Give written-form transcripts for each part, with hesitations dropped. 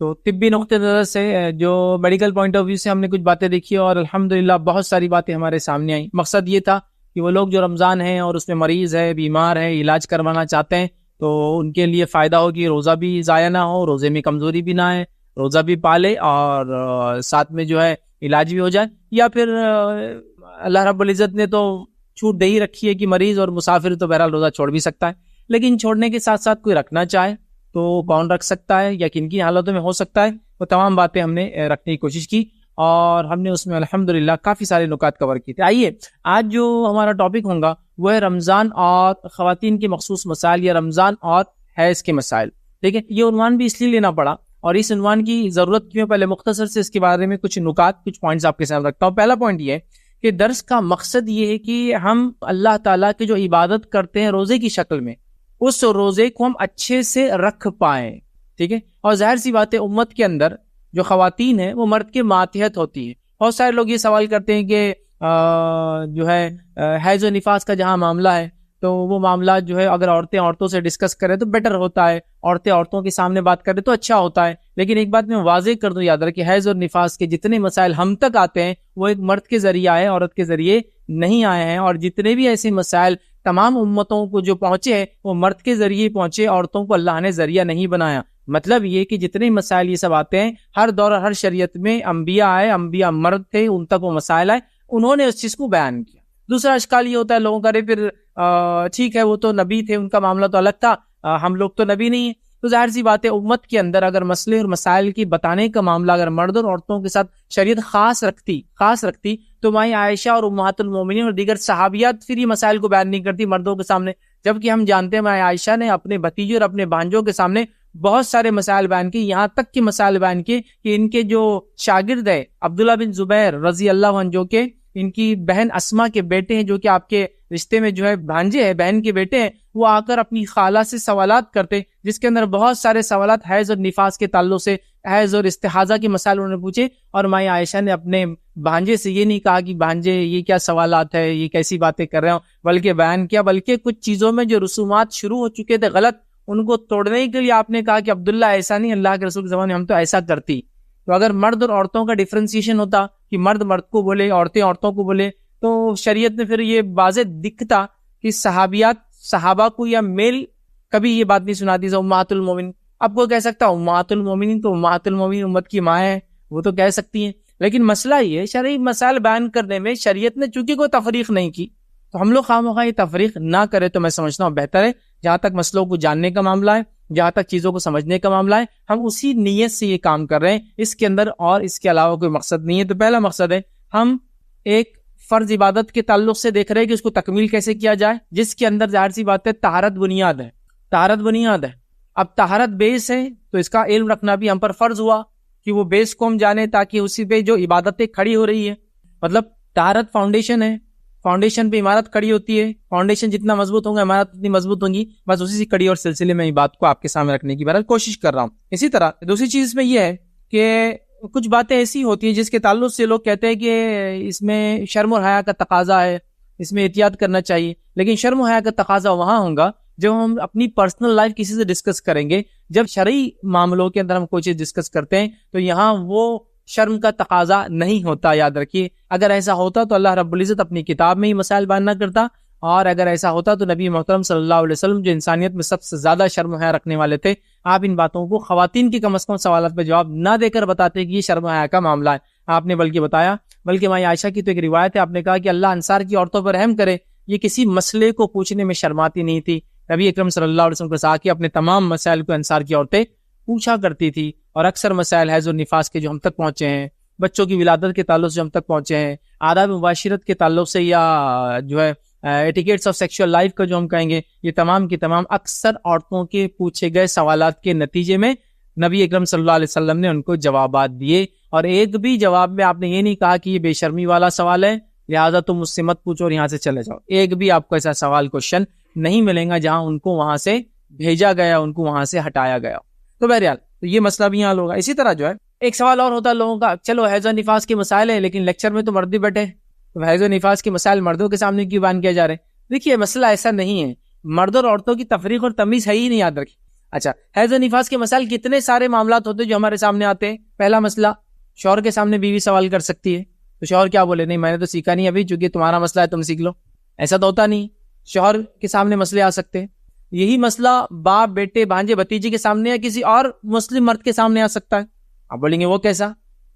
تو طبی نقطۂ نظر سے جو میڈیکل پوائنٹ آف ویو سے ہم نے کچھ باتیں دیکھی اور الحمدللہ بہت ساری باتیں ہمارے سامنے آئیں. مقصد یہ تھا کہ وہ لوگ جو رمضان ہیں اور اس میں مریض ہے، بیمار ہے، علاج کروانا چاہتے ہیں تو ان کے لیے فائدہ ہو کہ روزہ بھی ضائع نہ ہو، روزے میں کمزوری بھی نہ آئے، روزہ بھی پالے اور ساتھ میں جو ہے علاج بھی ہو جائے. یا پھر اللہ رب العزت نے تو چھوٹ دے ہی رکھی ہے کہ مریض اور مسافر تو بہرحال روزہ چھوڑ بھی سکتا ہے، لیکن چھوڑنے کے ساتھ ساتھ کوئی رکھنا چاہے تو کون رکھ سکتا ہے یا کن کی حالتوں میں ہو سکتا ہے. وہ تمام باتیں ہم نے رکھنے کی کوشش کی اور ہم نے اس میں الحمدللہ کافی سارے نکات کور کیے تھے. آئیے آج جو ہمارا ٹاپک ہوگا وہ ہے رمضان اور خواتین کے مخصوص مسائل یا رمضان اور حیض کے مسائل. ٹھیک ہے، یہ عنوان بھی اس لیے لینا پڑا اور اس عنوان کی ضرورت کیوں، پہلے مختصر سے اس کے بارے میں کچھ نکات، کچھ پوائنٹس آپ کے سامنے رکھتا ہوں. پہلا پوائنٹ یہ ہے کہ درس کا مقصد یہ ہے کہ ہم اللہ تعالیٰ کی جو عبادت کرتے ہیں روزے کی شکل میں، اس روزے کو ہم اچھے سے رکھ پائیں. ٹھیک ہے، اور ظاہر سی بات ہے امت کے اندر جو خواتین ہیں وہ مرد کے ماتحت ہوتی ہیں. بہت سارے لوگ یہ سوال کرتے ہیں کہ جو ہے حیض و نفاس کا جہاں معاملہ ہے تو وہ معاملات جو ہے اگر عورتیں عورتوں سے ڈسکس کریں تو بیٹر ہوتا ہے، عورتیں عورتوں کے سامنے بات کریں تو اچھا ہوتا ہے. لیکن ایک بات میں واضح کر دوں، یاد رکھیں حیض اور نفاس کے جتنے مسائل ہم تک آتے ہیں وہ ایک مرد کے ذریعے آئے، عورت کے ذریعے نہیں آئے ہیں. اور جتنے بھی ایسے مسائل تمام امتوں کو جو پہنچے ہیں وہ مرد کے ذریعے پہنچے، عورتوں کو اللہ نے ذریعہ نہیں بنایا. مطلب یہ کہ جتنے مسائل یہ سب آتے ہیں ہر دور ہر شریعت میں انبیاء آئے، انبیاء مرد تھے، ان تک وہ مسائل آئے، انہوں نے اس چیز کو بیان کیا. دوسرا اشکال یہ ہوتا ہے لوگوں کا، ارے پھر ٹھیک ہے وہ تو نبی تھے، ان کا معاملہ تو الگ تھا، ہم لوگ تو نبی نہیں ہیں. تو ظاہر سی بات ہے امت کے اندر اگر مسئلے اور مسائل کی بتانے کا معاملہ اگر مرد اور عورتوں کے ساتھ شریعت خاص رکھتی تو مائی عائشہ اور امہات المومنین اور دیگر صحابیات پھر یہ مسائل کو بیان نہیں کرتی مردوں کے سامنے. جبکہ ہم جانتے ہیں مائی عائشہ نے اپنے بھتیجے اور اپنے بھانجوں کے سامنے بہت سارے مسائل بیان کیے، یہاں تک کہ مسائل بیان کیے کہ ان کے جو شاگرد ہے عبداللہ بن زبیر رضی اللہ عنہ، جو کہ ان کی بہن اسما کے بیٹے ہیں، جو کہ آپ کے رشتے میں جو ہے بھانجے ہیں، بہن کے بیٹے ہیں، وہ آ کر اپنی خالہ سے سوالات کرتے جس کے اندر بہت سارے سوالات حیض اور نفاس کے تعلق سے، حیض اور استحاضہ کے مسائل انہوں نے پوچھے. اور مائی عائشہ نے اپنے بھانجے سے یہ نہیں کہا کہ بھانجے یہ کیا سوالات ہے، یہ کیسی باتیں کر رہے ہوں، بلکہ بیان کیا، بلکہ کچھ چیزوں میں جو رسومات شروع ہو چکے تھے غلط، ان کو توڑنے کے لیے آپ نے کہا کہ عبداللہ ایسا نہیں، اللہ کے رسول کے زمانے میں ہم تو ایسا کرتی. تو اگر مرد اور عورتوں کا ڈفرینسیشن ہوتا کہ مرد مرد کو بولے، عورتیں عورتوں کو بولے، تو شریعت نے پھر یہ واضح دکھتا کہ صحابہ کو یا میل کبھی یہ بات نہیں سناتی تھی امہات المومنین. اب کوئی کہہ سکتا امہات المومنین تو امہات المومنین امت کی ماں ہے، وہ تو کہہ سکتی ہیں. لیکن مسئلہ یہ شرعی مسائل بیان کرنے میں شریعت نے چونکہ کوئی تفریق نہیں کی تو ہم لوگ خواہ یہ تفریق نہ کرے تو میں سمجھتا ہوں بہتر ہے. جہاں تک مسئلوں کو جاننے کا معاملہ ہے، جہاں تک چیزوں کو سمجھنے کا معاملہ ہے، ہم اسی نیت سے یہ کام کر رہے ہیں، اس کے اندر اور اس کے علاوہ کوئی مقصد نہیں ہے. تو پہلا مقصد ہے ہم ایک فرض عبادت کے تعلق سے دیکھ رہے ہیں کہ اس کو تکمیل کیسے کیا جائے، جس کے اندر ظاہر سی بات ہے طہارت بنیاد ہے. اب طہارت بیس ہے تو اس کا علم رکھنا بھی ہم پر فرض ہوا کہ وہ بیس کو ہم جانے تاکہ اسی پہ جو عبادتیں کھڑی ہو رہی ہے، مطلب طہارت فاؤنڈیشن ہے، فاؤنڈیشن پہ عمارت کھڑی ہوتی ہے، فاؤنڈیشن جتنا مضبوط ہوگا عمارت اتنی مضبوط ہوگی. بس اسی سے کڑی اور سلسلے میں یہ بات کو آپ کے سامنے رکھنے کی بہرحال کوشش کر رہا ہوں. اسی طرح دوسری چیز میں یہ ہے کہ کچھ باتیں ایسی ہوتی ہیں جس کے تعلق سے لوگ کہتے ہیں کہ اس میں شرم و حیا کا تقاضا ہے، اس میں احتیاط کرنا چاہیے. لیکن شرم و حیا کا تقاضا وہاں ہوگا جب ہم اپنی پرسنل لائف کسی سے ڈسکس کریں گے. جب شرعی معاملوں کے اندر ہم کوئی چیز ڈسکس کرتے ہیں تو یہاں وہ شرم کا تقاضا نہیں ہوتا. یاد رکھیے اگر ایسا ہوتا تو اللہ رب العزت اپنی کتاب میں ہی مسائل بیان نہ کرتا، اور اگر ایسا ہوتا تو نبی محترم صلی اللہ علیہ وسلم جو انسانیت میں سب سے زیادہ شرم و حیا رکھنے والے تھے، آپ ان باتوں کو خواتین کی کم از کم سوالات پہ جواب نہ دے کر بتاتے کہ یہ شرم و حیا کا معاملہ ہے. آپ نے بلکہ بتایا، بلکہ مائی عائشہ کی تو ایک روایت ہے، آپ نے کہا کہ اللہ انصار کی عورتوں پر رحم کرے، یہ کسی مسئلے کو پوچھنے میں شرماتی نہیں تھی. نبی اکرم صلی اللہ علیہ وسلم کے ساتھ اپنے تمام مسائل کو انصار کی عورتیں پوچھا کرتی تھی. اور اکثر مسائل حیض و نفاس کے جو ہم تک پہنچے ہیں، بچوں کی ولادت کے تعلق سے ہم تک پہنچے ہیں، آداب مباشرت کے تعلق سے، یا جو ہے ایٹیکیٹس آف سیکشل لائف کا جو ہم کہیں گے، یہ تمام کی تمام اکثر عورتوں کے پوچھے گئے سوالات کے نتیجے میں نبی اکرم صلی اللہ علیہ وسلم نے ان کو جوابات دیے. اور ایک بھی جواب میں آپ نے یہ نہیں کہا کہ یہ بے شرمی والا سوال ہے لہذا تم مجھ سے مت پوچھو اور یہاں سے چلے جاؤ. ایک بھی آپ کو ایسا سوال کوشچن نہیں ملے گا جہاں ان کو وہاں سے بھیجا گیا، ان کو وہاں سے ہٹایا گیا. تو بہرحال تو یہ مسئلہ بھی یہاں ہوگا. اسی طرح جو ہے ایک سوال اور ہوتا ہے لوگوں کا، چلو حیض و نفاس کے مسائل ہیں لیکن لیکچر میں تو مرد ہی بیٹھے، تو حیض و نفاس کے مسائل مردوں کے سامنے کیوں بیان کیا جا رہے ہیں؟ دیکھیے مسئلہ ایسا نہیں ہے، مرد اور عورتوں کی تفریق اور تمیز ہے ہی نہیں. یاد رکھیں اچھا، حیض و نفاس کے مسائل کتنے سارے معاملات ہوتے ہیں جو ہمارے سامنے آتے ہیں. پہلا مسئلہ، شوہر کے سامنے بیوی سوال کر سکتی ہے تو شوہر کیا بولے؟ نہیں میں نے تو سیکھا نہیں ابھی، چونکہ تمہارا مسئلہ ہے تم سیکھ لو. ایسا تو ہوتا نہیں. شوہر کے سامنے مسئلے آ سکتے ہیں. یہی مسئلہ باپ، بیٹے، بھانجے، بھتیجے کے سامنے یا کسی اور مسلم مرد کے سامنے آ سکتا ہے. آپ بولیں گے وہ کیسا؟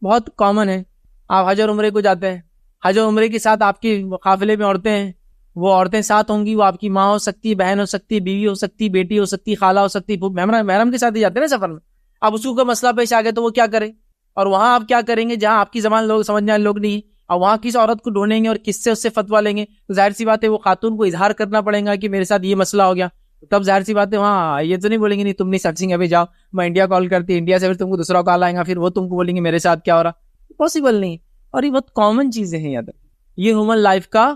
بہت کامن ہے. آپ حج اور عمرے کو جاتے ہیں، حج اور عمرے کے ساتھ آپ کے قافلے میں عورتیں ہیں، وہ عورتیں ساتھ ہوں گی، وہ آپ کی ماں ہو سکتی، بہن ہو سکتی، بیوی ہو سکتی، بیٹی ہو سکتی، خالہ ہو سکتی، محرم کے ساتھ ہی جاتے ہیں نا سفر میں. اب اس کو کوئی مسئلہ پیش آ گیا تو وہ کیا کرے؟ اور وہاں آپ کیا کریں گے جہاں آپ کی زبان لوگ سمجھنے والے لوگ نہیں، اور وہاں کس عورت کو ڈھونڈیں گے اور کس سے اس سے فتویٰ لیں گے؟ تو ظاہر سی بات ہے وہ خاتون کو اظہار کرنا پڑے گا کہ میرے ساتھ یہ مسئلہ ہو گیا. تب ظاہر سی بات ہے وہاں یہ تو نہیں بولیں گے نہیں تم نہیں سرچنگ ابھی جاؤ، میں انڈیا کال کرتی، انڈیا سے پھر تم کو دوسرا کال آئے گا، پھر وہ تم کو بولیں گے میرے ساتھ کیا ہو رہا. پاسبل نہیں. اور یہ بہت کامن چیزیں ہیں. یاد رکھیں یہ ہیومن لائف کا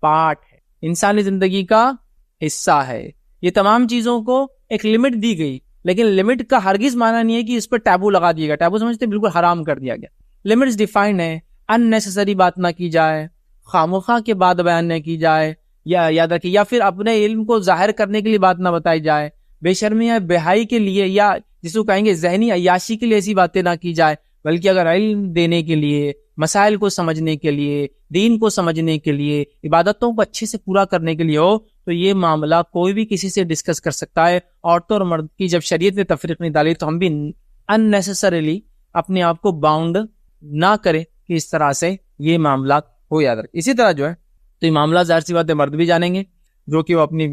پارٹ ہے، انسانی زندگی کا حصہ ہے. یہ تمام چیزوں کو ایک لمٹ دی گئی، لیکن لمٹ کا ہرگز معنی نہیں ہے کہ اس پر ٹیبو لگا دیا گیا. ٹیبو سمجھتے بالکل حرام کر دیا گیا. لمٹس ڈیفائنڈ ہے. اننیسیسری بات نہ کی جائے، خامخواہ کے بات بیان نہ کی جائے، یا یاد رکھیے یا پھر اپنے علم کو ظاہر کرنے کے لیے بات نہ بتائی جائے، بے شرمی یا بہائی کے لیے یا جس کو کہیں گے ذہنی عیاشی کے لیے ایسی باتیں نہ کی جائے، بلکہ اگر علم دینے کے لیے، مسائل کو سمجھنے کے لیے، دین کو سمجھنے کے لیے، عبادتوں کو اچھے سے پورا کرنے کے لیے ہو تو یہ معاملہ کوئی بھی کسی سے ڈسکس کر سکتا ہے. عورتوں اور مرد کی جب شریعت نے تفریق نہیں ڈالی تو ہم بھی اننیسیسریلی اپنے آپ کو باؤنڈ نہ کریں کہ اس طرح سے یہ معاملات ہو. یاد رکھ اسی طرح جو ہے تو یہ معاملہ ظاہر سی بات ہے مرد بھی جانیں گے، جو کہ وہ اپنی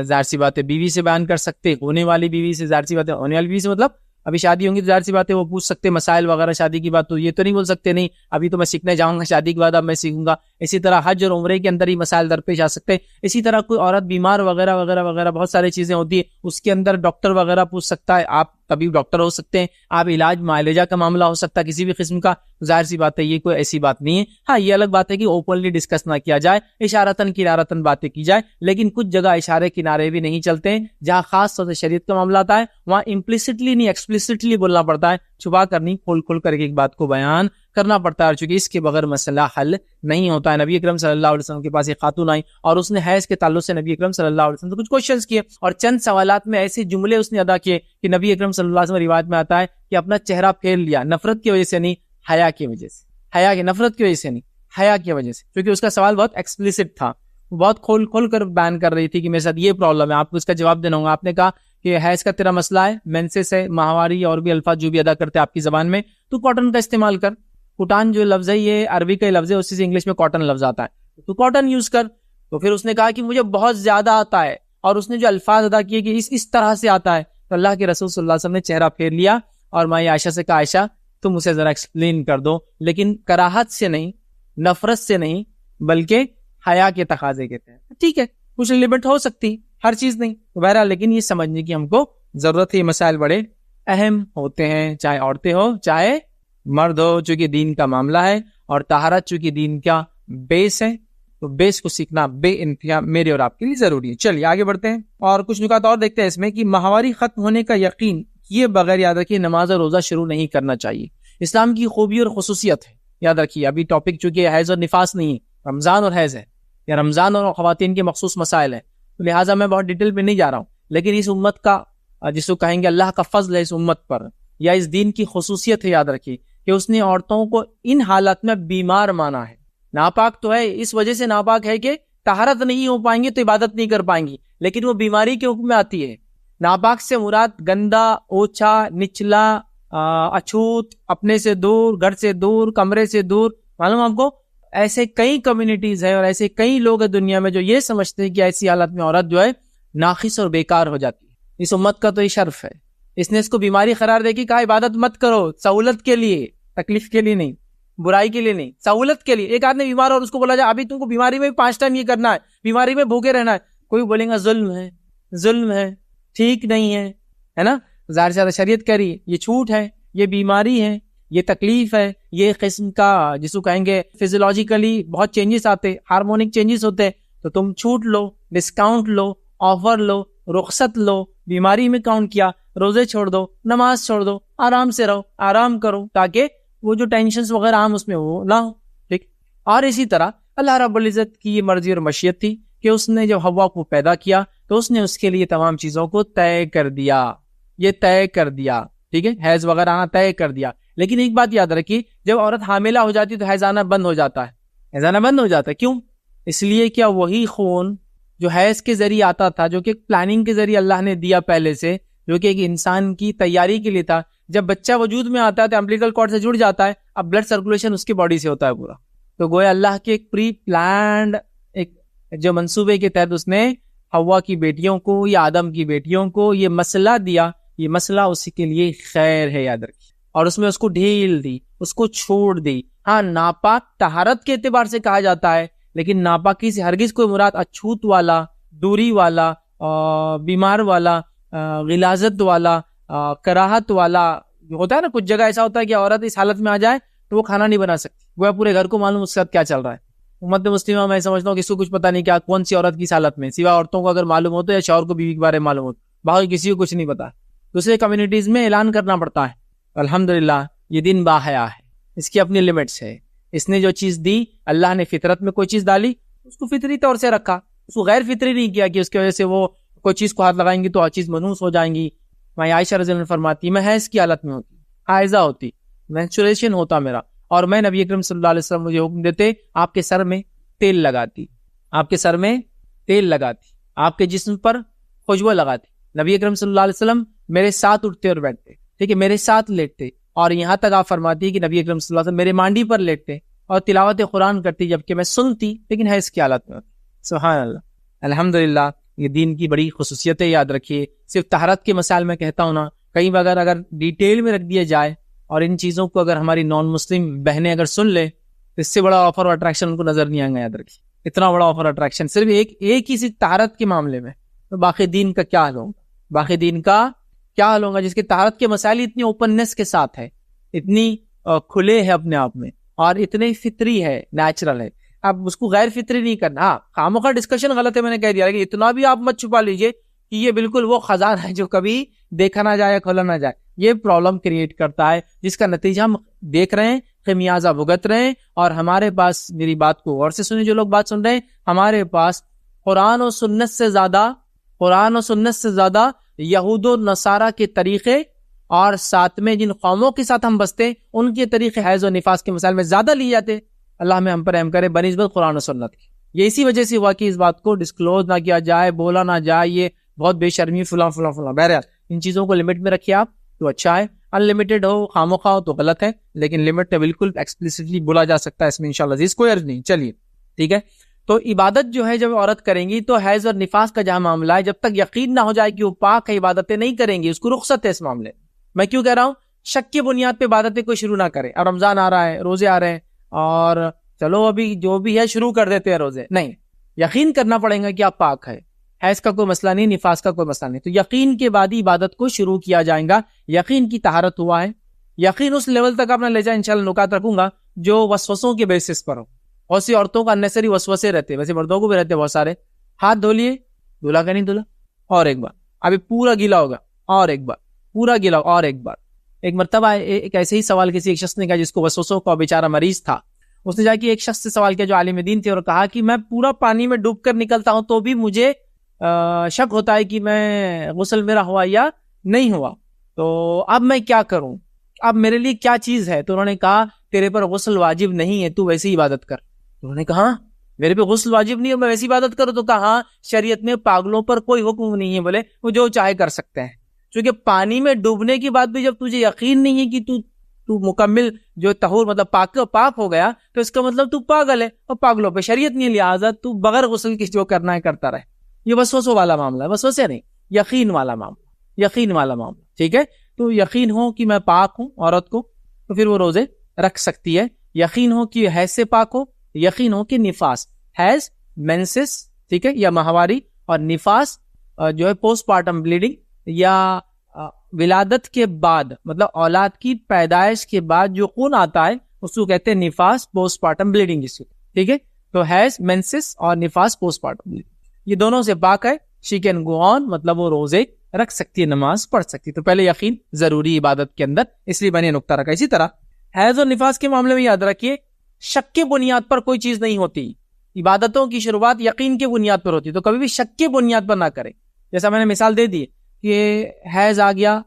ظاہر سی بات ہے بیوی سے بیان کر سکتے، ہونے والی بیوی سے، ظاہر سی بات ہے ہونے والی بیوی سے مطلب ابھی شادی ہوں گی تو ظاہر سی بات ہے وہ پوچھ سکتے مسائل وغیرہ شادی کی بات. تو یہ تو نہیں بول سکتے نہیں ابھی تو میں سیکھنے جاؤں گا، شادی کے بعد اب میں سیکھوں گا. اسی طرح حج اور عمرے کے اندر ہی مسائل درپیش آ سکتے ہیں. اسی طرح کوئی عورت بیمار وغیرہ وغیرہ وغیرہ بہت ساری چیزیں ہوتی ہیں، اس کے اندر ڈاکٹر وغیرہ پوچھ سکتا ہے. آپ طبیب ڈاکٹر ہو سکتے ہیں، آپ علاج معالجہ کا معاملہ ہو سکتا ہے کسی بھی قسم کا. ظاہر سی بات ہے یہ کوئی ایسی بات نہیں ہے. ہاں یہ الگ بات ہے کہ اوپنلی ڈسکس نہ کیا جائے، اشارتاً کنارتاً باتیں کی جائے، لیکن کچھ جگہ اشارے کنارے بھی نہیں چلتے ہیں. جہاں خاص طور سے شریعت کا معاملہ آتا ہے وہاں امپلیسٹلی نہیں ایکسپلیسٹلی بولنا پڑتا ہے، چھپا کر نہیں، کھول کھول کر ایک بات کو بیان کرنا پڑتا ہے، چونکہ اس کے بغیر مسئلہ حل نہیں ہوتا ہے. نبی اکرم صلی اللہ علیہ وسلم کے پاس ایک خاتون آئی اور اس نے حیض کے تعلق سے نبی اکرم صلی اللہ علیہ وسلم سے کچھ کوشچنز کیے اور چند سوالات میں ایسے جملے اس نے ادا کیے کہ نبی اکرم صلی اللہ علیہ وسلم روایت میں آتا ہے کہ اپنا چہرہ پھیر لیا، نفرت کی وجہ سے نہیں، حیا کی وجہ سے. حیا کی، نفرت کی وجہ سے نہیں، حیا کی وجہ سے، کیونکہ اس کا سوال بہت ایکسپلیسٹ تھا، بہت کھول کھول کر بیان کر رہی تھی کہ میرے ساتھ یہ پرابلم ہے، آپ کو اس کا جواب دینا ہوگا. آپ نے کہا کہ حیض کا تیرا مسئلہ ہے، مینسس ہے، ماہواری اور بھی الفاظ جو بھی ادا کرتے ہیں آپ کی زبان میں، تو کاٹن کا استعمال کر. کوٹان جو لفظ ہے یہ عربی کا لفظ ہے، اسی سے انگلش میں کاٹن لفظ آتا ہے، تو کاٹن یوز کر. تو پھر اس نے کہا کہ مجھے بہت زیادہ آتا ہے، اور اس نے جو الفاظ ادا کیے کہ اس طرح سے آتا ہے، تو اللہ کے رسول صلی اللہ علیہ وسلم نے چہرہ پھیر لیا اور ماں عائشہ سے کہا عائشہ تم اسے ذرا ایکسپلین کر دو، لیکن کراہت سے نہیں، نفرت سے نہیں، بلکہ حیا کے تقاضے کے تحت. ٹھیک ہے کچھ لمٹ ہو سکتی، ہر چیز نہیں بہرحال، لیکن یہ سمجھنے کی ہم کو ضرورت ہے. یہ مسائل بڑے اہم ہوتے ہیں، چاہے عورتیں ہو چاہے مرد ہو، چونکہ دین کا معاملہ ہے اور طہارت چونکہ دین کا بیس ہے، تو بیس کو سیکھنا بے انتہا میرے اور آپ کے لیے ضروری ہے. چلیے آگے بڑھتے ہیں اور کچھ نکات اور دیکھتے ہیں اس میں کہ ماہواری ختم ہونے کا یقین یہ بغیر یاد رکھیے نماز اور روزہ شروع نہیں کرنا چاہیے. اسلام کی خوبی اور خصوصیت ہے، یاد رکھیے ابھی ٹاپک چونکہ حیض اور نفاس نہیں ہے، رمضان اور حیض ہے، یا رمضان اور خواتین کے مخصوص مسائل ہیں، تو لہٰذا میں بہت ڈیٹیل میں نہیں جا رہا ہوں. لیکن اس امت کا جس کو کہیں گے اللہ کا فضل ہے اس امت پر، یا اس دین کی خصوصیت ہے، یاد رکھیے کہ اس نے عورتوں کو ان حالات میں بیمار مانا ہے. ناپاک تو ہے، اس وجہ سے ناپاک ہے کہ طہارت نہیں ہو پائیں گی تو عبادت نہیں کر پائیں گی، لیکن وہ بیماری کے حکم میں آتی ہے. ناپاک سے مراد گندا، اوچھا، نچلا، اچھوت، اپنے سے دور، گھر سے دور، کمرے سے دور. معلوم آپ کو ایسے کئی کمیونٹیز ہیں اور ایسے کئی لوگ ہیں دنیا میں جو یہ سمجھتے ہیں کہ ایسی حالت میں عورت جو ہے ناقص اور بیکار ہو جاتی ہے. اس امت کا تو یہ شرف ہے، اس نے اس کو بیماری قرار دے کے کہا عبادت مت کرو، سہولت کے لیے، تکلیف کے لیے نہیں، برائی کے لیے نہیں، سہولت کے لیے. ایک آدمی بیمار اور اس کو بولا جائے ابھی تم کو بیماری میں 5 ٹائم یہ کرنا ہے، بیماری میں بھوکے رہنا ہے، کوئی بولے گا ظلم ہے، ظلم ہے، ٹھیک نہیں ہے نا. ظاہر سے شریعت کہہ رہی ہے یہ چھوٹ ہے، یہ بیماری ہے، یہ تکلیف ہے، یہ قسم کا جس کو کہیں گے فزیولوجیکلی بہت چینجز آتے، ہارمونک چینجز ہوتے ہیں، تو تم چھوٹ لو، ڈسکاؤنٹ لو، آفر لو، رخصت لو. بیماری میں کاؤنٹ کیا، روزے چھوڑ دو، نماز چھوڑ دو، آرام سے رہو، آرام کرو، تاکہ وہ جو ٹینشنز وغیرہ عام اس میں وہ نہ ہو. ٹھیک. اور اسی طرح اللہ رب العزت کی یہ مرضی اور مشیت تھی کہ اس نے جب حوا کو پیدا کیا تو اس نے اس کے لیے تمام چیزوں کو طے کر دیا. یہ طے کر دیا، ٹھیک ہے، حیض وغیرہ آنا طے کر دیا. لیکن ایک بات یاد رکھیے، جب عورت حاملہ ہو جاتی ہے تو حیض آنا بند ہو جاتا ہے. حیض آنا بند ہو جاتا ہے، کیوں؟ اس لیے کیا وہی خون جو حیض کے ذریعے آتا تھا، جو کہ پلاننگ کے ذریعے اللہ نے دیا پہلے سے، جو کہ ایک انسان کی تیاری کے لیے تھا، جب بچہ وجود میں آتا ہے تو امبلیکل کارڈ سے جڑ جاتا ہے، اب بلڈ سرکولیشن اس کی باڈی سے ہوتا ہے پورا. تو گویا اللہ کے ایک پری پلانڈ ایک جو منصوبے کے تحت اس نے حوا کی بیٹیوں کو یا آدم کی بیٹیوں کو یہ مسئلہ دیا. یہ مسئلہ اسی کے لیے خیر ہے، یاد رکھیے. اور اس میں اس کو ڈھیل دی، اس کو چھوڑ دی. ہاں، ناپاک طہارت کے اعتبار سے کہا جاتا ہے، لیکن ناپاکی سے ہرگز کوئی مراد اچھوت والا، دوری والا، بیمار والا، غلاظت والا، کراہت والا ہوتا ہے نا. کچھ جگہ ایسا ہوتا ہے کہ عورت اس حالت میں آ جائے تو وہ کھانا نہیں بنا سکتی، وہ پورے گھر کو معلوم اس کے ساتھ کیا چل رہا ہے. امت مسلمہ میں سمجھتا ہوں کہ اس کو کچھ پتہ نہیں کیا کون سی عورت کی حالت میں، سوا عورتوں کو اگر معلوم ہو تو یا شوہر کو بیوی کے بارے میں معلوم ہو، باقی کسی کو کچھ نہیں پتا. دوسرے کمیونٹیز میں اعلان کرنا پڑتا ہے. الحمدللہ یہ دین باحیا ہے، اس کی اپنی لمٹس ہے. اس نے جو چیز دی، اللہ نے فطرت میں کوئی چیز ڈالی، اس کو فطری طور سے رکھا، اس کو غیر فطری نہیں کیا کہ اس کی وجہ سے وہ کوئی چیز کو ہاتھ لگائیں گی تو ہر چیز منحوس ہو جائیں گی. میں عائشہ رضی اللہ عنہا فرماتی، میں حیض کی حالت میں ہوتی، حائضہ ہوتی، مینسچوریشن ہوتا میرا، اور میں نبی اکرم صلی اللہ علیہ وسلم مجھے حکم دیتے آپ کے سر میں تیل لگاتی، آپ کے سر میں تیل لگاتی، آپ کے جسم پر خوشبو لگاتی. نبی اکرم صلی اللہ علیہ وسلم میرے ساتھ اٹھتے اور بیٹھتے، ٹھیک ہے، میرے ساتھ لیٹتے، اور یہاں تک آپ فرماتی کہ نبی اکرم صلی اللہ علیہ وسلم میرے مانڈی پر لیٹتے اور تلاوت قرآن کرتی، جبکہ میں سنتی لیکن حیض کی حالت میں ہوتی. سبحان اللہ. الحمدللہ یہ دین کی بڑی خصوصیت ہے، یاد رکھیے. صرف طہارت کے مسائل میں کہتا ہوں نا، کئی بار اگر ڈیٹیل میں رکھ دیا جائے اور ان چیزوں کو اگر ہماری نان مسلم بہنیں اگر سن لے تو اس سے بڑا آفر اور اٹریکشن ان کو نظر نہیں آئے گا. یاد رکھیے، اتنا بڑا آفر اٹریکشن صرف ایک ہی سی طہارت کے معاملے میں، تو باقی دین کا کیا حال ہوگا؟ باقی دین کا کیا حال ہوگا جس کے طہارت کے مسائل اتنی اوپننس کے ساتھ ہے، اتنی کھلے ہے اپنے آپ میں، اور اتنے فطری ہے، نیچرل ہے. اب اس کو غیر فطری نہیں کرنا. ہاں، خامخواہ ڈسکشن غلط ہے، میں نے کہہ دیا، لیکن اتنا بھی آپ مت چھپا لیجئے کہ یہ بالکل وہ خزانہ ہے جو کبھی دیکھا نہ جائے، کھولا نہ جائے. یہ پرابلم کریٹ کرتا ہے جس کا نتیجہ ہم دیکھ رہے ہیں، خمیازہ بھگت رہے ہیں. اور ہمارے پاس، میری بات کو غور سے سنیں جو لوگ بات سن رہے ہیں، ہمارے پاس قرآن و سنت سے زیادہ یہود و نصارہ کے طریقے، اور ساتھ میں جن قوموں کے ساتھ ہم بستے ہیں ان کے طریقے حیض و نفاس کے مسائل میں زیادہ لیے جاتے. اللہ میں ہم پر رحم کرے بنسبت قرآن و سنت کی. یہ اسی وجہ سے ہوا کہ اس بات کو ڈسکلوز نہ کیا جائے، بولا نہ جائے، یہ بہت بے شرمی فلاں. بہرحال ان چیزوں کو لمٹ میں رکھیے آپ تو اچھا ہے. ان لمیٹڈ ہو، خاموخواہ ہو تو غلط ہے، لیکن لمٹ بالکل ایکسپلیسٹلی بولا جا سکتا ہے، اس میں انشاءاللہ عزیز کوئی عرض نہیں. چلیے ٹھیک ہے. تو عبادت جو ہے جب عورت کریں گی تو حیض اور نفاس کا جہاں معاملہ ہے، جب تک یقین نہ ہو جائے کہ وہ پاک ہے، عبادتیں نہیں کریں گی، اس کو رخصت ہے اس معاملے. میں کیوں کہہ رہا ہوں؟ شک کی بنیاد پہ عبادتیں کوئی شروع نہ کرے. اب رمضان آ رہا ہے، روزے آ رہے ہیں، اور چلو ابھی جو بھی ہے شروع کر دیتے ہیں روزے. نہیں، یقین کرنا پڑے گا کہ آپ پاک ہے. حیض کا کوئی مسئلہ نہیں، نفاس کا کوئی مسئلہ نہیں، تو یقین کے بعد ہی عبادت کو شروع کیا جائے گا. یقین کی طہارت ہوا ہے، یقین اس لیول تک آپ نے لے جائے. انشاءاللہ نکات رکھوں گا جو وسوسوں کے بیسس پر ہو. بہت سی عورتوں کا انیسری وسوسے رہتے، ویسے مردوں کو بھی رہتے بہت سارے. ہاتھ دھو لیے، دھلا کہ نہیں دھلا، اور ایک بار، ابھی پورا گیلا ہوگا، اور ایک بار پورا گیلا، اور ایک بار. ایک مرتبہ ایک ایسے ہی سوال کسی ایک شخص نے کہا جس کو وسوسوں کا بیچارہ مریض تھا. اس نے جا کے ایک شخص سے سوال کیا جو عالم دین تھے، اور کہا کہ میں پورا پانی میں ڈوب کر نکلتا ہوں تو بھی مجھے شک ہوتا ہے کہ میں غسل میرا ہوا یا نہیں ہوا، تو اب میں کیا کروں، اب میرے لیے کیا چیز ہے؟ تو انہوں نے کہا تیرے پر غسل واجب نہیں ہے، تو ویسی عبادت کر. انہوں نے کہا میرے پہ غسل واجب نہیں ہے اور میں ویسی عبادت کروں؟ تو کہا شریعت میں پاگلوں پر کوئی حکم نہیں ہے، بولے وہ جو چاہے کر سکتے ہیں. چونکہ پانی میں ڈوبنے کے بعد بھی جب تجھے یقین نہیں ہے کہ تو مکمل جو طہور مطلب پاک ہو گیا، تو اس کا مطلب تو پاگل ہے، اور پاگلوں پہ شریعت نہیں، لہٰذا تو بغیر غسل کی جو کرنا ہے کرتا رہے. یہ وسوسوں والا معاملہ ہے، وسوسے نہیں، یقین والا معاملہ. ٹھیک ہے. تو یقین ہو کہ میں پاک ہوں عورت کو، تو پھر وہ روزے رکھ سکتی ہے. یقین ہو کہ حیض سے پاک ہو، یقین ہو کہ نفاس، حیض مینسس، ٹھیک ہے، یا ماہواری، اور نفاس جو ہے پوسٹ پارٹم بلیڈنگ یا ولادت کے بعد، مطلب اولاد کی پیدائش کے بعد جو خون آتا ہے اس کو کہتے ہیں نفاس پوسٹ پارٹم بلیڈنگ. ٹھیک ہے. تو حیض مینسس اور نفاس پوسٹ پارٹم بلیڈنگ یہ دونوں سے پاک ہے. شی کین گو آن، مطلب وہ روزے رکھ سکتی ہے، نماز پڑھ سکتی ہے. تو پہلے یقین ضروری عبادت کے اندر، اس لیے میں نے نقطہ رکھا. اسی طرح حیض اور نفاس کے معاملے میں یاد رکھیے شک کی بنیاد پر کوئی چیز نہیں ہوتی. عبادتوں کی شروعات یقین کی بنیاد پر ہوتی ہے، تو کبھی بھی شک کی بنیاد پر نہ کریں. جیسا میں نے مثال دے دی کہ حیض آ گیا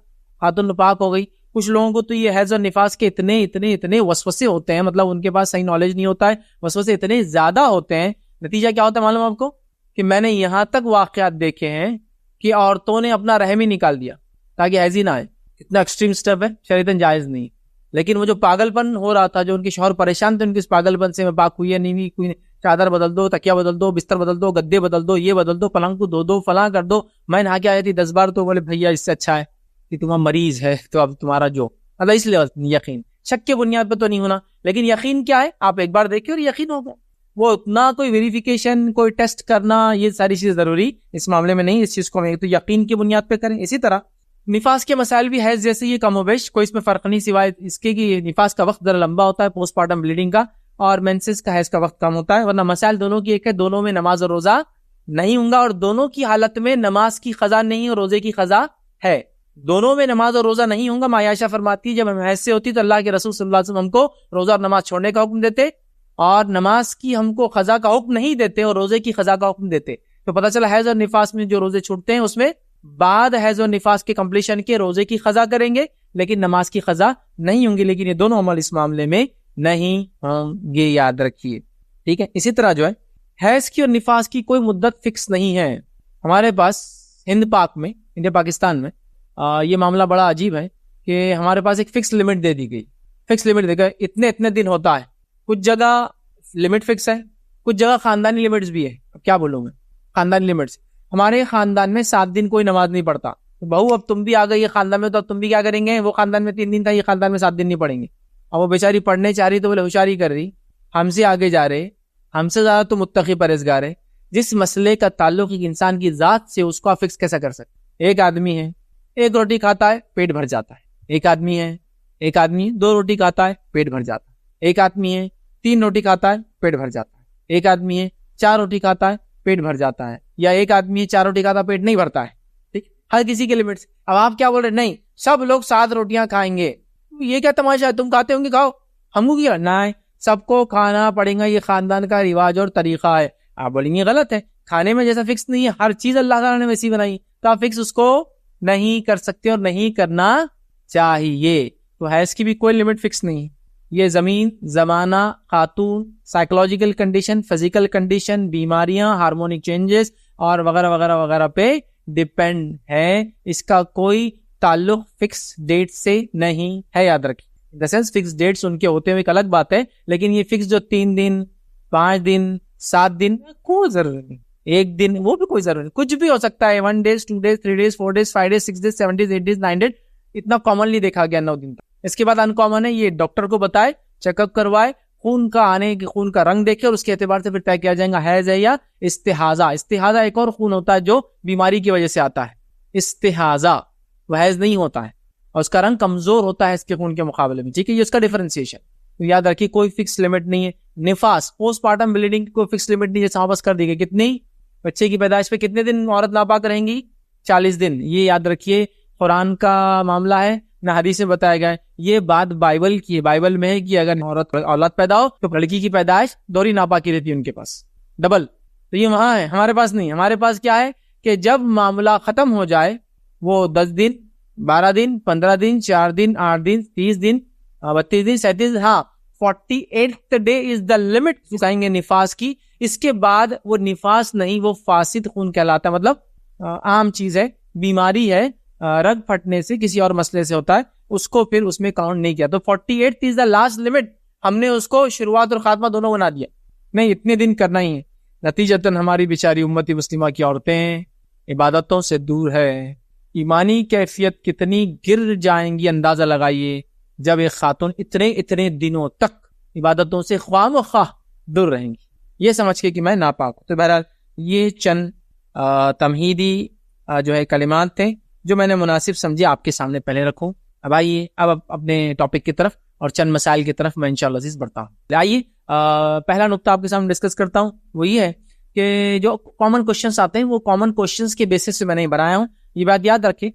خاتون پاک ہو گئی. کچھ لوگوں کو تو یہ حیض اور نفاس کے اتنے وسوسے ہوتے ہیں, مطلب ان کے پاس صحیح نالج نہیں ہوتا ہے, وسوسے اتنے زیادہ ہوتے ہیں. نتیجہ کیا ہوتا ہے معلوم آپ کو, کہ میں نے یہاں تک واقعات دیکھے ہیں کہ عورتوں نے اپنا رحم ہی نکال دیا تاکہ حیض ہی نہ آئے. اتنا ایکسٹریم سٹیپ ہے, شریعتاً جائز نہیں. لیکن وہ جو پاگل پن ہو رہا تھا, جو ان کے شوہر پریشان تھے ان کے اس پاگل پن سے, میں پاک ہوئی ہے نہیں ہوئی, کوئی چادر بدل دو, تکیا بدل دو, بستر بدل دو, گدے بدل دو, یہ بدل دو, پلنگ کو دو فلاں کر دو, میں نہا کے آئی تھی 10 بار, تو بولے بھیا اس سے اچھا ہے کہ تمہارا مریض ہے تو اب تمہارا جو اللہ, اس لیے یقین شک کے بنیاد پہ تو نہیں ہونا. لیکن یقین کیا ہے, آپ ایک بار دیکھیں اور یقین ہوگا. وہ اتنا کوئی ویریفیکیشن, کوئی ٹیسٹ کرنا, یہ ساری چیز ضروری اس معاملے میں نہیں. اس چیز کو ہم تو یقین کی بنیاد پہ کریں. اسی طرح نفاس کے مسائل بھی حیض جیسے یہ کم و بیش, کوئی اس میں فرق نہیں سوائے اس کے کہ نفاس کا وقت ذرا لمبا ہوتا ہے پوسٹ پارٹم بلیڈنگ کا, اور مینسز کا حیض کا وقت کم ہوتا ہے. ورنہ مسائل دونوں کی ایک ہے, دونوں میں نماز اور روزہ نہیں ہوں گا, اور دونوں کی حالت میں نماز کی قضا نہیں اور روزے کی قضا ہے. دونوں میں نماز اور روزہ نہیں ہوں گا. ماں عائشہ فرماتی ہے جب ہم حیض سے ہوتی تو اللہ کے رسول صلی اللہ علیہ وسلم ہم کو روزہ اور نماز چھوڑنے کا حکم دیتے, اور نماز کی ہم کو قضا کا حکم نہیں دیتے اور روزے کی قضا کا حکم دیتے. تو پتہ چلا حیض اور نفاس میں جو روزے چھوٹتے ہیں اس میں بعد حیض اور نفاس کے کمپلیشن کے روزے کی قضا کریں گے, لیکن نماز کی قضا نہیں ہوں گی. لیکن یہ دونوں عمل اس معاملے میں نہیں ہوں گے, یاد رکھیے, ٹھیک ہے. اسی طرح جو ہے حیض کی اور نفاس کی کوئی مدت فکس نہیں ہے. ہمارے پاس ہند پاک میں, انڈیا پاکستان میں یہ معاملہ بڑا عجیب ہے کہ ہمارے پاس ایک فکس لمٹ دے دی گئی. فکس لمٹ دے گا اتنے دن ہوتا ہے. کچھ جگہ لمٹ فکس ہے, کچھ جگہ خاندانی لمٹس بھی ہے. اب کیا بولوں میں, خاندانی لمٹس. ہمارے خاندان میں 7 دن کوئی نماز نہیں پڑھتا. بہو اب تم بھی آ گئی یہ خاندان میں, تو اب تم بھی کیا کریں گے, وہ خاندان میں 3 دن تھا, یہ خاندان میں 7 دن نہیں پڑھیں گے. اور وہ بیچاری پڑھنے چاہ رہی تو بولے ہوشیاری کر رہی, ہم سے آگے جا رہے, ہم سے زیادہ تو متقی پرہیزگار ہے. جس مسئلے کا تعلق ایک انسان کی ذات سے, اس کو آپ فکس کیسا کر سکتے. ایک آدمی ہے, 1 روٹی کھاتا ہے پیٹ بھر جاتا ہے. ایک آدمی ہے 2 روٹی کھاتا ہے پیٹ بھر جاتا ہے. ایک آدمی ہے 3 روٹی کھاتا ہے پیٹ بھر جاتا ہے. ایک آدمی ہے 4 روٹی کھاتا ہے پیٹ بھر جاتا ہے. یا ایک آدمی ہے 4 روٹی کھاتا ہے پیٹ نہیں بھرتا ہے. ٹھیک, ہر کسی کے لمٹس. اب آپ کیا بول رہے, نہیں سب لوگ 7 روٹیاں کھائیں گے, یہ کیا تماشا ہے, تم کھاتے ہوں گے کھاؤ, ہم کو کیا, نہیں سب کو کھانا پڑے گا, یہ خاندان کا رواج اور طریقہ ہے. آپ بولیں گے غلط ہے, کھانے میں جیسا فکس نہیں ہے, ہر چیز اللہ تعالیٰ نے ویسی بنائی, تو آپ فکس اس کو نہیں کر سکتے اور نہیں کرنا چاہیے. تو حیض کی بھی کوئی لمٹ فکس نہیں. یہ زمین, زمانہ, خاتون, سائیکولوجیکل کنڈیشن, فزیکل کنڈیشن, بیماریاں, ہارمونک چینجز اور وغیرہ وغیرہ وغیرہ پہ ڈیپینڈ ہے. اس کا کوئی تعلق فکس ڈیٹ سے نہیں ہے, یاد رکھیں. ان دا سینس فکس ڈیٹس ان کے ہوتے ہوئے ایک الگ بات ہے, لیکن یہ فکس جو 3 دن 5 دن 7 دن کوئی ضرورت نہیں. 1 دن وہ بھی کوئی ضرورت نہیں, کچھ بھی ہو سکتا ہے. 1 days 2 days 3 days 4 days 5 days 6 days 7 days 8 days 9 days, اتنا کامنلی دیکھا گیا 9 دن تک. اس کے بعد ان کامن ہے, یہ ڈاکٹر کو بتائے, چیک اپ کروائے, خون کا آنے کی خون کا رنگ دیکھے, اور اس کے اعتبار سے پھر طے کیا جائے گا حیض ہے یا استحاضہ. استحاضہ ایک اور خون ہوتا ہے جو بیماری کی وجہ سے آتا ہے. استحاضہ وہ حیض نہیں ہوتا ہے, اور اس کا رنگ کمزور ہوتا ہے اس کے خون کے مقابلے میں. ٹھیک ہے, یہ اس کا ڈیفرنسیشن. تو یاد رکھیے کوئی فکس لمٹ نہیں ہے. نفاس پوسٹ پارٹم بلیڈنگ کوئی فکس لمٹ نہیں ہے, جیسے واپس کر دی گئی. کتنی, بچے کی پیدائش پہ کتنے دن عورت ناپاک رہیں گی, 40 دن. یہ یاد رکھیے قرآن کا معاملہ ہے, نہ حدیث میں بتایا گیا ہے. یہ بات بائبل کی ہے, بائبل میں ہے کہ اگر عورت اولاد پیدا ہو تو لڑکی کی پیدائش دوہری ناپاکی رہتی ہے ان کے پاس, ڈبل. تو یہ وہاں ہے, ہمارے پاس نہیں. ہمارے پاس کیا ہے کہ جب معاملہ ختم ہو جائے, وہ 10 دن 12 دن 15 دن 4 دن 8 دن 30 دن 32 دن 37 دن, ہاں 48th day is the limit کہیں گے نفاس کی. اس کے بعد وہ نفاس نہیں, وہ فاسد خون کہلاتا ہے. مطلب عام چیز ہے, بیماری ہے, رگ پھٹنے سے کسی اور مسئلے سے ہوتا ہے, اس کو پھر اس میں کاؤنٹ نہیں کیا. تو 48 از دا لاسٹ لمٹ. ہم نے اس کو شروعات اور خاتمہ دونوں بنا دیا, نہیں اتنے دن کرنا ہی ہے. نتیجتاً ہماری بیچاری امتی مسلمہ کی عورتیں عبادتوں سے دور ہے. ایمانی کیفیت کتنی گر جائیں گی اندازہ لگائیے جب ایک خاتون اتنے دنوں تک عبادتوں سے خواہ مخواہ دور رہیں گی, یہ سمجھ کے کہ میں ناپاک ہوں. تو بہرحال یہ چند تمہیدی جو ہے کلمات تھے جو میں نے مناسب سمجھے آپ کے سامنے پہلے رکھوں. اب آئیے اب اپنے ٹاپک کی طرف اور چند مسائل کی طرف میں انشاءاللہ عزیز بڑھتا ہوں. آئیے پہلا نقطہ آپ کے سامنے ڈسکس کرتا ہوں. وہ یہ ہے کہ جو کامن کوشچنس آتے ہیں وہ کامن کوشچنس کے بیسس سے میں نے بنایا ہوں. یہ بات یاد رکھیں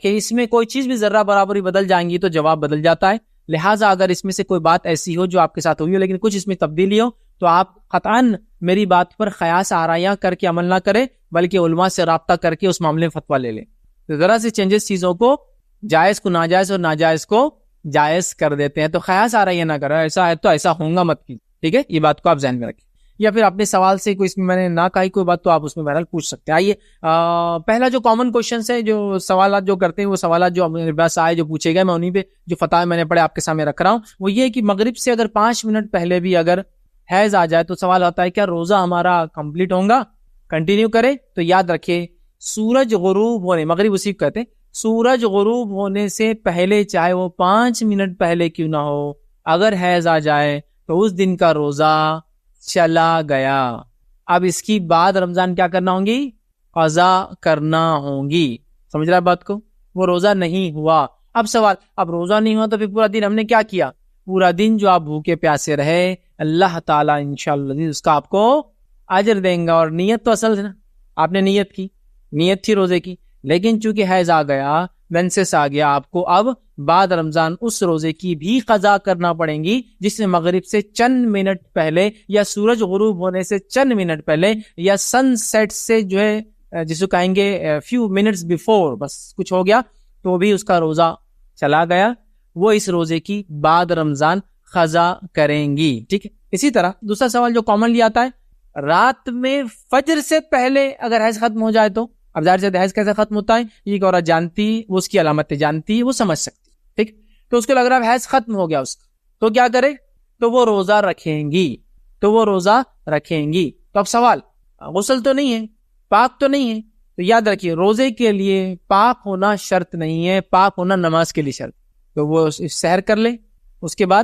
کہ اس میں کوئی چیز بھی ذرہ برابری بدل جائیں گی تو جواب بدل جاتا ہے. لہٰذا اگر اس میں سے کوئی بات ایسی ہو جو آپ کے ساتھ ہوئی ہو لیکن کچھ اس میں تبدیلی ہو تو آپ قطعاً میری بات پر قیاس آرائیاں کر کے عمل نہ کریں, بلکہ علماء سے رابطہ کر کے اس معاملے میں فتویٰ لے لیں. تو ذرا سے چینجز چیزوں کو جائز کو ناجائز اور ناجائز کو جائز کر دیتے ہیں. تو خیاس آ رہا ہے یہ نہ کرو، ایسا ہے تو ایسا ہوگا مت کی. ٹھیک ہے، یہ بات کو آپ ذہن میں رکھیں. یا پھر اپنے سوال سے کوئی اس میں نے نہ کہی کوئی بات تو آپ اس میں بہرحال پوچھ سکتے ہیں. آئیے پہلا جو کامن کوشچنس ہے، جو سوالات جو کرتے ہیں، وہ سوالات جو میرے پاس آئے جو پوچھے گئے، میں انہیں پہ جو فتح میں نے پڑھے آپ کے سامنے رکھ رہا ہوں. وہ یہ کہ مغرب سے اگر 5 منٹ پہلے بھی اگر حیض آ جائے تو سوال ہوتا ہے کیا روزہ ہمارا کمپلیٹ ہوگا، کنٹینیو کرے؟ تو یاد رکھیے سورج غروب ہونے، مغرب اسی کو کہتے ہیں، سورج غروب ہونے سے پہلے چاہے وہ 5 منٹ پہلے کیوں نہ ہو، اگر حیض آ جائے تو اس دن کا روزہ چلا گیا. اب اس کی بعد رمضان کیا کرنا ہوں گی؟ قضا کرنا ہوں گی. سمجھ رہا ہے بات کو؟ وہ روزہ نہیں ہوا. اب سوال، اب روزہ نہیں ہوا تو پھر پورا دن ہم نے کیا کیا؟ پورا دن جو آپ بھوکے پیاسے رہے، اللہ تعالیٰ انشاءاللہ اس کا آپ کو اجر دیں گا. اور نیت تو اصل ہے نا، آپ نے نیت کی، نیت تھی روزے کی، لیکن چونکہ حیض آ گیا، مینسس آ گیا، آپ کو اب بعد رمضان اس روزے کی بھی قضا کرنا پڑیں گی جس میں مغرب سے چند منٹ پہلے یا سورج غروب ہونے سے چند منٹ پہلے یا سن سیٹ سے جو ہے جس کو کہیں گے فیو منٹس بیفور بس کچھ ہو گیا تو بھی اس کا روزہ چلا گیا. وہ اس روزے کی بعد رمضان قضا کریں گی. ٹھیک ہے. اسی طرح دوسرا سوال جو کامنلی آتا ہے، رات میں فجر سے پہلے اگر حیض ختم ہو جائے تو، اب ظاہر سے حیض کیسے ختم ہوتا ہے، یہ ایک عورت جانتی، وہ اس کی علامتیں جانتی، وہ سمجھ سکتی. ٹھیک، تو اس کو لگ رہا ہے حیض ختم ہو گیا اس کا، تو کیا کرے؟ تو وہ روزہ رکھیں گی، تو وہ روزہ رکھیں گی. تو اب سوال، غسل تو نہیں ہے، پاک تو نہیں ہے، تو یاد رکھیے روزے کے لیے پاک ہونا شرط نہیں ہے، پاک ہونا نماز کے لیے شرط. تو وہ سحر کر لے، اس کے بعد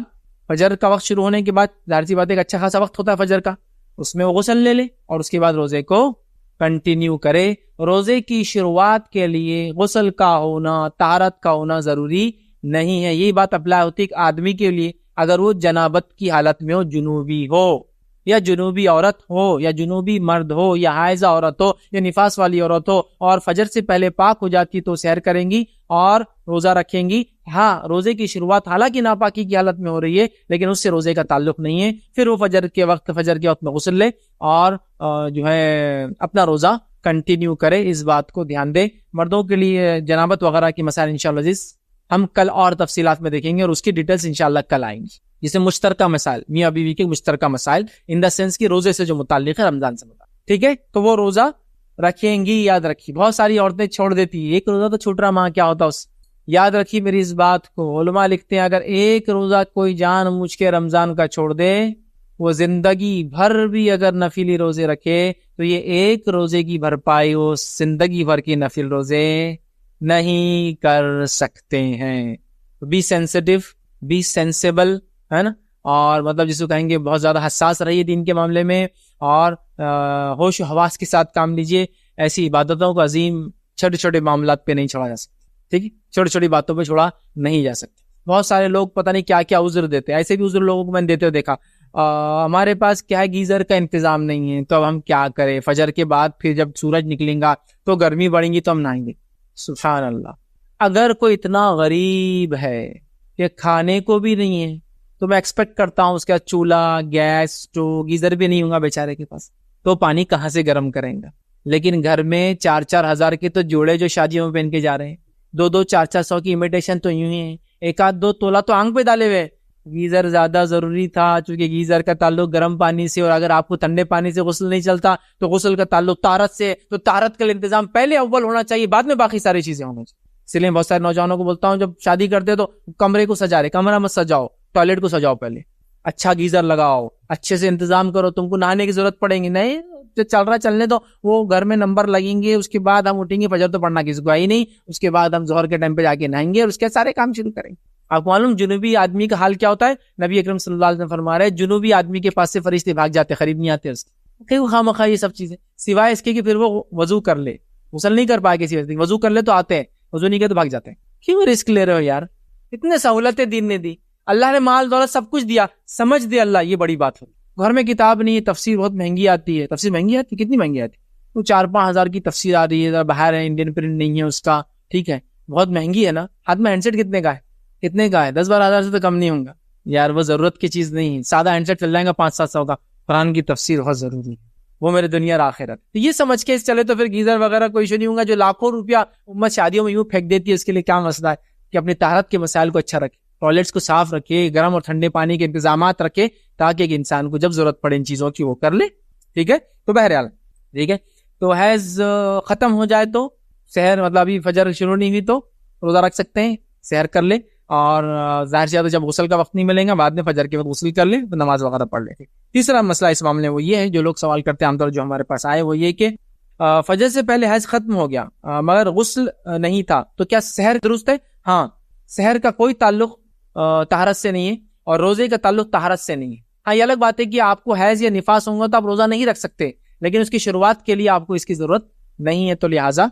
فجر کا وقت شروع ہونے کے بعد ظاہر سی بات ہے ایک اچھا خاصا وقت ہوتا ہے فجر کا، اس میں وہ غسل لے لے اور اس کے بعد روزے کو کنٹینیو کرے. روزے کی شروعات کے لیے غسل کا ہونا، طہارت کا ہونا ضروری نہیں ہے. یہی بات اپلائی ہوتی ہے ایک آدمی کے لیے اگر وہ جنابت کی حالت میں ہو، جنوبی ہو یا جنوبی عورت ہو یا جنوبی مرد ہو یا حائضہ عورت ہو یا نفاس والی عورت ہو اور فجر سے پہلے پاک ہو جاتی تو سحر کریں گی اور روزہ رکھیں گی. ہاں، روزے کی شروعات حالانکہ ناپاکی کی حالت میں ہو رہی ہے لیکن اس سے روزے کا تعلق نہیں ہے. پھر وہ فجر کے وقت میں غسل لے اور جو ہے اپنا روزہ کنٹینیو کرے. اس بات کو دھیان دے. مردوں کے لیے جنابت وغیرہ کی مسائل انشاءاللہ عزیز ہم کل اور تفصیلات میں دیکھیں گے اور اس کی ڈیٹیلز انشاءاللہ کل آئیں گی. جسے مشترکہ مسائل، میاں بیوی کے مشترکہ مسائل ان دا سینس کی روزے سے جو متعلق ہے، رمضان سے متعلق. ٹھیک ہے، تو وہ روزہ رکھیں گی. یاد رکھیے بہت ساری عورتیں چھوڑ دیتی ہیں، ایک روزہ تو چھوٹ رہا، ماں کیا ہوتا اس. یاد رکھیے میری اس بات کو، علماء لکھتے ہیں اگر ایک روزہ کوئی جان مجھ کے رمضان کا چھوڑ دے، وہ زندگی بھر بھی اگر نفلی روزے رکھے تو یہ ایک روزے کی بھرپائی وہ زندگی بھر کی نفل روزے نہیں کر سکتے ہیں. بی سینسٹیو، بی سینسیبل، ہے نا، اور مطلب جس کو کہیں گے بہت زیادہ حساس رہیے دین کے معاملے میں اور ہوش و حواس کے ساتھ کام لیجیے. ایسی عبادتوں کو عظیم چھوٹے چھوٹے معاملات پہ نہیں چھوڑا جا سکتا. ٹھیک ہے، چھوٹی چھوٹی باتوں پہ چھوڑا نہیں جا سکتا. بہت سارے لوگ پتہ نہیں کیا کیا عذر دیتے، ایسے بھی عذر لوگوں کو میں نے دیتے ہوئے دیکھا. ہمارے پاس کیا ہے، گیزر کا انتظام نہیں ہے تو اب ہم کیا کریں، فجر کے بعد پھر جب سورج نکلیں گا تو گرمی بڑھیں گی تو ہم نہائیں گے. سبحان اللہ. اگر کوئی اتنا غریب ہے کہ کھانے کو بھی نہیں ہے تو میں ایکسپیکٹ کرتا ہوں اس کا چولہا، گیس، اسٹو، گیزر بھی نہیں ہوگا بیچارے کے پاس، تو پانی کہاں سے گرم کریں گا. لیکن گھر میں 4-4 ہزار کے تو جوڑے جو شادیوں میں پہن کے جا رہے ہیں، 2-2 4-4 سو کی امیٹیشن تو یوں ہی ہیں، 1-2 تولا تو آنکھ پہ ڈالے ہوئے. گیزر زیادہ ضروری تھا چونکہ گیزر کا تعلق گرم پانی سے، اور اگر آپ کو ٹھنڈے پانی سے غسل نہیں چلتا تو غسل کا تعلق طہارت سے، تو طہارت کا انتظام پہلے اول ہونا چاہیے، بعد میں باقی ساری چیزیں ہونا چاہیے. اس لیے بہت سارے نوجوانوں کو بولتا ہوں جب شادی کرتے تو کمرے کو سجا رہے، کمرہ مت سجاؤ، ٹوائلٹ کو سجاؤ، پہلے اچھا گیزر لگاؤ، اچھے سے انتظام کرو، تم کو نہانے کی ضرورت پڑیں گی نہیں، جو چل رہا چلنے تو وہ گھر میں نمبر لگیں گے، اس کے بعد ہم اٹھیں گے، فجر تو پڑھنا کسی کو آئی نہیں، اس کے بعد ہم ظہر کے ٹائم پہ جا کے نہائیں گے اور اس کے سارے کام شروع کریں گے. آپ کو معلوم جنوبی آدمی کا حال کیا ہوتا ہے؟ نبی اکرم صلی اللہ علیہ وسلم فرما رہے ہیں جنوبی آدمی کے پاس سے فرشتے بھاگ جاتے، قریب نہیں آتے اس کے. خواہ مخواہ یہ سب چیزیں، سوائے اس کے کہ پھر وہ وضو کر لے، غسل نہیں کر پائے کسی وجہ، وضو کر لے تو آتے ہیں، وضو نہیں کر تو بھاگ جاتے ہیں. کیوں رسک لے رہے ہو یار؟ اتنے سہولتیں دین نے دی، اللہ نے مال دولت سب کچھ دیا، سمجھ دے اللہ، یہ بڑی بات ہوگی. گھر میں کتاب نہیں ہے، تفسیر بہت مہنگی آتی ہے. تفسیر مہنگی آتی ہے، کتنی مہنگی آتی ہے؟ تو 4-5 ہزار کی تفسیر آ رہی ہے، باہر ہے، انڈین پرنٹ نہیں ہے اس کا، ٹھیک ہے، بہت مہنگی ہے نا. ہاتھ میں ہینڈ سیٹ کتنے کا ہے؟ کتنے کا ہے؟ 10-12 ہزار سے تو کم نہیں ہوگا یار. وہ ضرورت کی چیز نہیں ہے، سادہ ہینڈ سیٹ چل جائے گا 5-7 سو کا. قرآن کی تفسیر بہت ضروری ہے. وہ میرے دنیا اور آخرت. تو یہ سمجھ کے اس چلے تو پھر گیزر وغیرہ کوئی ایشو نہیں ہوگا. جو لاکھوں روپیہ امت شادیوں میں یوں پھینک دیتی ہے, اس کے لیے کیا مسئلہ ہے کہ اپنی طہارت کے مسائل کو اچھا رکھے, ٹوائلٹس کو صاف رکھے, گرم اور ٹھنڈے پانی کے انتظامات رکھے, تاکہ ایک انسان کو جب ضرورت پڑے ان چیزوں کی وہ کر لے. ٹھیک ہے, تو بہرحال ٹھیک ہے. تو حیض ختم ہو جائے تو سحر, مطلب ابھی فجر شروع نہیں ہوئی تو روزہ رکھ سکتے ہیں, سحر کر لے, اور ظاہر سی بات ہے جب غسل کا وقت نہیں ملے گا بعد میں فجر کے وقت غسل کر لے, تو نماز وغیرہ پڑھ لے. تیسرا مسئلہ اس معاملے میں وہ یہ ہے, جو لوگ سوال کرتے ہیں عام طور جو ہمارے پاس آئے وہ یہ کہ فجر سے پہلے حیض ختم ہو گیا مگر غسل نہیں تھا, تو کیا سحر درست ہے؟ ہاں, سحر کا کوئی تعلق طہارت سے نہیں ہے, اور روزے کا تعلق طہارت سے نہیں ہے. ہاں, یہ الگ بات ہے کہ آپ کو حیض یا نفاس ہوں گا تو آپ روزہ نہیں رکھ سکتے, لیکن اس کی شروعات کے لیے آپ کو اس کی ضرورت نہیں ہے, تو لہٰذا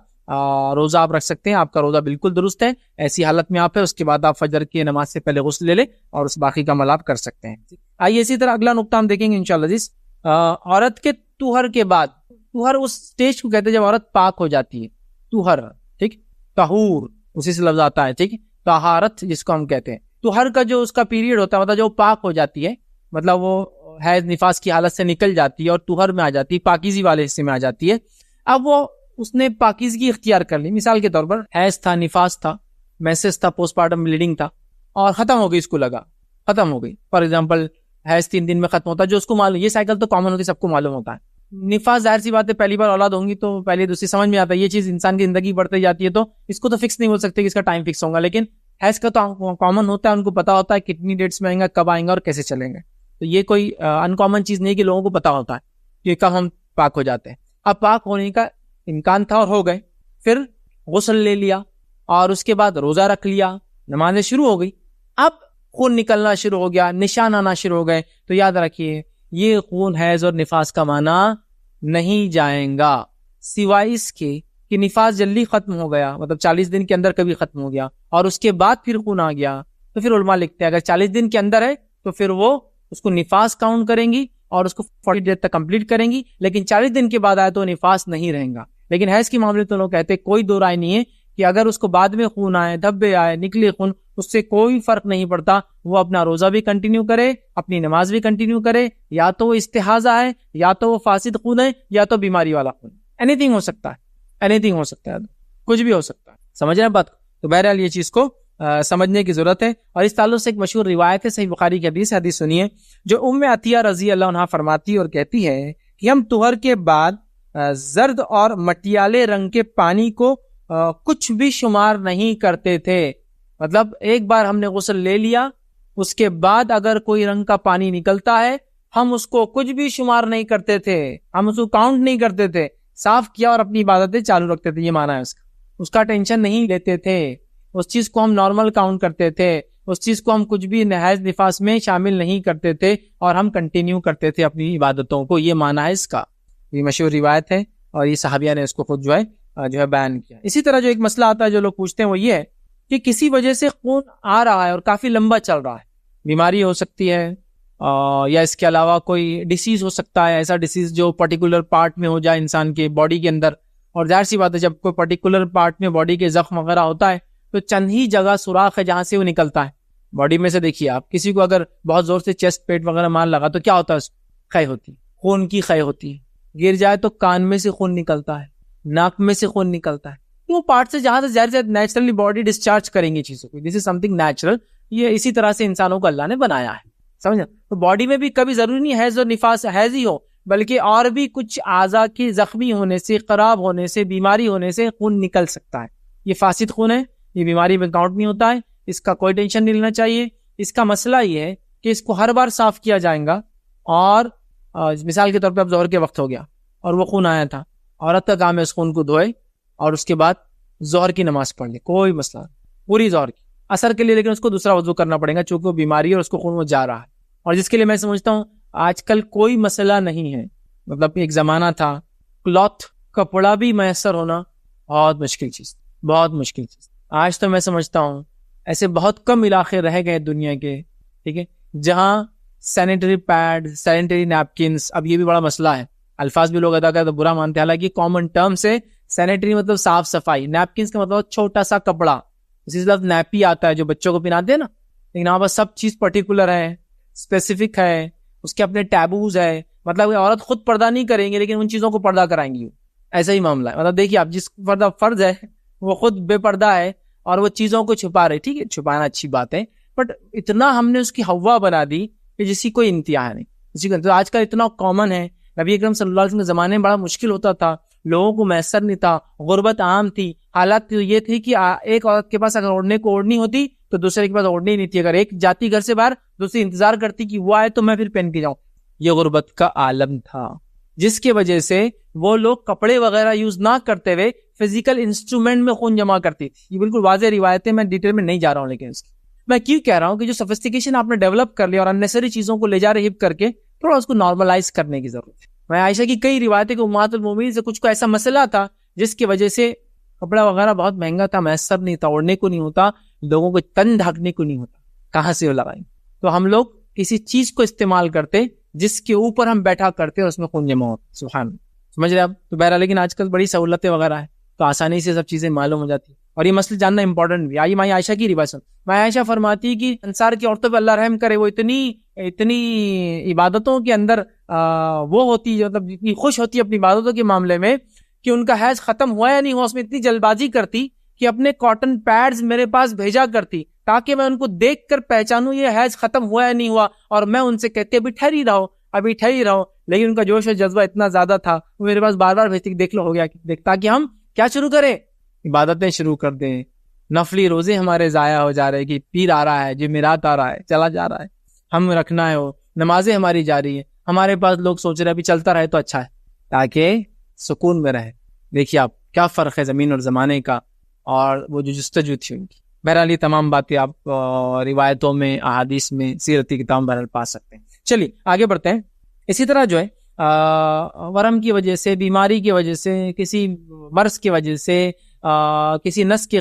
روزہ آپ رکھ سکتے ہیں. آپ کا روزہ بالکل درست ہے ایسی حالت میں آپ ہے. اس کے بعد آپ فجر کی نماز سے پہلے غسل لے لیں اور اس باقی کا عمل آپ کر سکتے ہیں. آئیے اسی طرح اگلا نقطہ ہم دیکھیں گے انشاءاللہ عزیز. عورت کے طہر کے بعد, طہر اس سٹیج کو کہتے ہیں جب عورت پاک ہو جاتی ہے. طہر, ٹھیک, طہور اسی سے لفظ آتا ہے, ٹھیک, طہارت جس کو ہم کہتے ہیں. طہر کا جو اس کا پیریڈ ہوتا ہے, مطلب جو پاک ہو جاتی ہے, مطلب وہ حیض نفاس کی حالت سے نکل جاتی ہے اور طہر میں آ جاتی ہے, پاکیزی والے حصے میں آ جاتی ہے. اب وہ اس نے پاکیزگی اختیار کر لی. مثال کے طور پر حیض تھا, نفاس تھا, میسز تھا, پوسٹ پارٹم بلیڈنگ تھا, اور ختم ہو گئی, اس کو لگا ختم ہو گئی. فار ایگزامپل حیض 3 دن میں ختم ہوتا ہے, جو اس کو معلوم, یہ سائیکل تو کامن ہوتی ہے, سب کو معلوم ہوتا ہے. نفاس ظاہر سی بات ہے پہلی بار اولاد ہوں گی تو پہلی دوسری سمجھ میں آتا ہے, یہ چیز انسان کی زندگی بڑھتی جاتی ہے تو اس کو تو فکس نہیں بول سکتے کہ اس کا ٹائم فکس ہوگا, لیکن حیض کا تو کامن ہوتا ہے, ان کو پتا ہوتا ہے کتنی ڈیٹس میں آئیں گا, کب آئیں گا اور کیسے چلیں گے. تو یہ کوئی انکامن چیز نہیں کہ لوگوں کو پتا ہوتا ہے کہ کب ہم پاک ہو جاتے ہیں. اب پاک ہونے کا امکان تھا اور ہو گئے, پھر غسل لے لیا اور اس کے بعد روزہ رکھ لیا, نمازیں شروع ہو گئی. اب خون نکلنا شروع ہو گیا, نشان آنا شروع ہو گئے, تو یاد رکھیے یہ خون حیض اور نفاس کا معنی نہیں جائیں گا, سوائے اس کے کہ نفاس جلدی ختم ہو گیا, مطلب 40 دن کے اندر کبھی ختم ہو گیا اور اس کے بعد پھر خون آ گیا, تو پھر علماء لکھتے ہیں اگر 40 دن کے اندر ہے تو پھر وہ اس کو نفاس کاؤنٹ کریں گی اور اس کو 40 ڈیز تک کمپلیٹ کریں گی, لیکن 40 دن کے بعد آئے تو نفاس نہیں رہیں گا. لیکن حیض کے معاملے تو لوگ کہتے ہیں کوئی دو رائے نہیں ہے کہ اگر اس کو بعد میں خون آئے, دھبے آئے, نکلے خون, اس سے کوئی فرق نہیں پڑتا, وہ اپنا روزہ بھی کنٹینیو کرے, اپنی نماز بھی کنٹینیو کرے. یا تو وہ استحاضہ ہے, یا تو وہ فاسد خون ہے, یا تو بیماری والا خون. اینی تھنگ ہو سکتا ہے, اینی تھنگ ہو سکتا ہے, کچھ بھی ہو سکتا ہے. سمجھ رہے ہیں بات؟ تو بہرحال یہ چیز کو سمجھنے کی ضرورت ہے. اور اس تعلق سے ایک مشہور روایت ہے, صحیح بخاری کی حدیث سنیے, جو عطیہ رضی اللہ عنہا فرماتی اور کہتی ہے کہ ہم طہر کے بعد زرد اور مٹیالے رنگ کے پانی کو کچھ بھی شمار نہیں کرتے تھے. مطلب ایک بار ہم نے غسل لے لیا, اس کے بعد اگر کوئی رنگ کا پانی نکلتا ہے ہم اس کو کچھ بھی شمار نہیں کرتے تھے, ہم اس کو کاؤنٹ نہیں کرتے تھے, صاف کیا اور اپنی عبادتیں چالو رکھتے تھے. یہ معنی ہے اس کا ٹینشن نہیں لیتے تھے, اس چیز کو ہم نارمل کاؤنٹ کرتے تھے, اس چیز کو ہم کچھ بھی حیض نفاس میں شامل نہیں کرتے تھے, اور ہم کنٹینیو کرتے تھے اپنی عبادتوں کو. یہ معنی ہے اس کا, یہ مشہور روایت ہے اور یہ صحابیہ نے اس کو خود جو ہے بیان کیا. اسی طرح جو ایک مسئلہ آتا ہے جو لوگ پوچھتے ہیں وہ یہ ہے کہ کسی وجہ سے خون آ رہا ہے اور کافی لمبا چل رہا ہے, بیماری ہو سکتی ہے یا اس کے علاوہ کوئی ڈیسیز ہو سکتا ہے, ایسا ڈیسیز جو پرٹیکولر پارٹ میں ہو جائے انسان کے باڈی کے اندر. اور ظاہر سی بات ہے جب کوئی پرٹیکولر پارٹ میں باڈی کے زخم وغیرہ ہوتا ہے تو چند ہی جگہ سوراخ ہے جہاں سے وہ نکلتا ہے باڈی میں سے. دیکھیے آپ کسی کو اگر بہت زور سے چیسٹ پیٹ وغیرہ مار لگا تو کیا ہوتا ہے, خے ہوتی, خون کی خے ہوتی ہے. گر جائے تو کان میں سے خون نکلتا ہے, ناک میں سے خون نکلتا ہے. وہ پارٹ سے جہاں سے ظاہر سے نیچرلی باڈی ڈسچارج کریں گے چیزوں کو, دس از سم تھنگ نیچرل. یہ اسی طرح سے انسانوں کو اللہ نے بنایا ہے, سمجھا. تو باڈی میں بھی کبھی ضروری نہیں حیض اور نفاس حیض ہی ہو, بلکہ اور بھی کچھ اعضاء کی زخمی ہونے سے, خراب ہونے سے, بیماری ہونے سے خون نکل سکتا ہے. یہ فاسد خون ہے, یہ بیماری میں کاؤنٹ نہیں ہوتا ہے, اس کا کوئی ٹینشن نہیں لینا چاہیے. اس کا مسئلہ یہ ہے کہ اس کو ہر بار صاف کیا جائے گا. اور مثال کے طور پہ اب ظہر کے وقت ہو گیا اور وہ خون آیا تھا, عورت کا کام ہے اس خون کو دھوئے اور اس کے بعد ظہر کی نماز پڑھ لے, کوئی مسئلہ پوری ظہر کی اثر کے لیے, لیکن اس کو دوسرا وضو کرنا پڑے گا چونکہ وہ بیماری ہے اور اس کو خون وہ جا رہا ہے. اور جس کے لیے میں سمجھتا ہوں آج کل کوئی مسئلہ نہیں ہے. مطلب ایک زمانہ تھا کلاتھ کپڑا بھی میسر ہونا بہت مشکل چیز, بہت مشکل چیز. آج تو میں سمجھتا ہوں ایسے بہت کم علاقے رہ گئے دنیا کے, ٹھیک ہے, جہاں سینیٹری پیڈ, سینیٹری نیپکنس, اب یہ بھی بڑا مسئلہ ہے, الفاظ بھی لوگ ادا کرتے تو برا مانتے ہیں, حالانکہ کامن ٹرم سے سینیٹری مطلب صاف صفائی, نیپکنس کا مطلب چھوٹا سا کپڑا, اسی سے لفظ نیپی آتا ہے جو بچوں کو پہناتے ہیں نا, لیکن وہاں پر سب چیز پرٹیکولر ہے, اسپیسیفک ہے, اس کے اپنے ٹیبوز ہے. مطلب عورت خود پردہ نہیں کریں گے لیکن ان چیزوں کو پردہ کرائیں گی. ایسا ہی معاملہ ہے. مطلب دیکھیے آپ جس پردہ فرض ہے وہ خود بے پردہ ہے اور وہ چیزوں کو چھپا رہے. ٹھیک ہے چھپانا اچھی بات ہے بٹ اتنا ہم نے اس کی ہوا بنا دی کہ جس کی کوئی انتہا نہیں. تو آج کل اتنا کامن ہے. نبی اکرم صلی اللہ علیہ وسلم کے زمانے میں بڑا مشکل ہوتا تھا, لوگوں کو میسر نہیں تھا, غربت عام تھی. حالات یہ تھی کہ ایک عورت کے پاس اگر اوڑھنے کو اوڑھنی ہوتی تو دوسرے کے پاس اوڑھنی نہیں تھی. اگر ایک جاتی گھر سے باہر دوسری انتظار کرتی کہ وہ آئے تو میں پھر پہن کے جاؤں. یہ غربت کا عالم تھا جس کی وجہ سے وہ لوگ کپڑے وغیرہ یوز نہ کرتے ہوئے فزیکل انسٹرومنٹ میں خون جمع کرتی تھی. یہ بالکل واضح روایتیں, میں ڈیٹیل میں نہیں جا رہا ہوں لیکن اس کی میں کیوں کہہ رہا ہوں کہ جو سفسٹیکیشن آپ نے ڈیولپ کر لیا اور اننیسری چیزوں کو لے جا رہے ہپ کر کے تھوڑا اس کو نارملائز کرنے کی ضرورت ہے. میں عائشہ کی کئی روایتیں کہ امہات المومنین سے کچھ کو ایسا مسئلہ تھا جس کی وجہ سے کپڑا وغیرہ بہت مہنگا تھا, میسر نہیں تھا, اوڑھنے کو نہیں ہوتا, لوگوں کو تن ڈھانکنے کو نہیں ہوتا, کہاں سے وہ لگائیں. تو ہم لوگ کسی چیز کو استعمال کرتے جس کے اوپر ہم بیٹھا کرتے اور اس میں خون جمع ہوتا. سبحان اللہ, سمجھ رہے آپ. تو بہرحال لیکن آج کل بڑی سہولتیں وغیرہ ہے تو آسانی سے سب چیزیں معلوم ہو جاتی اور یہ مسئلہ جاننا امپورٹنٹ بھی. آئیے ماں عائشہ کی روایت سن. ماں عائشہ فرماتی ہے کہ انصار کی عورتوں پہ اللہ رحم کرے, وہ اتنی عبادتوں کے اندر وہ ہوتی مطلب اتنی خوش ہوتی اپنی عبادتوں کے معاملے میں کہ ان کا حیض ختم ہوا یا نہیں ہوا اس میں اتنی جلد بازی کرتی کہ اپنے کاٹن پیڈز میرے پاس بھیجا کرتی تاکہ میں ان کو دیکھ کر پہچانوں یہ حیض ختم ہوا یا نہیں ہوا, اور میں ان سے کہتے ابھی ٹھہری رہو. لیکن ان کا جوش و جذبہ اتنا زیادہ تھا وہ میرے پاس بار بار بھیجتی دیکھ لو ہو گیا دیکھتا کہ ہم کیا شروع کریں, عبادتیں شروع کر دیں. نفلی روزے ہمارے ضائع ہو جا رہے کہ پیر آ رہا ہے, جمعرات آ رہا ہے, چلا جا رہا ہے, ہم رکھنا ہے, وہ نمازیں ہماری جاری ہیں, ہمارے پاس لوگ سوچ رہے ابھی چلتا رہے تو اچھا ہے تاکہ سکون میں رہے. دیکھیے آپ کیا فرق ہے زمین اور زمانے کا اور وہ جو جستجو تھی ان کی. بہرحال یہ تمام باتیں آپ روایتوں میں, احادیث میں, سیرتی کتاب بہرحال پا سکتے ہیں. چلیے آگے بڑھتے ہیں. اسی طرح جو ہے ورم کی وجہ سے, بیماری کی وجہ سے, کسی مرض کی وجہ سے, کسی نس کے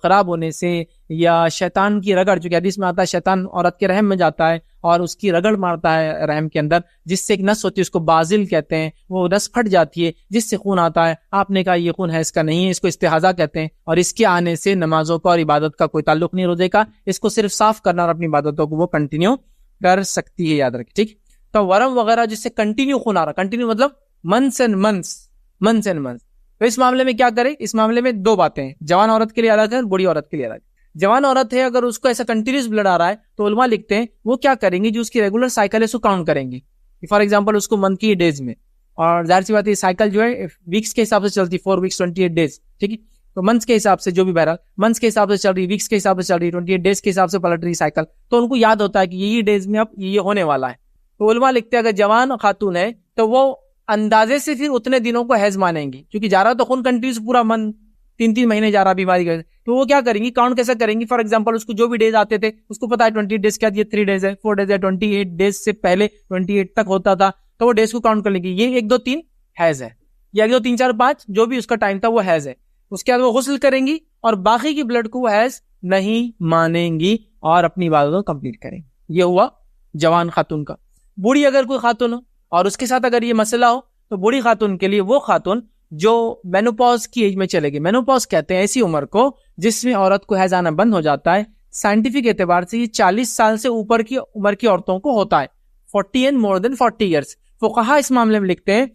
خراب ہونے سے یا شیطان کی رگڑ, جو کہ حدیث میں آتا ہے شیطان عورت کے رحم میں جاتا ہے اور اس کی رگڑ مارتا ہے رحم کے اندر, جس سے ایک نس ہوتی ہے اس کو بازل کہتے ہیں, وہ نس پھٹ جاتی ہے جس سے خون آتا ہے. آپ نے کہا یہ خون حیض کا نہیں ہے, اس کو استحاضہ کہتے ہیں, اور اس کے آنے سے نمازوں کا اور عبادت کا کوئی تعلق نہیں روزے کا. اس کو صرف صاف کرنا اور اپنی عبادتوں کو وہ کنٹینیو کر سکتی ہے, یاد رکھیں. ٹھیک, تو ورم وغیرہ جس سے کنٹینیو خون آ رہا, کنٹینیو مطلب منس اینڈ منس. تو اس معاملے میں کیا کرے, اس معاملے میں دو باتیں ہیں, جوان عورت کے لیے الگ ہے اور بوڑھی عورت کے لیے الگ ہے. جوان عورت ہے اگر اس کو ایسا کنٹینیوس بلڈ آ رہا ہے تو علماء لکھتے ہیں وہ کیا کریں گے, جو اس کی ریگولر سائیکل ہے اس کو کاؤنٹ کریں گے. فار ایگزامپل اس کو منتھ کی ڈیز میں, اور ظاہر سی بات ہے سائیکل جو ہے ویکس کے حساب سے چلتی, 4 weeks 28 days. ٹھیک ہے, تو منتھس کے حساب سے جو بھی بہرحال منتھس کے حساب سے چل رہی, ویکس کے حساب سے چل رہی, 28 days کے حساب سے پلٹ رہی سائیکل, تو ان کو یاد ہوتا ہے کہ یہ ڈیز میں اب یہ ہونے والا ہے. تو علماء لکھتے ہیں اگر جوان خاتون ہے تو وہ اندازے سے پھر اتنے دنوں کو حیض مانیں گی, کیونکہ جا رہا تو خون کنٹینیوس پورا من 3 مہینے جا رہا بیماری کا, تو وہ کیا کریں گی, کاؤنٹ کیسا کریں گی. فار ایگزامپل اس کو جو بھی ڈیز آتے تھے اس کو پتا ہے 20 days کیا, یہ 3 days ہے, 4 days ہے, 28 days سے پہلے 28 تک ہوتا تھا, تو وہ ڈیز کو کاؤنٹ کر لیں گی, یہ 1 2 3 حیض ہے, یا 1 2 3 4 5 جو بھی اس کا ٹائم تھا وہ حیض ہے. اس کے بعد وہ غسل کریں گی اور باقی کی بلڈ کو وہ حیض نہیں مانیں گی اور اپنی عبادتوں کمپلیٹ کریں. یہ ہوا جوان خاتون کا. بوڑھی اگر کوئی خاتون ہو اور اس کے ساتھ اگر یہ مسئلہ ہو تو بوڑھی خاتون کے لیے وہ خاتون جو مینوپاز کی ایج میں چلے گی, مینوپاز کہتے ہیں ایسی عمر کو جس میں عورت کو حیض آنا بند ہو جاتا ہے. سائنٹیفک اعتبار سے یہ 40 سال سے اوپر کی عمر کی عورتوں کو ہوتا ہے, 40 and more than 40 years. فقہا اس معاملے میں لکھتے ہیں,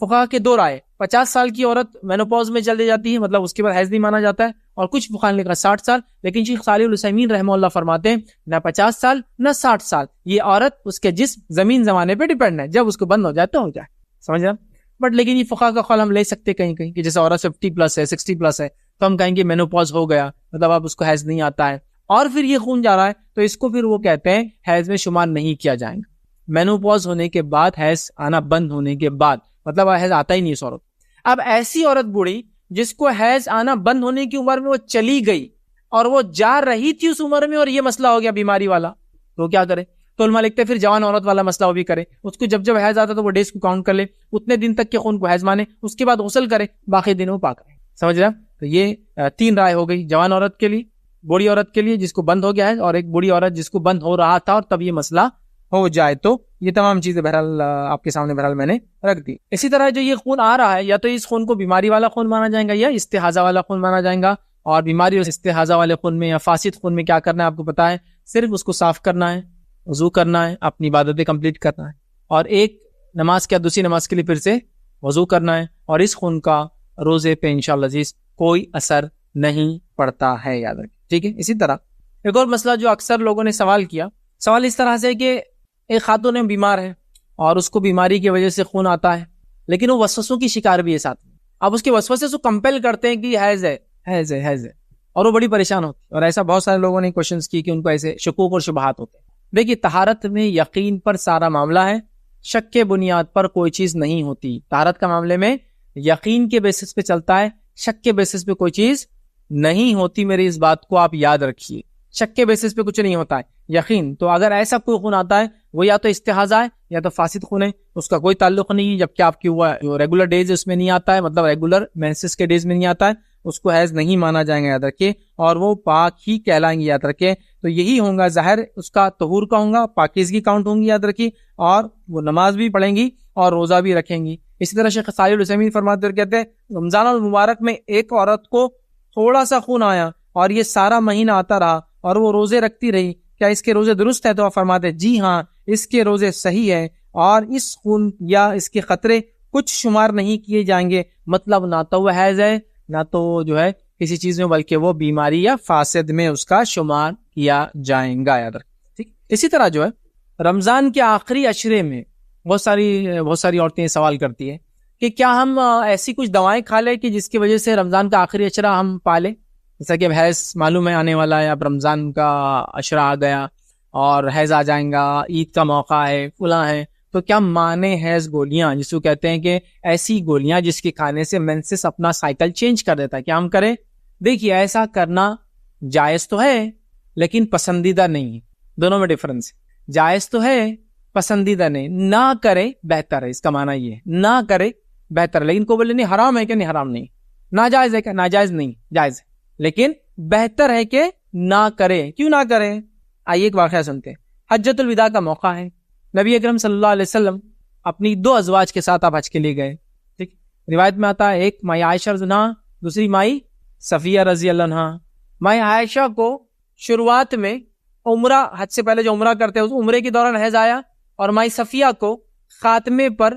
فقہا کے 2 رائے, 50 سال کی عورت مینوپاز میں چلے جاتی ہے, مطلب اس کے بعد حیض نہیں مانا جاتا ہے, اور کچھ فقہا نے لکھا 60 سال. لیکن شیخ صالح العثیمین رحمہ اللہ فرماتے ہیں نہ 50 سال نہ 60 سال, یہ عورت اس کے جسم زمین زمانے پہ ڈیپینڈ ہے, جب اس کو بند ہو جائے تو ہو جائے, سمجھ رہے. بٹ لیکن یہ فقہا کا قول ہم لے سکتے کہیں کہ جیسے عورت 50+ ہے, 60+ ہے, تو ہم کہیں گے مینوپاز ہو گیا, مطلب اب اس کو حیض نہیں آتا ہے اور پھر یہ خون جا رہا ہے, تو اس کو پھر وہ کہتے ہیں حیض میں شمار نہیں کیا جائے گا. مینوپاز ہونے کے بعد, حیض آنا بند ہونے کے بعد, مطلب حیض آتا ہی نہیں اس عورت. اب ایسی عورت بوڑھی جس کو حیض آنا بند ہونے کی عمر میں وہ چلی گئی اور وہ جا رہی تھی اس عمر میں اور یہ مسئلہ ہو گیا بیماری والا, تو کیا کرے. تو علماء لکھتے ہیں پھر جوان عورت والا مسئلہ وہ بھی کرے, اس کو جب حیض آتا تو وہ ڈیز کو کاؤنٹ کر لے, اتنے دن تک کے خون کو حیض مانے, اس کے بعد غسل کرے, باقی دنوں پاک رہے. سمجھ رہے. تو یہ 3 رائے ہو گئی, جوان عورت کے لیے, بوڑھی عورت کے لیے جس کو بند ہو گیا ہے, اور ایک بوڑھی عورت جس کو بند ہو رہا تھا اور تب یہ مسئلہ ہو جائے. تو یہ تمام چیزیں بہرحال آپ کے سامنے بہرحال میں نے رکھ دی. اسی طرح جو یہ خون آ رہا ہے, یا تو اس خون کو بیماری والا خون مانا جائے گا یا استحاضہ والا خون مانا جائے گا. اور بیماری اور استحاضہ والے خون میں یا فاسد خون میں کیا کرنا ہے آپ کو پتا ہے, صرف اس کو صاف کرنا ہے, وضو کرنا ہے, اپنی عبادتیں کمپلیٹ کرنا ہے. اور ایک نماز کیا دوسری نماز کے لیے پھر سے وضو کرنا ہے، اور اس خون کا روزے پہ انشاءاللہ عزیز کوئی اثر نہیں پڑتا ہے، یاد رکھیں، ٹھیک ہے۔ اسی طرح ایک اور مسئلہ جو اکثر لوگوں نے سوال کیا، سوال اس طرح سے کہ ایک خاتون بیمار ہے اور اس کو بیماری کی وجہ سے خون آتا ہے، لیکن وہ وسوسوں کی شکار بھی ہے ساتھ میں۔ اب اس کے وسوسے سے کمپیل کرتے ہیں کہ حیض ہے، اور وہ بڑی پریشان ہوتی ہے، اور ایسا بہت سارے لوگوں نے کوشچنز کی کہ ان کو ایسے شکوک اور شبہات ہوتے ہیں۔ دیکھیے، طہارت میں یقین پر سارا معاملہ ہے، شک کے بنیاد پر کوئی چیز نہیں ہوتی۔ طہارت کا معاملے میں یقین کے بیسس پہ چلتا ہے، شک کے بیسس پہ کوئی چیز نہیں ہوتی۔ میری اس بات کو آپ یاد رکھیے، شک کے بیسس پہ کچھ نہیں ہوتا ہے، یقین۔ تو اگر ایسا کوئی خون آتا ہے، وہ یا تو استحاضہ ہے یا تو فاسد خون ہے، اس کا کوئی تعلق نہیں ہے، جبکہ آپ کی وہ ریگولر ڈیز اس میں نہیں آتا ہے، مطلب ریگولر مینسس کے ڈیز میں نہیں آتا ہے، اس کو حیض نہیں مانا جائیں گا، یاد رکھیے، اور وہ پاک ہی کہلائیں گے، یاد رکھیے۔ تو یہی ہوگا ظاہر اس کا طہور کا ہوگا، پاکیزگی کاؤنٹ ہوں گی، یاد رکھیے، اور وہ نماز بھی پڑھیں گی اور روزہ بھی رکھیں گی۔ اسی طرح شیخ صالح العثیمین فرماتے ہیں، کہتے ہیں رمضان المبارک میں ایک عورت کو تھوڑا سا خون آیا اور یہ سارا مہینہ آتا رہا اور وہ روزے رکھتی رہی، کیا اس کے روزے درست ہے؟ تو آپ فرماتے ہیں جی ہاں، اس کے روزے صحیح ہے، اور اس خون یا اس کے خطرے کچھ شمار نہیں کیے جائیں گے، مطلب نہ تو وہ حیض ہے نہ تو جو ہے کسی چیز میں، بلکہ وہ بیماری یا فاسد میں اس کا شمار کیا جائیں گا، یاد رکھیں، ٹھیک۔ اسی طرح جو ہے رمضان کے آخری عشرے میں بہت ساری عورتیں سوال کرتی ہیں کہ کیا ہم ایسی کچھ دوائیں کھا لیں کہ جس کی وجہ سے رمضان کا آخری عشرہ ہم پالیں، جیسا کہ اب حیض معلوم ہے آنے والا ہے، اب رمضان کا عشرہ آ گیا اور حیض آ جائیں گا، عید کا موقع ہے، فلاں ہے، تو کیا مانے حیض گولیاں، جس کو کہتے ہیں کہ ایسی گولیاں جس کے کھانے سے مینسس اپنا سائیکل چینج کر دیتا ہے، کیا ہم کریں؟ دیکھیے، ایسا کرنا جائز تو ہے لیکن پسندیدہ نہیں ہے، دونوں میں ڈفرنس ہے۔ جائز تو ہے، پسندیدہ نہیں، نہ کرے بہتر ہے، اس کا معنی یہ ہے نہ کرے بہتر ہے۔ لیکن کو بولے نہیں حرام ہے کہ نہیں حرام نہیں، ناجائز ہے کہ ناجائز نہیں، جائز ہے، لیکن بہتر ہے کہ نہ کرے۔ کیوں نہ کرے؟ آئیے ایک واقعہ سنتے ہیں۔ حجۃ الوداع کا موقع ہے، نبی اکرم صلی اللہ علیہ وسلم اپنی 2 ازواج کے ساتھ آپ حج کے لیے گئے، ٹھیک۔ روایت میں آتا ہے ایک مائی عائشہ رضی اللہ عنہا، دوسری مائی صفیہ رضی اللہ عنہا۔ مائی عائشہ کو شروعات میں عمرہ، حج سے پہلے جو عمرہ کرتے ہیں اس عمرے کے دوران حیض آیا، اور مائی صفیہ کو خاتمے پر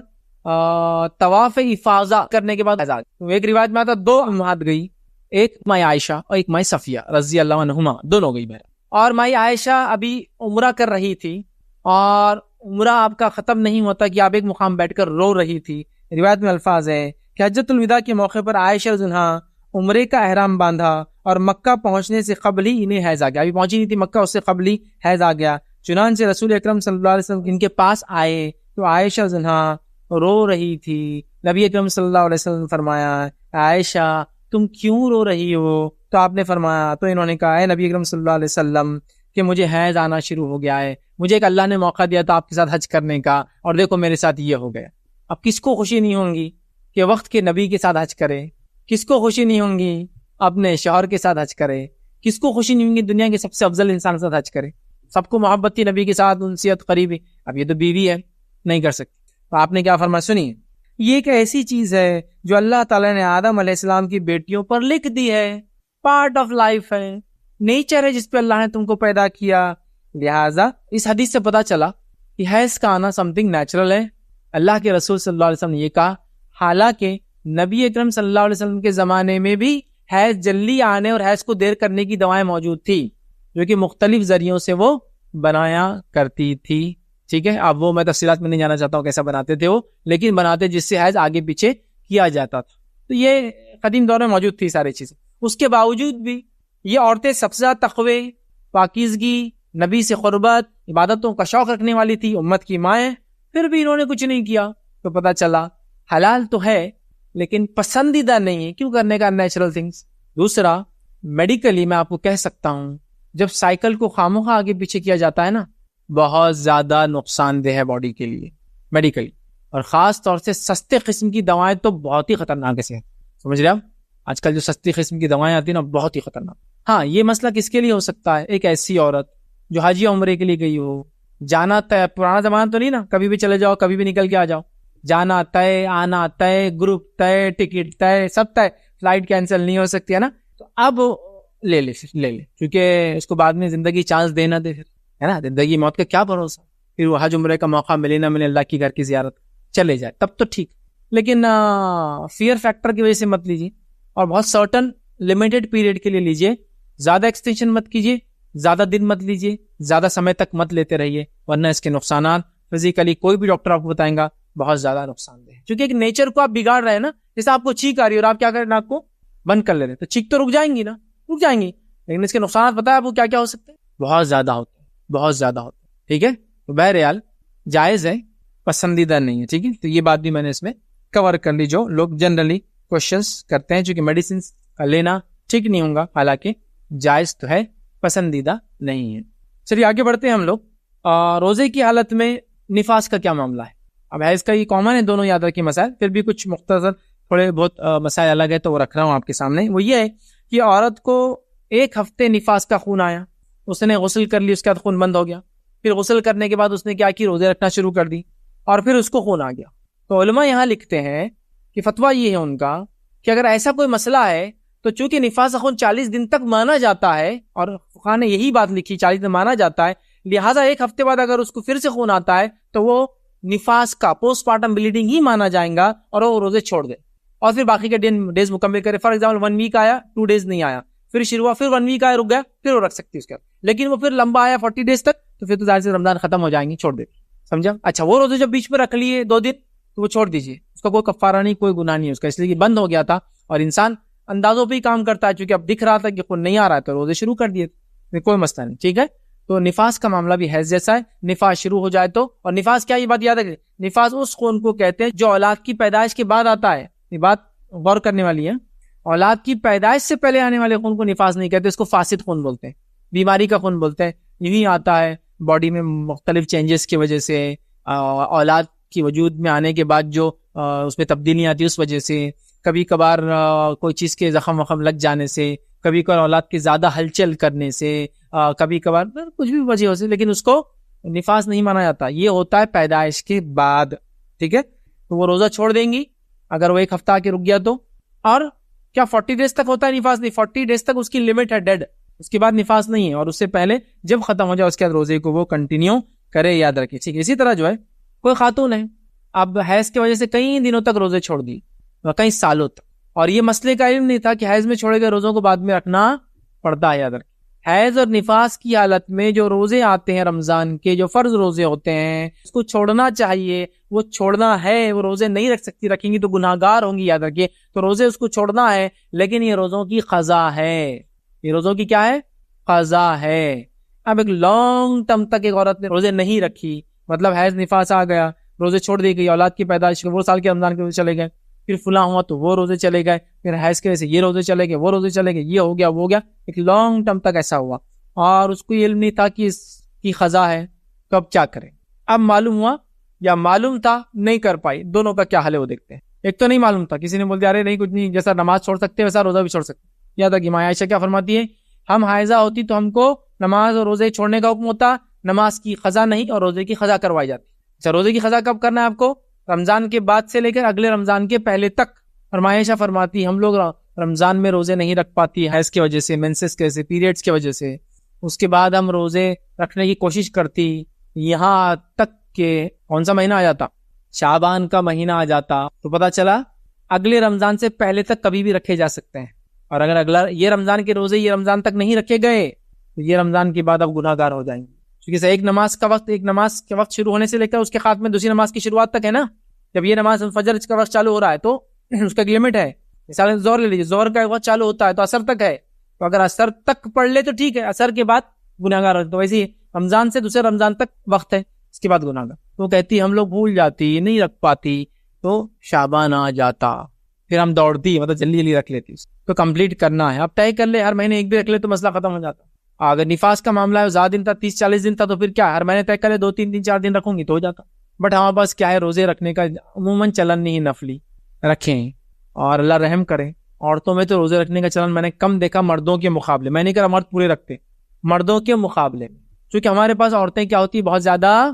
طواف افاضہ کرنے کے بعد حیض آیا۔ تو ایک روایت میں آتا 2 امہات گئی، ایک مائی عائشہ اور ایک مائی صفیہ رضی اللہ عنہما، دونوں گئی بہر۔ اور مائی عائشہ ابھی عمرہ کر رہی تھی، اور عمرہ آپ کا ختم نہیں ہوتا کہ آپ ایک مقام بیٹھ کر رو رہی تھی۔ روایت میں الفاظ ہے کہ حجۃ الوداع کے موقع پر عائشہ رضی اللہ عنہا عمرے کا احرام باندھا، اور مکہ پہنچنے سے قبل ہی انہیں حیض آ گیا، ابھی پہنچی نہیں تھی مکہ، اس سے قبل ہی حیض آ گیا۔ چنانچہ رسول اکرم صلی اللہ علیہ وسلم ان کے پاس آئے تو عائشہ رضی اللہ عنہا رو رہی تھی۔ نبی اکرم صلی اللہ علیہ وسلم نے فرمایا، عائشہ تم کیوں رو رہی ہو؟ تو آپ نے فرمایا، تو انہوں نے کہا، اے نبی اکرم صلی اللہ علیہ وسلم، کہ مجھے حیض آنا شروع ہو گیا ہے، مجھے ایک اللہ نے موقع دیا تھا آپ کے ساتھ حج کرنے کا، اور دیکھو میرے ساتھ یہ ہو گیا۔ اب کس کو خوشی نہیں ہوگی کہ وقت کے نبی کے ساتھ حج کرے؟ کس کو خوشی نہیں ہوگی اپنے شوہر کے ساتھ حج کرے؟ کس کو خوشی نہیں ہوگی دنیا کے سب سے افضل انسان کے ساتھ حج کرے؟ سب کو محبت تھی نبی کے ساتھ، انسیت قریبی۔ اب یہ تو بیوی ہے، نہیں کر سکتی۔ تو آپ نے کیا فرمایا؟ سنیے، یہ ایک ایسی چیز ہے جو اللہ تعالیٰ نے آدم علیہ السلام کی بیٹیوں پر لکھ دی ہے، پارٹ آف لائف ہے، نیچر ہے جس پہ اللہ نے تم کو پیدا کیا۔ لہٰذا اس حدیث سے پتا چلا کہ حیض کا آنا سمتھنگ نیچرل ہے۔ اللہ کے رسول صلی اللہ علیہ وسلم نے یہ کہا، حالانکہ نبی اکرم صلی اللہ علیہ وسلم کے زمانے میں بھی حیض جلدی آنے اور حیض کو دیر کرنے کی دوائیں موجود تھی، جو کہ مختلف ذریعوں سے وہ بنایا کرتی تھی، ٹھیک ہے۔ اب وہ میں تفصیلات میں نہیں جانا چاہتا ہوں کیسا بناتے تھے وہ، لیکن بناتے جس سے حیض آگے پیچھے کیا جاتا تھا۔ تو یہ قدیم دور میں موجود تھی ساری چیزیں۔ اس کے باوجود بھی یہ عورتیں سب سے زیادہ تقوی، پاکیزگی، نبی سے قربت، عبادتوں کا شوق رکھنے والی تھی، امت کی مائیں، پھر بھی انہوں نے کچھ نہیں کیا۔ تو پتہ چلا حلال تو ہے لیکن پسندیدہ نہیں ہے، کیوں کرنے کا نیچرل تھنگس۔ دوسرا، میڈیکلی میں آپ کو کہہ سکتا ہوں، جب سائیکل کو خامخواہ آگے پیچھے کیا جاتا ہے نا، بہت زیادہ نقصان دہ ہے باڈی کے لیے میڈیکلی، اور خاص طور سے سستے قسم کی دوائیں تو بہت ہی خطرناک ہے، سمجھ رہے آپ؟ آج کل جو سستی قسم کی دوائیں آتی ہیں نا، بہت ہی خطرناک۔ ہاں، یہ مسئلہ کس کے لیے ہو سکتا ہے؟ ایک ایسی عورت جو حج یا عمرے کے لیے گئی ہو، جانا طے، پرانا زمانہ تو نہیں نا، کبھی بھی چلے جاؤ کبھی بھی نکل کے آ جاؤ، جانا طے، آنا طے، گروپ طے، ٹکٹ طے، سب طے، فلائٹ کینسل نہیں ہو سکتی ہے نا۔ تو اب لے لے کیونکہ اس کو بعد میں زندگی چانس دینا دے، پھر ہے نا، زندگی موت کا کیا بھروسہ، پھر وہ حج عمرے کا موقع ملے نہ ملے اللہ کی گھر کی زیارت۔ چلے جائے تب تو ٹھیک، لیکن فیئر فیکٹر کی وجہ سے مت لیجیے، اور بہت سرٹن لمیٹڈ پیریڈ کے لیے لیجیے، زیادہ ایکسٹینشن مت کیجیے، زیادہ دن مت لیجیے، زیادہ سمے تک مت لیتے رہیے، ورنہ اس کے نقصانات فزیکلی کوئی بھی ڈاکٹر آپ کو بتائیں گا بہت زیادہ نقصان دہ ہے، کیونکہ ایک نیچر کو آپ بگاڑ رہے ہیں نا. جیسے آپ کو چھینک آ رہی ہے اور آپ کیا کریں ناک کو بند کر لے رہے ہیں، تو چھینک تو رک جائیں گی نا، رک جائیں گی، لیکن اس کے نقصانات پتہ ہے آپ کو کیا کیا ہو سکتے ہیں؟ بہت زیادہ ہوتے ہیں، بہت زیادہ ہوتے ہیں. ٹھیک ہے، تو بہرحال جائز ہے، پسندیدہ نہیں ہے. ٹھیک ہے، تو یہ بات بھی میں نے اس میں کور کر لی جو لوگ جنرلی کوشچنس کرتے ہیں، چونکہ میڈیسن کا لینا ٹھیک نہیں ہوگا، حالانکہ جائز تو ہے، پسندیدہ نہیں ہے. چلیے آگے بڑھتے ہیں ہم لوگ. روزے کی حالت میں نفاس کا کیا معاملہ ہے؟ اب حیض کا یہ کامن ہے، دونوں یاد رکھیے مسائل، پھر بھی کچھ مختصر تھوڑے بہت مسائل الگ ہے تو وہ رکھ رہا ہوں آپ کے سامنے. وہ یہ ہے کہ عورت کو ایک ہفتے نفاس کا خون آیا، اس نے غسل کر لی، اس کے بعد خون بند ہو گیا، پھر غسل کرنے کے بعد اس نے کیا کی، روزے رکھنا شروع کر دی، اور پھر اس کو خون آ گیا. تو علماء یہاں لکھتے ہیں کہ فتویٰ یہ ہے ان کا کہ اگر ایسا کوئی مسئلہ ہے تو چونکہ نفاس کا خون 40 دن تک مانا جاتا ہے، اور فقہاء نے یہی بات لکھی 40 دن مانا جاتا ہے، لہٰذا ایک ہفتے بعد اگر اس کو پھر سے خون آتا ہے تو وہ نفاس کا پوسٹ پارٹم بلیڈنگ ہی مانا جائے گا، اور وہ روزے چھوڑ دے اور پھر باقی کے ڈیز مکمل کرے. فار ایگزامپل 1 ویک آیا، 2 ڈیز نہیں آیا، پھر شروع ہوا، پھر 1 ویک آیا، رک گیا، پھر وہ رکھ سکتی ہے اس کے بعد. لیکن وہ پھر لمبا آیا 40 ڈیز تک، تو پھر تو ظاہر سے رمضان ختم ہو جائیں گے، چھوڑ دیتی. سمجھا؟ اچھا، وہ روزے جب بیچ میں رکھ لیے 2 دن تو وہ چھوڑ دیجیے، اس کا کوئی کفارہ نہیں، کوئی گناہ نہیں ہے اس کا، اس لیے کہ بند ہو گیا تھا، اور انسان اندازوں پہ ہی کام کرتا ہے، چونکہ اب دکھ رہا تھا کہ خون نہیں آ رہا ہے تو روزے شروع کر دیے، کوئی مسئلہ نہیں. ٹھیک ہے، تو نفاس کا معاملہ بھی حیض جیسا ہے. نفاس شروع ہو جائے تو، اور نفاس کیا، یہ بات یاد رکھیں، نفاس اس خون کو کہتے ہیں جو اولاد کی پیدائش کے بعد آتا ہے. یہ بات غور کرنے والی ہے، اولاد کی پیدائش سے پہلے آنے والے خون کو نفاس نہیں کہتے، اس کو فاسد خون بولتے ہیں، بیماری کا خون بولتے ہیں. یہی آتا ہے باڈی میں مختلف چینجز کی وجہ سے، اولاد کی وجود میں آنے کے بعد جو اس میں تبدیلیاں آتی اس وجہ سے، کبھی کبھار کوئی چیز کے زخم وخم لگ جانے سے، کبھی کبھار اولاد کے زیادہ ہلچل کرنے سے، کبھی کبھار کچھ بھی وجہ ہو سے، لیکن اس کو نفاس نہیں مانا جاتا. یہ ہوتا ہے پیدائش کے بعد. ٹھیک ہے، تو وہ روزہ چھوڑ دیں گی اگر وہ ایک ہفتہ آ کے رک گیا تو. اور کیا 40 ڈیز تک ہوتا ہے نفاس؟ نہیں، 40 ڈیز تک اس کی لمٹ ہے، ڈیڈ، اس کے بعد نفاس نہیں ہے، اور اس سے پہلے جب ختم ہو جائے اس کے بعد روزے کو وہ کنٹینیو کرے، یاد رکھیں. ٹھیک ہے، اسی طرح جو ہے کوئی خاتون ہے اب حیض کی وجہ سے کئی دنوں تک روزے چھوڑ دی، کئی سالوں تک، اور یہ مسئلے کا علم نہیں تھا کہ حیض میں چھوڑے گئے روزوں کو بعد میں رکھنا پڑتا ہے. یاد رکھیں، حیض اور نفاس کی حالت میں جو روزے آتے ہیں رمضان کے، جو فرض روزے ہوتے ہیں، اس کو چھوڑنا چاہیے، وہ چھوڑنا ہے. وہ روزے نہیں رکھ سکتی، رکھیں گی تو گناہگار ہوں گی، یاد رکھیے. تو روزے اس کو چھوڑنا ہے، لیکن یہ روزوں کی قضا ہے. یہ روزوں کی کیا ہے؟ قضا ہے. اب ایک لانگ ٹرم تک ایک عورت نے روزے نہیں رکھی، مطلب حیض نفاس آ گیا، روزے چھوڑ دی گئی، اولاد کی پیدائش وہ سال کے رمضان کے روزے چلے گئے، پھر فلاں ہوا تو وہ روزے چلے گئے، پھر حیض کی وجہ سے یہ روزے چلے گئے، وہ روزے چلے گئے، یہ ہو گیا وہ ہو گیا، ایک لانگ ٹرم تک ایسا ہوا، اور اس کو یہ علم نہیں تھا کہ اس کی قضا ہے. تو اب کیا کریں؟ اب معلوم ہوا یا معلوم تھا نہیں کر پائی، دونوں کا کیا حل ہے وہ دیکھتے ہیں. ایک تو نہیں معلوم تھا، کسی نے بول دیا ارے نہیں کچھ نہیں، جیسا نماز چھوڑ سکتے ویسا روزہ بھی چھوڑ سکتے. یاد رکھیے ماں عائشہ کیا فرماتی ہے، ہم حائضہ ہوتی تو ہم کو نماز اور روزے چھوڑنے کا حکم ہوتا، نماز کی قضا نہیں اور روزے کی قضا کروائی جاتی. اچھا، روزے کی قضا کب کرنا ہے آپ کو؟ رمضان کے بعد سے لے کر اگلے رمضان کے پہلے تک. اور ماں عائشہ فرماتی ہم لوگ رمضان میں روزے نہیں رکھ پاتی حیض کی وجہ سے، مینسس کی وجہ سے، پیریڈز کی وجہ سے، اس کے بعد ہم روزے رکھنے کی کوشش کرتی یہاں تک کہ کون سا مہینہ آ جاتا؟ شعبان کا مہینہ آ جاتا. تو پتا چلا اگلے رمضان سے پہلے تک کبھی بھی رکھے جا سکتے ہیں، اور اگر اگلا یہ رمضان کے روزے یہ رمضان تک نہیں رکھے گئے تو یہ رمضان کے بعد اب گناہ گار ہو جائیں گے. کیونکہ ایک نماز کا وقت شروع ہونے سے لے کر اس کے خاتمے دوسری نماز کی شروعات تک ہے نا. جب یہ نماز فجر کا وقت چالو ہو رہا ہے تو اس کا ایک لمٹ ہے. مثال زور لے لیجیے، زور کا وقت چالو ہوتا ہے تو اثر تک ہے، تو اگر اثر تک پڑھ لے تو ٹھیک ہے، اثر کے بعد گناہ گار ہوتا. تو ویسے رمضان سے دوسرے رمضان تک وقت ہے، اس کے بعد گناہ گار. تو کہتی ہم لوگ بھول جاتی، نہیں رکھ پاتی، تو شعبان آ جاتا، پھر ہم دوڑتی، مطلب جلدی جلدی رکھ لیتی. تو کمپلیٹ کرنا ہے، اب طے کر لے ہر مہینے ایک بھی رکھ لے تو مسئلہ ختم ہو جاتا. اگر نفاس کا معاملہ ہے زیادہ دن تھا، 30-40 دن تھا، تو پھر کیا ہر مہینے طے کر لے 2-3 دن 4 دن رکھوں گی تو ہو جاتا. بٹ ہمارے پاس کیا ہے، روزے رکھنے کا عموماً چلن نہیں، نفلی رکھیں اور اللہ رحم کرے. عورتوں میں تو روزے رکھنے کا چلن میں نے کم دیکھا مردوں کے مقابلے. میں نہیں کہا مرد پورے رکھتے، مردوں کے مقابلے میں، چونکہ ہمارے پاس عورتیں کیا ہوتی بہت زیادہ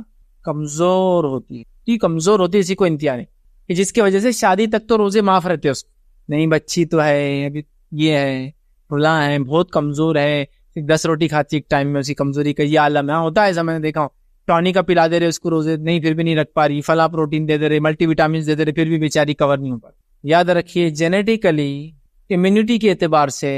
کمزور ہوتی ہے، کمزور ہوتی ہے، اسی کو انتہا نہیں کہ جس کی وجہ سے شادی تک تو روزے معاف رہتے اس کو. نہیں بچی تو ہے، ابھی یہ ہے فلاں ہے، بہت کمزور ہے، 10 روٹی کھاتی ایک ٹائم میں، اسی کمزوری کا یہ عالم ہے. ہوتا ہے ایسا، میں نے دیکھا ہوں. ٹونی کا پلا دے رہے اس کو روزے, نہیں پھر بھی نہیں رکھ پا رہی, فلاں پروٹین دے رہے, ملٹی وٹامنس دے رہے, پھر بھی بیچاری کور نہیں ہو پا رہی. یاد رکھیے جینیٹیکلی امیونٹی کے اعتبار سے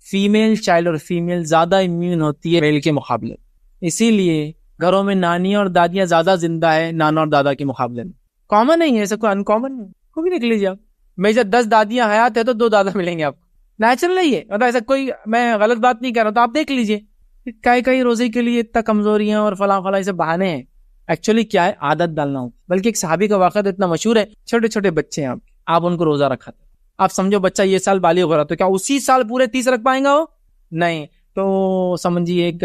فیمیل چائلڈ اور فیمیل زیادہ امیون ہوتی ہے میل کے مقابلے. اسی لیے گھروں میں نانی اور دادیاں زیادہ زندہ ہے نانا اور دادا کے مقابلے میں. کامن نہیں ہے, ایسا کوئی انکامن نہیں, کوئی بھی نکل لیجیے آپ. میں جب 10 دادیاں حیات ہے تو 2 دادا ملیں گے آپ کو, نیچرل نہیں ہے. مطلب ایسا کوئی میں غلط بات نہیں کر رہا, تو آپ دیکھ لیجیے کئی روزے کے لیے اتنا کمزوریاں اور فلاں یہ سب بہانے ہیں. ایکچولی کیا ہے, عادت ڈالنا ہو. بلکہ ایک صحابی کا واقعہ اتنا مشہور ہے, چھوٹے چھوٹے بچے ہیں آپ ان کو روزہ رکھاتے. آپ سمجھو بچہ یہ سال بالغ ہو رہا تو کیا اسی سال پورے 30 رکھ پائیں گا وہ؟ نہیں. تو سمجھیے ایک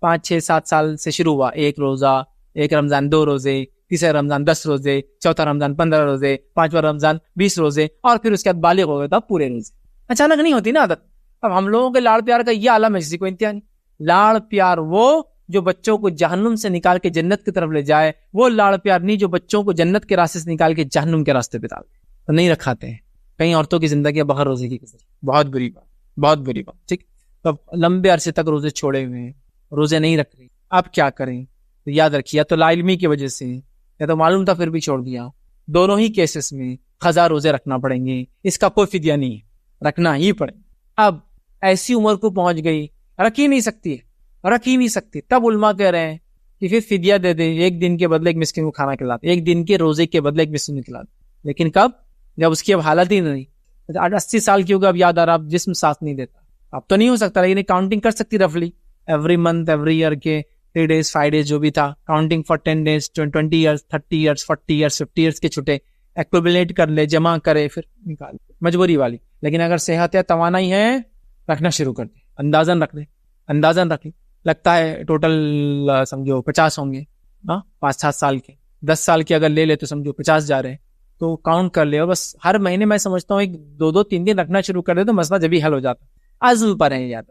5 6 7 سال سے شروع ہوا, ایک روزہ, ایک رمضان 2 روزے, تیسرا رمضان 10 روزے, چوتھا رمضان 15 روزے, 5واں رمضان 20 روزے, اور پھر اس کے بعد بالغ ہو گئے تو پورے روزے. اچانک نہیں ہوتی نا عادت. اب ہم لوگوں کے لاڑ پیار کا یہ عالم ہے کسی کو انتہا نہیں. لاڑ پیار وہ جو بچوں کو جہنم سے نکال کے جنت کی طرف لے جائے, وہ لاڑ پیار نہیں جو بچوں کو جنت کے راستے سے نکال کے جہنم کے راستے پہ ڈال دے. تو نہیں رکھاتے ہیں. کئی عورتوں کی زندگی بغیر روزے کی گزری, بہت بری بات, بہت بری بات. ٹھیک, تو لمبے عرصے تک روزے چھوڑے ہوئے ہیں, روزے نہیں رکھ رہی, اب کیا کریں؟ تو یاد رکھیے, یا تو لا علمی کی وجہ سے, یا تو معلوم تھا پھر بھی چھوڑ دیا. دونوں ہی کیسز میں قضا روزے رکھنا پڑیں گے, اس کا کوئی فدیہ نہیں ہے, رکھنا ہی پڑے. اب ایسی عمر کو پہنچ گئی, رکھ ہی نہیں سکتی, تب علماء کہہ رہے ہیں کہ پھر فدیہ دے دے, 1 دن کے بدلے ایک مسکین کو کھانا کھلاتے, 1 دن کے روزے کے بدلے ایک مسکین کو کھلاتے. لیکن کب؟ جب اس کی اب حالت ہی نہیں, 80 سال کی ہوگا, اب یاد آ رہا, اب جسم ساتھ نہیں دیتا. اب تو نہیں ہو سکتا, لیکن کاؤنٹنگ کر سکتی رفلی ایوری منتھ, ایوری ایئر کے 3 days 5 days جو بھی تھا, counting for 10 days 20 years 30 years 40 years 50 years کے چھٹے ایکومولیٹ کر لے, جمع کرے, پھر نکال, مجبوری والی. لیکن اگر صحت ہے, توانائی ہے, رکھنا شروع کر دے, اندازن رکھ لے. لگتا ہے ٹوٹل سمجھو 50 ہوں گے, 5-7 سال کے, 10 سال کے اگر لے لے تو سمجھو 50 جا رہے ہیں, تو کاؤنٹ کر لے. اور بس ہر مہینے میں سمجھتا ہوں ایک 2-3 دن رکھنا شروع کر دے تو مسئلہ جبھی حل ہو جاتا. عزم پر ہے, یاد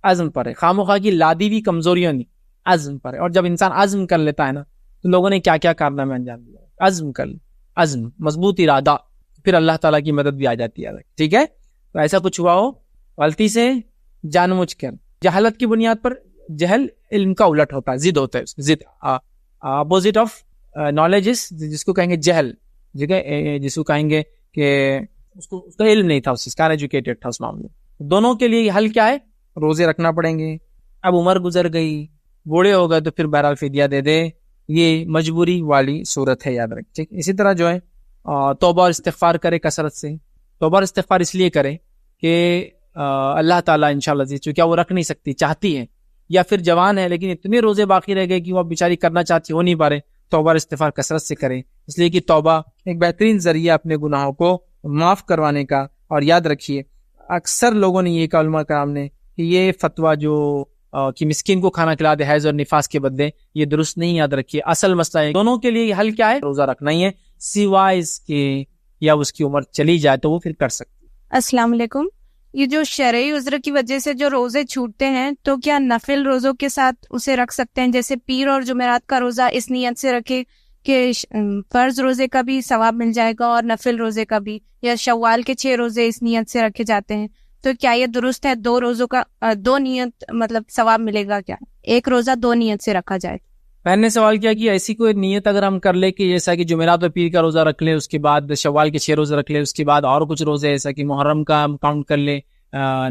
عزم پر ہے, خامخواہ کی لادی بھی کمزوریوں نہیں, عزم پر ہے. اور جب انسان عزم کر لیتا ہے نا, تو لوگوں نے کیا کیا کارنامے انجام دیا. عزم کر لے, عزم, مضبوط ارادہ, پھر اللہ تعالیٰ کی مدد بھی آ جاتی ہے. ٹھیک ہے, تو ایسا کچھ ہوا ہو غلطی سے, جان مجھ کر, جہالت کی بنیاد پر, جہل علم کا الٹ ہوتا ہے, ضد ہوتا ہے, ضد اپوزٹ آف نالج جس کو کہیں گے جہل, جس کو کہیں گے کہ اس کا علم نہیں تھا, اس کا ایجوکیٹڈ تھا اس معاملے. دونوں کے لیے حل کیا ہے؟ روزے رکھنا پڑیں گے. اب عمر گزر گئی, بوڑھے ہو گئے, تو پھر بہرحال فدیہ دے دے, یہ مجبوری والی صورت ہے, یاد رکھ. ٹھیک, اسی طرح جو ہے توبہ اور استغفار کرے کثرت سے. توبہ اور استغفار اس لیے کرے کہ اللہ تعالیٰ انشاءاللہ عزیز, چونکہ وہ رکھ نہیں سکتی, چاہتی ہے, یا پھر جوان ہے لیکن اتنے روزے باقی رہ گئے کہ وہ بیچاری کرنا چاہتی, ہو نہیں پا رہے, توبہ اور استغفار کثرت سے کرے. اس لیے کہ توبہ ایک بہترین ذریعہ اپنے گناہوں کو معاف کروانے کا. اور یاد رکھیے, اکثر لوگوں نے یہ کہا, علماء کرام نے, کہ یہ فتویٰ جو کہ مسکین کو کھانا کھلا دے حیض اور نفاس کے بدلے, یہ درست نہیں. یاد رکھیے اصل مسئلہ ہے, دونوں کے لیے حل کیا ہے؟ روزہ رکھنا ہی ہے, سوائے اس کے یا اس کی عمر چلی جائے تو وہ پھر کر سکتی. السلام علیکم. یہ جو شرعی عذر کی وجہ سے جو روزے چھوٹتے ہیں, تو کیا نفل روزوں کے ساتھ اسے رکھ سکتے ہیں؟ جیسے پیر اور جمعرات کا روزہ اس نیت سے رکھے کہ فرض روزے کا بھی ثواب مل جائے گا اور نفل روزے کا بھی, یا شوال کے 6 روزے اس نیت سے رکھے جاتے ہیں, تو کیا یہ درست ہے؟ 2 روزوں کا 2 نیت مطلب ثواب ملے گا کیا؟ ایک روزہ 2 نیت سے رکھا جائے. میں نے سوال کیا کہ ایسی کوئی نیت اگر ہم کر لیں کہ جیسا کہ جمعرات اور پیر کا روزہ رکھ لیں, اس کے بعد شوال کے 6 روزے رکھ لیں, اس کے بعد اور کچھ روزے ایسا کہ محرم کا ہم کاؤنٹ کر لیں,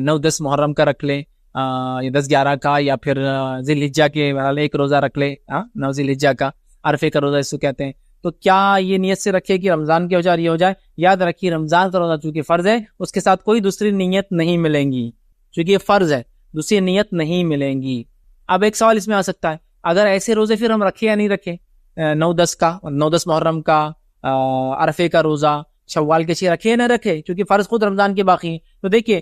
9-10 محرم کا رکھ لیں, یا 10-11 کا, یا پھر ذی الحجہ کے ایک روزہ رکھ لیں, 9 ذی الحجہ کا, عرفے کا روزہ اس کو کہتے ہیں. تو کیا یہ نیت سے رکھے کہ رمضان کے ہو جائے, یہ ہو جائے؟ یاد رکھیے رمضان کا روزہ چونکہ فرض ہے, اس کے ساتھ کوئی دوسری نیت نہیں ملیں گی, چونکہ یہ فرض ہے, دوسری نیت نہیں ملیں گی. اب ایک سوال اس میں آ سکتا ہے, اگر ایسے روزے پھر ہم رکھے یا نہیں رکھے, 9-10 کا, 9-10 محرم کا, عرفے کا روزہ, شوال کے 6 رکھے یا نہ رکھے, چونکہ فرض خود رمضان کے باقی ہیں. تو دیکھیے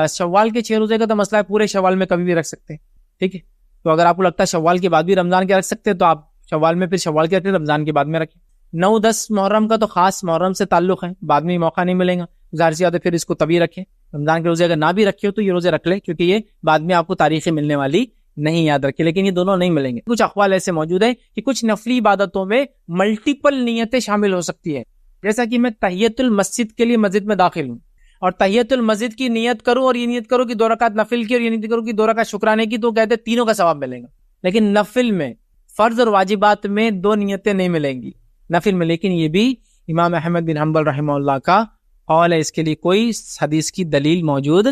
شوال کے 6 روزے کا تو مسئلہ ہے, پورے شوال میں کبھی بھی رکھ سکتے ہیں. ٹھیک ہے, تو اگر آپ کو لگتا ہے شوال کے بعد بھی رمضان کے رکھ سکتے ہیں, تو آپ شوال میں پھر شوال کے رکھیں, رمضان کے بعد میں رکھیں. 9-10 محرم کا تو خاص محرم سے تعلق ہے, بعد میں موقع نہیں ملے گا, ظاہر سی بات ہے, پھر اس کو تبھی رکھیں. رمضان کے روزے اگر نہ بھی رکھے ہو تو یہ روزے رکھ لیں, کیونکہ یہ بعد میں آپ کو تاریخیں ملنے والی نہیں, یاد رکھے. لیکن یہ دونوں نہیں ملیں گے. کچھ اقوال ایسے موجود ہیں کہ کچھ نفلی عبادتوں میں ملٹیپل نیتیں شامل ہو سکتی ہے, جیسا کہ میں تحیت المسجد کے لیے مسجد میں داخل ہوں اور تحیت المسجد کی نیت کروں, اور یہ نیت کروں کہ 2 رکعت نفل کی, اور یہ نیت کروں کہ 2 رکعت شکرانے کی, تو کہتے ہیں تینوں کا ثواب ملے گا. لیکن نفل میں فرض اور واجبات میں 2 نیتیں نہیں ملیں گی نفل میں، لیکن یہ بھی امام احمد بن حنبل رحمہ اللہ کا قول ہے، اس کے لیے کوئی حدیث کی دلیل موجود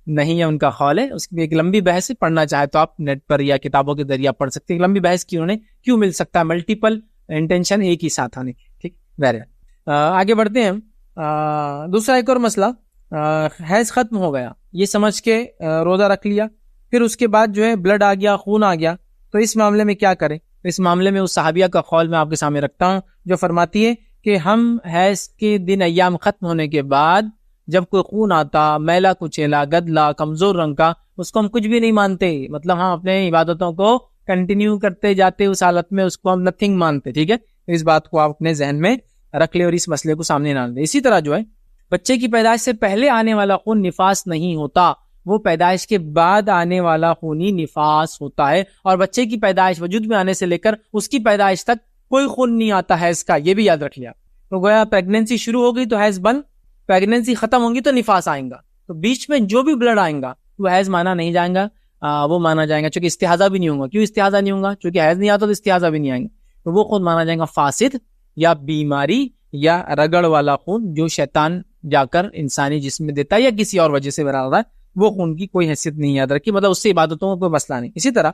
نہیں ہے، ان کا قول ہے. اس کی ایک لمبی بحث ہے، پڑھنا چاہے تو آپ نیٹ پر یا کتابوں کے ذریعہ پڑھ سکتے ہیں. ایک لمبی بحث کی انہوں نے کیوں مل سکتا ہے ملٹیپل انٹینشن ایک ہی ساتھ آنے کی. ٹھیک، آگے بڑھتے ہیں. دوسرا ایک اور مسئلہ، حیض ختم ہو گیا یہ سمجھ کے روزہ رکھ لیا، پھر اس کے بعد جو ہے بلڈ آ گیا، خون آ گیا، تو اس معاملے میں کیا کریں؟ اس معاملے میں اس صحابیہ کا قول میں آپ کے سامنے رکھتا ہوں جو فرماتی ہے کہ ہم حیض کے دن ایام ختم ہونے کے بعد جب کوئی خون آتا، میلا کچیلا، گدلا، کمزور رنگ کا، اس کو ہم کچھ بھی نہیں مانتے، مطلب ہم اپنے عبادتوں کو کنٹینیو کرتے جاتے اس حالت میں، اس کو ہم نتھنگ مانتے. ٹھیک ہے، اس بات کو آپ اپنے ذہن میں رکھ لیں اور اس مسئلے کو سامنے نہ لیں. اسی طرح جو ہے بچے کی پیدائش سے پہلے آنے والا خون نفاس نہیں ہوتا، وہ پیدائش کے بعد آنے والا خون ہی نفاس ہوتا ہے. اور بچے کی پیدائش وجود میں آنے سے لے کر اس کی پیدائش تک کوئی خون نہیں آتا حیض کا، یہ بھی یاد رکھ لیا. تو گویا پیگنینسی شروع ہو گئی تو حیض بند، پیگنینسی ختم ہوگی تو نفاس آئیں گا، تو بیچ میں جو بھی بلڈ آئیں گا وہ حیض مانا نہیں جائیں گا، وہ مانا جائیں گا. چونکہ استحاضہ بھی نہیں ہوگا. کیوں استحاضہ نہیں ہوگا؟ چونکہ حیض نہیں آتا تو استحاضہ بھی نہیں آئیں گے، تو وہ خون مانا جائے گا فاسد یا بیماری یا رگڑ والا خون جو شیطان جا کر انسانی جسم میں دیتا ہے یا کسی اور وجہ سے بنا رہا ہے، وہ خون کی کوئی حیثیت نہیں یاد رکھی، مطلب اس سے عبادتوں کا کوئی مسئلہ نہیں. اسی طرح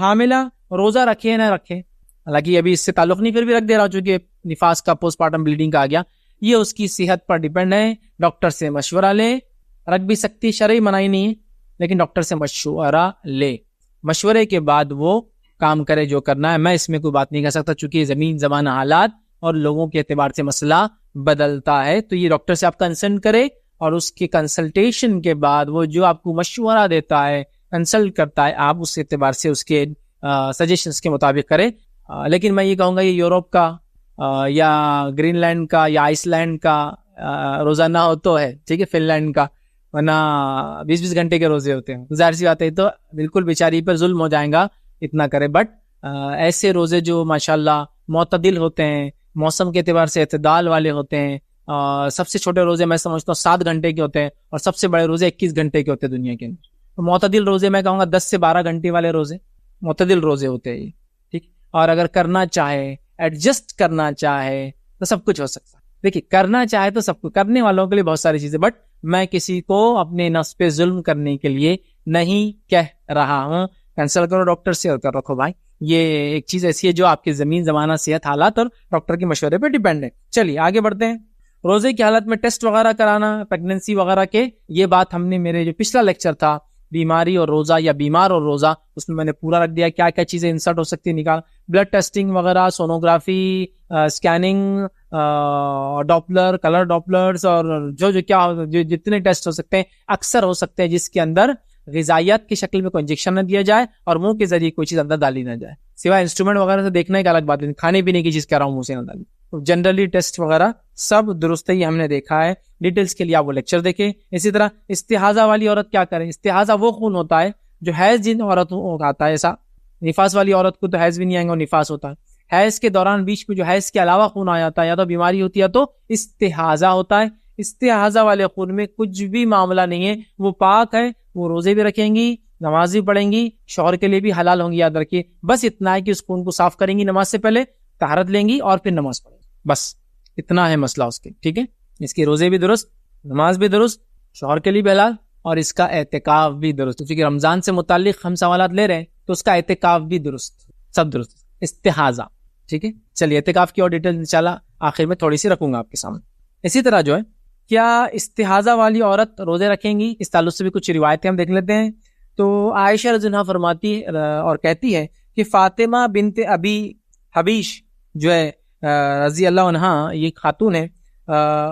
حاملہ روزہ رکھے نہ رکھے، حالانکہ ابھی اس سے تعلق نہیں، پھر بھی رکھ دے رہا ہوں چونکہ نفاس کا پوسٹ پارٹم بلیڈنگ کا آ گیا، یہ اس کی صحت پر ڈیپینڈ ہے. ڈاکٹر سے مشورہ لے، رکھ بھی سکتی، شرعی منائی نہیں ہے، لیکن ڈاکٹر سے مشورہ لے، مشورے کے بعد وہ کام کرے جو کرنا ہے. میں اس میں کوئی بات نہیں کر سکتا چونکہ زمین زمانہ حالات اور لوگوں کے اعتبار سے مسئلہ بدلتا ہے. تو یہ ڈاکٹر سے آپ کنسلٹ کرے اور اس کے کنسلٹیشن کے بعد وہ جو آپ کو مشورہ دیتا ہے، کنسلٹ کرتا ہے، آپ اس اعتبار سے اس کے سجیشنز کے مطابق کریں. لیکن میں یہ کہوں گا یہ یورپ کا یا گرین لینڈ کا یا آئس لینڈ کا روزہ نہ ہو تو ہے، ٹھیک ہے، فن لینڈ کا، ورنہ 20 گھنٹے کے روزے ہوتے ہیں. ظاہر سی بات ہے تو بالکل بیچاری پر ظلم ہو جائے گا اتنا کرے. بٹ ایسے روزے جو ماشاءاللہ معتدل ہوتے ہیں، موسم کے اعتبار سے اعتدال والے ہوتے ہیں، سب سے چھوٹے روزے میں سمجھتا ہوں 7 گھنٹے کے ہوتے ہیں اور سب سے بڑے روزے 21 گھنٹے کے ہوتے ہیں دنیا کے اندر. معتدل روزے میں کہوں گا 10 سے 12 گھنٹے والے روزے معتدل روزے ہوتے ہیں، ٹھیک. اور اگر کرنا چاہے، ایڈجسٹ کرنا چاہے تو سب کچھ ہو سکتا ہے. دیکھیے کرنا چاہے تو سب کچھ، کرنے والوں کے لیے بہت ساری چیزیں، بٹ میں کسی کو اپنے نفس پہ ظلم کرنے کے لیے نہیں کہہ رہا ہوں. کنسلٹ کرو ڈاکٹر سے اور کر رکھو بھائی. یہ ایک چیز ایسی ہے جو آپ کے زمین زمانہ صحت حالات اور ڈاکٹر کے مشورے پہ ڈیپینڈ ہے. چلیے آگے بڑھتے ہیں. روزے کی حالت میں ٹیسٹ وغیرہ کرانا، پیگنینسی وغیرہ کے، یہ بات ہم نے میرے جو پچھلا لیکچر تھا بیماری اور روزہ یا بیمار اور روزہ، اس میں نے پورا رکھ دیا کیا کیا چیزیں انسرٹ ہو سکتی ہیں، نکال بلڈ ٹیسٹنگ وغیرہ، سونوگرافی، اسکیننگ، ڈاپلر، کلر ڈاپلرز اور جو جتنے ٹیسٹ ہو سکتے ہیں، اکثر ہو سکتے ہیں جس کے اندر غذائیت کی شکل میں کوئی انجیکشن نہ دیا جائے اور منہ کے ذریعے کوئی چیز اندر ڈالی نہ جائے، سوائے انسٹرومنٹ وغیرہ سے دیکھنا ایک الگ بات ہے، کھانے پینے کی چیز کہہ رہا ہوں منہ سے نہ ڈالی. جنرلی ٹیسٹ وغیرہ سب درست ہی ہم نے دیکھا ہے. ڈیٹیلز کے لیے آپ وہ لیکچر دیکھیں. اسی طرح استحاضہ والی عورت کیا کرے؟ استحاضہ وہ خون ہوتا ہے جو حیض جن عورتوں کو آتا ہے، ایسا نفاس والی عورت کو تو حیض بھی نہیں آئیں گا اور نفاس ہوتا ہے. حیض کے دوران بیچ میں جو حیض کے علاوہ خون آ جاتا ہے، یا تو بیماری ہوتی ہے تو استحاضہ ہوتا ہے. استحاضہ والے خون میں کچھ بھی معاملہ نہیں ہے، وہ پاک ہے، وہ روزے بھی رکھیں گی، نماز بھی پڑھیں گی، شوہر کے لیے بھی حلال ہوں گی. یاد رکھیے بس اتنا ہے کہ اس خون کو صاف کریں گی نماز سے پہلے، طہارت لیں گی اور پھر نماز پڑھیں گی، بس اتنا ہے مسئلہ اس کے. ٹھیک ہے، اس کے روزے بھی درست، نماز بھی درست، شوہر کے لیے بھی حلال اور اس کا اعتکاف بھی درست. کیونکہ رمضان سے متعلق ہم سوالات لے رہے ہیں تو اس کا اعتکاف بھی درست، سب درست. استحاضہ، ٹھیک ہے. چلیے اعتکاف کی اور ڈیٹیل انشاءاللہ آخر میں تھوڑی سی رکھوں گا آپ کے سامنے. اسی طرح جو ہے کیا استحاضہ والی عورت روزے رکھیں گی؟ اس تعلق سے بھی کچھ روایتیں ہم دیکھ لیتے ہیں. تو عائشہ رضی اللہ عنہا فرماتی اور کہتی ہے کہ فاطمہ بنت ابی حبیش جو ہے رضی اللہ عنہا، یہ خاتون ہے،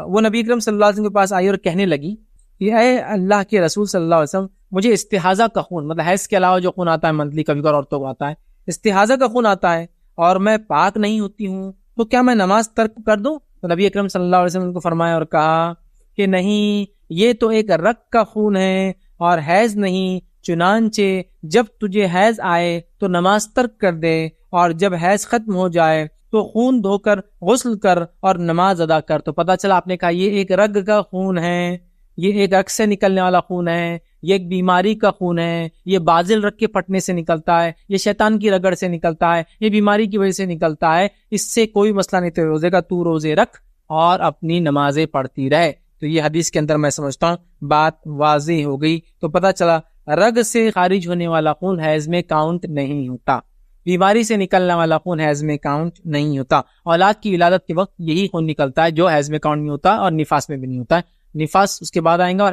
وہ نبی اکرم صلی اللہ علیہ وسلم کے پاس آئی اور کہنے لگی کہ اے اللہ کے رسول صلی اللہ علیہ وسلم، مجھے استحاضہ کا خون، مطلب حیض کے علاوہ جو خون آتا ہے منتھلی کبھی کبھار عورتوں کو آتا ہے، استحاضہ کا خون آتا ہے اور میں پاک نہیں ہوتی ہوں، تو کیا میں نماز ترک کر دوں؟ تو نبی اکرم صلی اللہ علیہ وسلم کو فرمایا اور کہا کہ نہیں، یہ تو ایک رگ کا خون ہے اور حیض نہیں، چنانچہ جب تجھے حیض آئے تو نماز ترک کر دے اور جب حیض ختم ہو جائے تو خون دھو کر غسل کر اور نماز ادا کر. تو پتہ چلا آپ نے کہا یہ ایک رگ کا خون ہے، یہ ایک رگ سے نکلنے والا خون ہے، یہ ایک بیماری کا خون ہے، یہ بازل رگ کے پھٹنے سے نکلتا ہے، یہ شیطان کی رگڑ سے نکلتا ہے، یہ بیماری کی وجہ سے نکلتا ہے، اس سے کوئی مسئلہ نہیں تھے روزے کا، تو روزے رکھ اور اپنی نمازیں پڑھتی رہے۔ تو یہ حدیث کے اندر میں سمجھتا ہوں بات واضح ہو گئی۔ تو پتہ چلا رگ سے خارج ہونے والا خون حیض میں کاؤنٹ نہیں ہوتا، بیماری سے نکلنے والا خون حیض میں کاؤنٹ نہیں ہوتا۔ اولاد کی ولادت کے وقت یہی خون نکلتا ہے جو حیض میں کاؤنٹ نہیں ہوتا، اور نفاس میں بھی نہیں ہوتا ہے، نفاس اس کے بعد آئیں گا، اور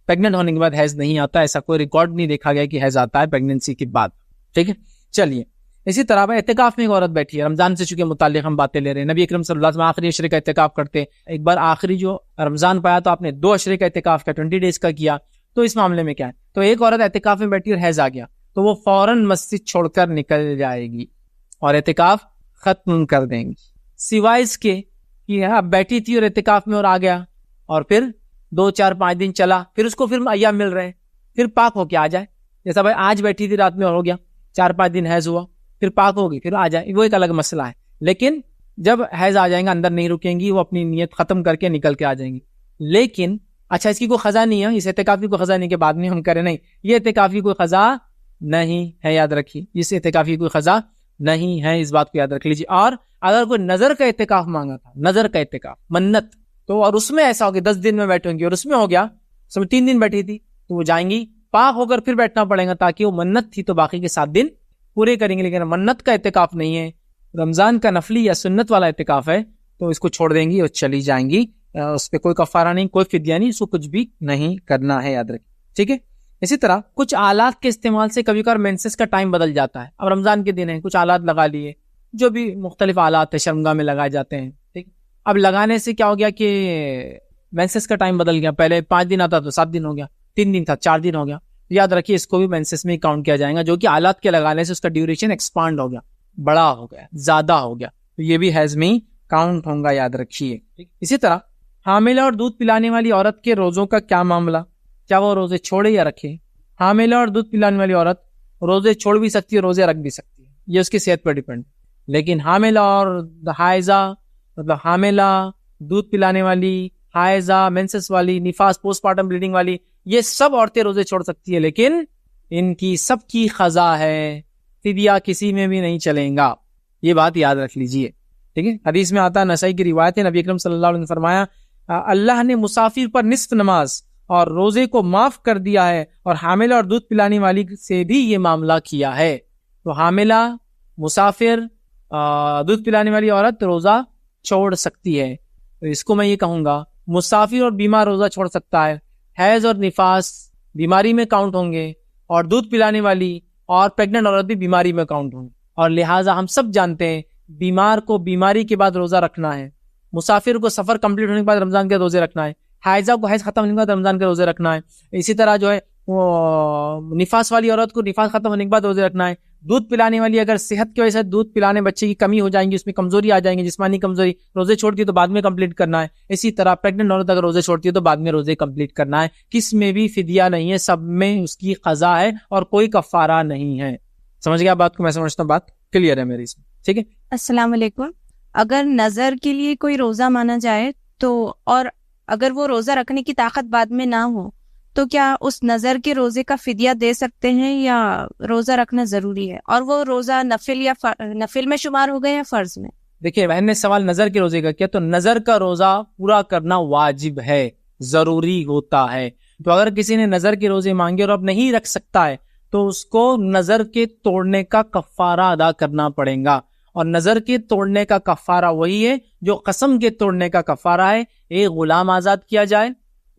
پیگننٹ ہونے کے بعد حیض نہیں آتا، ایسا کوئی ریکارڈ نہیں دیکھا گیا کہ حیض آتا ہے پیگننسی کے بعد، ٹھیک ہے۔ چلیے اسی طرح اعتکاف میں ایک عورت بیٹھی ہے، رمضان سے چونکہ متعلق ہم باتیں لے رہے ہیں، نبی اکرم صلی اللہ علیہ وسلم آخری عشرے کا اعتکاف کرتے، ایک بار آخری جو رمضان پایا تو آپ نے 2 عشرے کا اعتکاف کا 20 ڈیز کا کیا، تو اس معاملے میں کیا ہے؟ تو ایک عورت اعتکاف میں بیٹھی اور حیض آ گیا تو وہ فوراً مسجد چھوڑ کر نکل جائے گی اور اعتکاف ختم کر دیں گی، سوائے اس کے کہ اب بیٹھی تھی اور اعتکاف میں اور آ گیا، اور پھر 2 4 5 دن چلا، پھر اس کو پھر ایام مل رہے ہیں، پھر پاک ہو کے آ جائے، جیسا بھائی آج بیٹھی تھی رات میں اور ہو گیا 4 5 دن حیض ہوا، پھر پاک ہوگی پھر آ جائے، وہ ایک الگ مسئلہ ہے۔ لیکن جب حیض آ جائیں گا اندر نہیں رکیں گی، وہ اپنی نیت ختم کر کے نکل کے آ جائیں گی۔ لیکن اچھا اس کی کوئی قضا نہیں ہے، اس اعتکاف کی کوئی قضا نہیں کہ بعد میں ہم کریں، نہیں، یہ اعتکاف کی کوئی قضا نہیں ہے، یاد رکھیے، اس اعتکاف کی کوئی قضا نہیں ہے، اس بات کو یاد رکھ لیجیے۔ اور اگر کوئی نظر کا اعتکاف مانگا تھا، نظر کا اعتکاف منت، تو اور اس میں ایسا ہو گیا 10 دن میں بیٹھیں گی اور اس میں ہو گیا اس میں 3 دن بیٹھی تھی، تو وہ جائیں گی، پاک ہو کر پھر بیٹھنا پڑے گا، تاکہ وہ منت تھی تو باقی کے 7 دن پورے کریں گے۔ لیکن منت کا اعتکاف نہیں ہے، رمضان کا نفلی یا سنت والا اعتکاف ہے، تو اس کو چھوڑ دیں گی اور چلی جائیں گی، اس پہ کوئی کفارہ نہیں، کوئی فدیہ نہیں، اس کو کچھ بھی نہیں کرنا ہے، یاد رکھیں، ٹھیک ہے۔ اسی طرح کچھ آلات کے استعمال سے کبھی کبھار مینسس کا ٹائم بدل جاتا ہے، اب رمضان کے دن ہے، کچھ آلات لگا لیے، جو بھی مختلف آلات ہے شرمگاہ میں لگائے جاتے ہیں، ٹھیک، اب لگانے سے کیا ہو گیا کہ مینسس کا ٹائم بدل گیا، پہلے 5 دن آتا تو 7 دن ہو گیا، 3 دن تھا 4 دن ہو گیا، یاد رکھیے اس کو بھی مینسس میں کاؤنٹ کیا جائے گا، جو کہ آلات کے لگانے سے اس کا ڈیوریشن ایکسپانڈ ہو گیا، بڑا ہو گیا، زیادہ ہو گیا، تو یہ بھی حیض میں کاؤنٹ ہوں گا، یاد رکھیے۔ اسی طرح حاملہ اور دودھ پلانے والی عورت کے روزوں کا کیا معاملہ، کیا وہ روزے چھوڑے یا رکھے؟ حاملہ اور دودھ پلانے والی عورت روزے چھوڑ بھی سکتی ہے، روزے رکھ بھی سکتی ہے، یہ اس کی صحت پر ڈیپینڈ، لیکن حاملہ اور حائضہ، مطلب حاملہ، دودھ پلانے والی، حائضہ، مینسس والی، نفاس، پوسٹ پارٹم بلیڈنگ والی، یہ سب عورتیں روزے چھوڑ سکتی ہے، لیکن ان کی سب کی قضا ہے، فدیہ کسی میں بھی نہیں چلیں گا، یہ بات یاد رکھ لیجئے، ٹھیک ہے۔ حدیث میں آتا ہے، نسائی کی روایت ہے، نبی اکرم صلی اللہ علیہ وسلم نے فرمایا اللہ نے مسافر پر نصف نماز اور روزے کو معاف کر دیا ہے، اور حاملہ اور دودھ پلانے والی سے بھی یہ معاملہ کیا ہے۔ تو حاملہ، مسافر، دودھ پلانے والی عورت روزہ چھوڑ سکتی ہے، تو اس کو میں یہ کہوں گا مسافر اور بیمار روزہ چھوڑ سکتا ہے، حیض اور نفاس بیماری میں کاؤنٹ ہوں گے، اور دودھ پلانے والی اور پیگننٹ عورت بھی بیماری میں کاؤنٹ ہوں گے، اور لہٰذا ہم سب جانتے ہیں بیمار کو بیماری کے بعد روزہ رکھنا ہے، مسافر کو سفر کمپلیٹ ہونے کے بعد رمضان کے روزے رکھنا ہے، حائضہ کو حیض ختم ہونے کے بعد رمضان کے روزے رکھنا ہے، اسی طرح جو ہے وہ نفاس والی عورت کو نفاس ختم ہونے کے بعد روزے رکھنا ہے، دودھ پلانے والی اگر صحت کی وجہ سے دودھ پلانے بچے کی کمی ہو جائیں گی، اس میں کمزوری آ جائیں گی، جسمانی کمزوری، روزے چھوڑتی ہے تو بعد میں کمپلیٹ کرنا ہے، اسی طرح پیگننٹ عورت اگر روزے چھوڑتی ہے تو بعد میں روزے کمپلیٹ کرنا ہے، کس میں بھی فدیہ نہیں ہے، سب میں اس کی قضا ہے اور کوئی کفارہ نہیں ہے۔ سمجھ گیا بات کو؟ میں سمجھتا ہوں بات کلیئر ہے میری اس میں، ٹھیک ہے۔ السلام علیکم۔ اگر نظر کے لیے کوئی روزہ مانا جائے تو، اور اگر وہ روزہ رکھنے کی طاقت بعد میں نہ ہو تو کیا اس نظر کے روزے کا فدیہ دے سکتے ہیں یا روزہ رکھنا ضروری ہے؟ اور وہ روزہ نفل یا نفل میں شمار ہو گئے یا فرض میں؟ دیکھیے بہن نے سوال نظر کے روزے کا کیا، تو نظر کا روزہ پورا کرنا واجب ہے، ضروری ہوتا ہے، تو اگر کسی نے نظر کے روزے مانگے اور اب نہیں رکھ سکتا ہے تو اس کو نظر کے توڑنے کا کفارہ ادا کرنا پڑے گا، اور نظر کے توڑنے کا کفارہ وہی ہے جو قسم کے توڑنے کا کفارہ ہے، ایک غلام آزاد کیا جائے،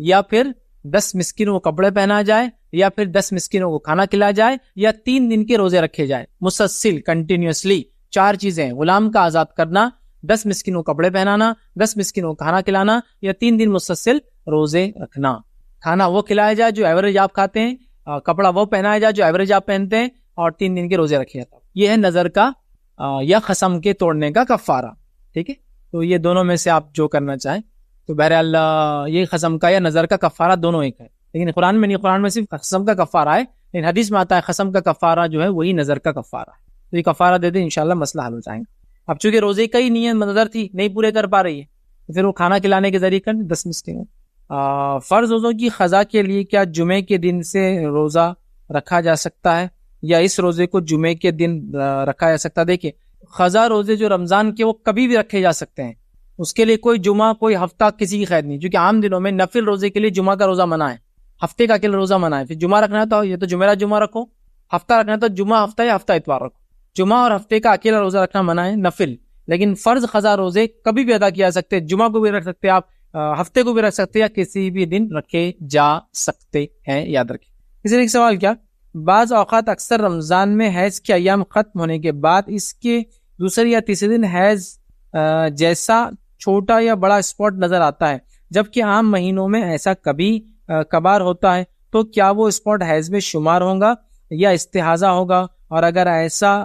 یا پھر 10 مسکینوں کو کپڑے پہنا جائے، یا پھر 10 مسکینوں کو کھانا کھلایا جائے، یا 3 دن کے روزے رکھے جائے مسلسل کنٹینیوسلی، 4 چیزیں، غلام کا آزاد کرنا، 10 مسکینوں کو کپڑے پہنانا، 10 مسکینوں کو کھانا کھلانا، یا 3 دن مسلسل روزے رکھنا۔ کھانا وہ کھلایا جائے جو ایوریج آپ کھاتے ہیں، کپڑا وہ پہنایا جائے جو ایوریج آپ پہنتے ہیں، اور 3 دن کے روزے رکھے جاتے ہیں۔ یہ ہے نظر کا یا قسم کے توڑنے کا کفارہ، ٹھیک ہے۔ تو یہ دونوں میں سے آپ جو کرنا چاہیں، تو بہرحال یہ قسم کا یا نظر کا کفارہ دونوں ایک ہے، لیکن قرآن میں نہیں، قرآن میں صرف قسم کا کفارہ ہے، لیکن حدیث میں آتا ہے قسم کا کفارہ جو ہے وہی نظر کا کفارہ ہے، تو یہ کفارہ دے دیں انشاءاللہ مسئلہ حل ہو جائے گا۔ اب چونکہ روزے کا ہی نیت نظر تھی نہیں پورے کر پا رہی ہے، تو پھر وہ کھانا کھلانے کے ذریعے کر 10 مسکینوں، فرض روزوں کی قضا کے لیے کیا جمعے کے دن سے روزہ رکھا جا سکتا ہے یا اس روزے کو جمعے کے دن رکھا جا سکتا ہے؟ دیکھیں قضا روزے جو رمضان کے وہ کبھی بھی رکھے جا سکتے ہیں، اس کے لیے کوئی جمعہ کوئی ہفتہ کسی کی قید نہیں، کیونکہ عام دنوں میں نفل روزے کے لیے جمعہ کا روزہ منع ہے، ہفتے کا اکیلا روزہ منع ہے. پھر جمعہ رکھنا ہے تو یہ تو جمعرات جمعہ رکھو، ہفتہ رکھنا ہے تو جمعہ ہفتہ یا ہفتہ اتوار رکھو. جمعہ اور ہفتے کا اکیلا روزہ رکھنا منع ہے نفل، لیکن فرض قضا روزے کبھی بھی ادا کیا جا سکتے، جمعہ کو بھی رکھ سکتے آپ، ہفتے کو بھی رکھ سکتے یا کسی بھی دن رکھے جا سکتے ہیں، یاد رکھیں. اسی طرح ایک سوال کیا، بعض اوقات اکثر رمضان میں حیض کے ایام ختم ہونے کے بعد اس کے دوسرے یا تیسرے دن حیض جیسا چھوٹا یا بڑا اسپاٹ نظر آتا ہے، جبکہ عام مہینوں میں ایسا کبھی کبھار ہوتا ہے، تو کیا وہ اسپاٹ حیض میں شمار ہوگا یا استحاضہ ہوگا؟ اور اگر ایسا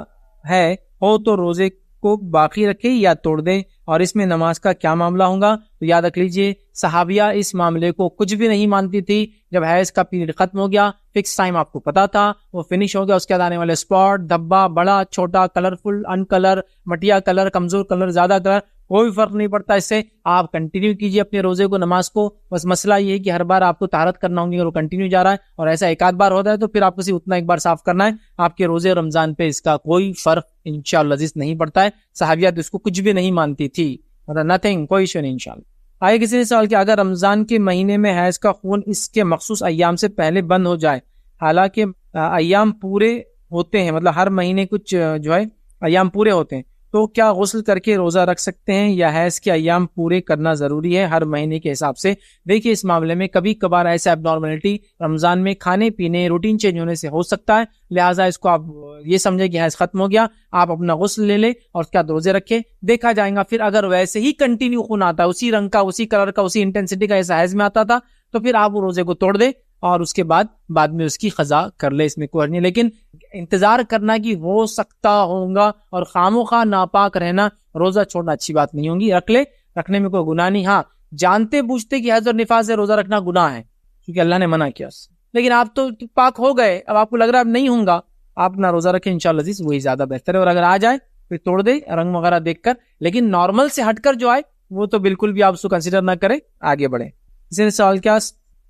ہو تو روزے کو باقی رکھے یا توڑ دیں؟ اور اس میں نماز کا کیا معاملہ ہوگا؟ تو یاد رکھ لیجئے صحابیہ اس معاملے کو کچھ بھی نہیں مانتی تھی. جب حیض کا پیریڈ ختم ہو گیا، فکس ٹائم آپ کو پتا تھا، وہ فنش ہو گیا، اس کے بعد آنے والے اسپاٹ، دھبا، بڑا چھوٹا، کلرفل، ان کلر، مٹیا کلر، کمزور کلر، زیادہ کلر، کوئی فرق نہیں پڑتا. اس سے آپ کنٹینیو کیجئے اپنے روزے کو، نماز کو. بس مسئلہ یہ ہے کہ ہر بار آپ کو طہارت کرنا ہوگی، اگر وہ کنٹینیو جا رہا ہے اور ایسا ایک آدھ بار ہوتا ہے تو پھر آپ کو صرف اتنا ایک بار صاف کرنا ہے. آپ کے روزے رمضان پہ اس کا کوئی فرق انشاءاللہ عزیز نہیں پڑتا ہے. صحابیات اس کو کچھ بھی نہیں مانتی تھی، نتھنگ، کوئی ایشو نہیں انشاءاللہ. آئے کسی نے سوال کیا، اگر رمضان کے مہینے میں حیض کا خون اس کے مخصوص ایام سے پہلے بند ہو جائے، حالانکہ ایام پورے ہوتے ہیں، مطلب ہر مہینے کچھ جو ہے ایام پورے ہوتے ہیں، تو کیا غسل کر کے روزہ رکھ سکتے ہیں یا حیض کے ایام پورے کرنا ضروری ہے ہر مہینے کے حساب سے؟ دیکھیے اس معاملے میں کبھی کبھار ایسا ایب نارملٹی رمضان میں کھانے پینے روٹین چینج ہونے سے ہو سکتا ہے، لہٰذا اس کو آپ یہ سمجھے کہ حیض ختم ہو گیا، آپ اپنا غسل لے لیں اور اس کے بعد روزے رکھے، دیکھا جائے گا. پھر اگر ویسے ہی کنٹینیو خون آتا ہے، اسی رنگ کا، اسی کلر کا، اسی انٹینسٹی کا ایسا حیض میں آتا تھا، تو پھر آپ وہ روزے کو توڑ دیں اور اس کے بعد میں اس کی قضا کر لے، اس میں کوئی نہیں. لیکن انتظار کرنا کہ ہو سکتا ہوگا اور خاموخواہ ناپاک رہنا، روزہ چھوڑنا اچھی بات نہیں ہوگی. رکھ لے، رکھنے میں کوئی گناہ نہیں. ہاں جانتے بوجھتے کہ حیض اور نفاس سے روزہ رکھنا گناہ ہے کیونکہ اللہ نے منع کیا، لیکن آپ تو پاک ہو گئے، اب آپ کو لگ رہا ہے اب نہیں ہوں گا، آپ نہ روزہ رکھیں انشاءاللہ عزیز، وہی زیادہ بہتر ہے. اور اگر آ جائے پھر توڑ دے رنگ وغیرہ دیکھ کر، لیکن نارمل سے ہٹ کر جو آئے وہ تو بالکل بھی آپ اس کو کنسیڈر نہ کریں، آگے بڑھیں. اسی نے سوال کیا،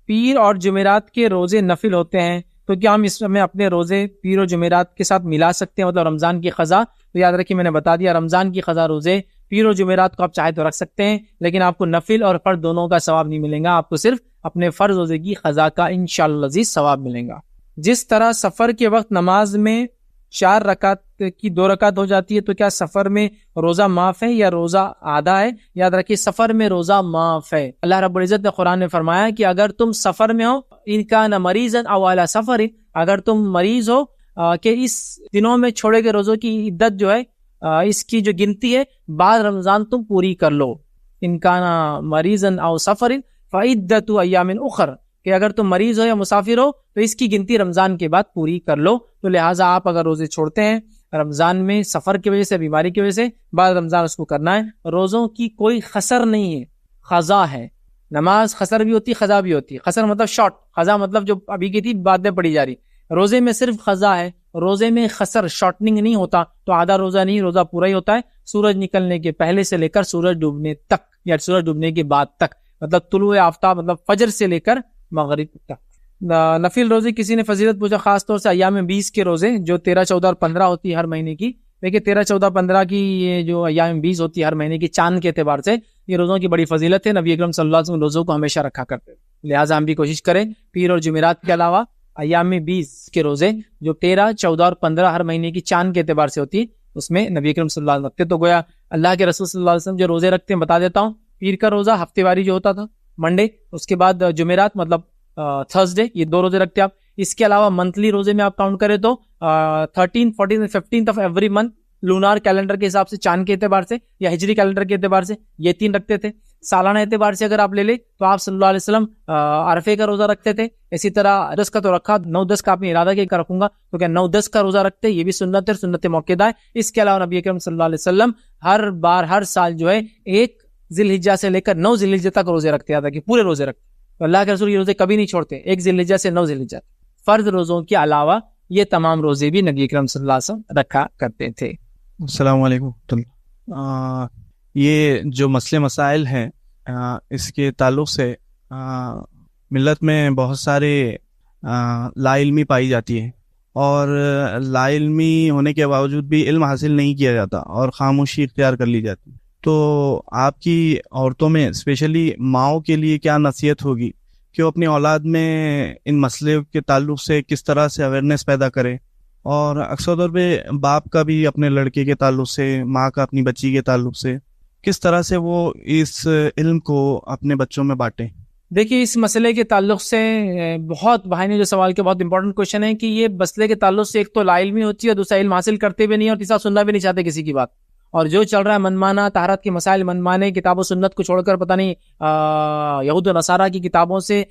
پیر اور جمعرات کے روزے نفل ہوتے ہیں تو کیا ہم اس میں اپنے روزے پیر و جمعرات کے ساتھ ملا سکتے ہیں، مطلب رمضان کی قضا؟ تو یاد رکھیے میں نے بتا دیا، رمضان کی قضا روزے پیر و جمعرات کو آپ چاہے تو رکھ سکتے ہیں، لیکن آپ کو نفل اور فرض دونوں کا ثواب نہیں ملے گا، آپ کو صرف اپنے فرض روزے کی قضا کا انشاءاللہ عزیز ثواب ملے گا. جس طرح سفر کے وقت نماز میں 4 رکعت کی 2 رکعت ہو جاتی ہے، تو کیا سفر میں روزہ معاف ہے یا روزہ آدھا ہے؟ یاد رکھیے سفر میں روزہ معاف ہے. اللہ رب العزت نے قرآن میں فرمایا کہ اگر تم سفر میں ہو، ان کا نہ مریض او علی سفر، اگر تم مریض ہو کہ اس دنوں میں چھوڑے گئے روزوں کی عدت جو ہے، اس کی جو گنتی ہے بعد رمضان تم پوری کر لو. ان کا نہ مریض او سفر فعدت ایام اخر، کہ اگر تم مریض ہو یا مسافر ہو تو اس کی گنتی رمضان کے بعد پوری کر لو. تو لہٰذا آپ اگر روزے چھوڑتے ہیں رمضان میں سفر کی وجہ سے، بیماری کی وجہ سے، بعد رمضان اس کو کرنا ہے. روزوں کی کوئی خسر نہیں ہے، قضا ہے. نماز خسر بھی ہوتی، قضا بھی ہوتی. خسر مطلب شارٹ، قضا مطلب جو ابھی کی تھی بعد میں پڑھی جا رہی. روزے میں صرف قضا ہے، روزے میں خسر شارٹنگ نہیں ہوتا، تو آدھا روزہ نہیں، روزہ پورا ہی ہوتا ہے. سورج نکلنے کے پہلے سے لے کر سورج ڈوبنے تک یا سورج ڈوبنے کے بعد تک، مطلب طلوع آفتاب مطلب فجر سے لے کر مغرب تک. نفل روزے کسی نے فضیلت پوچھا، خاص طور سے ایام 20 کے روزے جو 13، 14 اور 15 ہوتی ہے ہر مہینے کی. دیکھیے 13، 14، 15 کی یہ جو ایام 20 ہوتی ہے ہر مہینے کی چاند کے اعتبار سے، یہ روزوں کی بڑی فضیلت ہے. نبی اکرم صلی اللہ علیہ وسلم روزوں کو ہمیشہ رکھا کرتے ہیں، لہٰذا ہم بھی کوشش کریں پیر اور جمعرات کے علاوہ ایام 20 کے روزے جو 13، 14 اور 15 ہر مہینے کی چاند کے اعتبار سے ہوتی ہے، اس میں نبی اکرم صلی اللہ علیہ وسلم رکھتے. تو گویا اللہ کے رسول صلی اللہ علیہ وسلم جو روزے رکھتے ہیں بتا دیتا ہوں. پیر کا روزہ ہفتے واری جو ہوتا تھا منڈے، اس کے بعد جمعرات مطلب تھرسڈے، یہ 2 روزے رکھتے آپ. اس کے علاوہ منتھلی روزے میں آپ کاؤنٹ کریں تو 13، 14 اور 15 of every month lunar calendar کے حساب سے، چاند کے اعتبار سے یا ہجری کیلنڈر کے اعتبار سے، یہ 3 رکھتے تھے. سالانہ اعتبار سے اگر آپ لے لیں تو آپ صلی اللہ علیہ وسلم عرفے کا روزہ رکھتے تھے. اسی طرح 10 کا تو رکھا، 9، 10 کا آپ نے ارادہ کیا رکھوں گا، تو کیا 9، 10 کا روزہ رکھتے، یہ بھی سنت ہے، سنت موقعہ ہے. اس کے علاوہ نبی اکرم صلی اللہ علیہ وسلم ہر سال جو ہے 1 ذی الحجہ سے لے کر 9 ذی الحجہ تک روزے رکھتے ہیں، کہ پورے روزے رکھتے. تو اللہ کے رسول یہ روزے کبھی نہیں چھوڑتے، 1 ذی الحجہ سے 9 ذی الحجہ. فرض روزوں کے علاوہ یہ تمام روزے بھی نبی اکرم صلی اللہ علیہ وسلم رکھا کرتے تھے. السلام علیکم. یہ جو مسئلے مسائل ہیں اس کے تعلق سے ملت میں بہت سارے لا علمی پائی جاتی ہے، اور لا علمی ہونے کے باوجود بھی علم حاصل نہیں کیا جاتا اور خاموشی اختیار کر لی جاتی. تو آپ کی عورتوں میں اسپیشلی ماؤں کے لیے کیا نصیحت ہوگی کہ وہ اپنی اولاد میں ان مسئلے کے تعلق سے کس طرح سے اویئرنیس پیدا کرے، اور اکثر طور پہ باپ کا بھی اپنے لڑکے کے تعلق سے، ماں کا اپنی بچی کے تعلق سے، کس طرح سے وہ اس علم کو اپنے بچوں میں بانٹیں؟ دیکھیے اس مسئلے کے تعلق سے بہت بھائی نے جو سوال کیا بہت امپورٹنٹ کوشچن ہے کہ یہ مسئلے کے تعلق سے ایک تو لا علمی ہوتی ہے، دوسرا علم حاصل کرتے بھی نہیں اور تیسرا سننا بھی نہیں چاہتے کسی کی بات. اور جو چل رہا ہے منمانا، طہارت کے مسائل منمانے، کتاب و سنت کو چھوڑ کر پتہ نہیں یہود و نصارہ کی کتابوں سے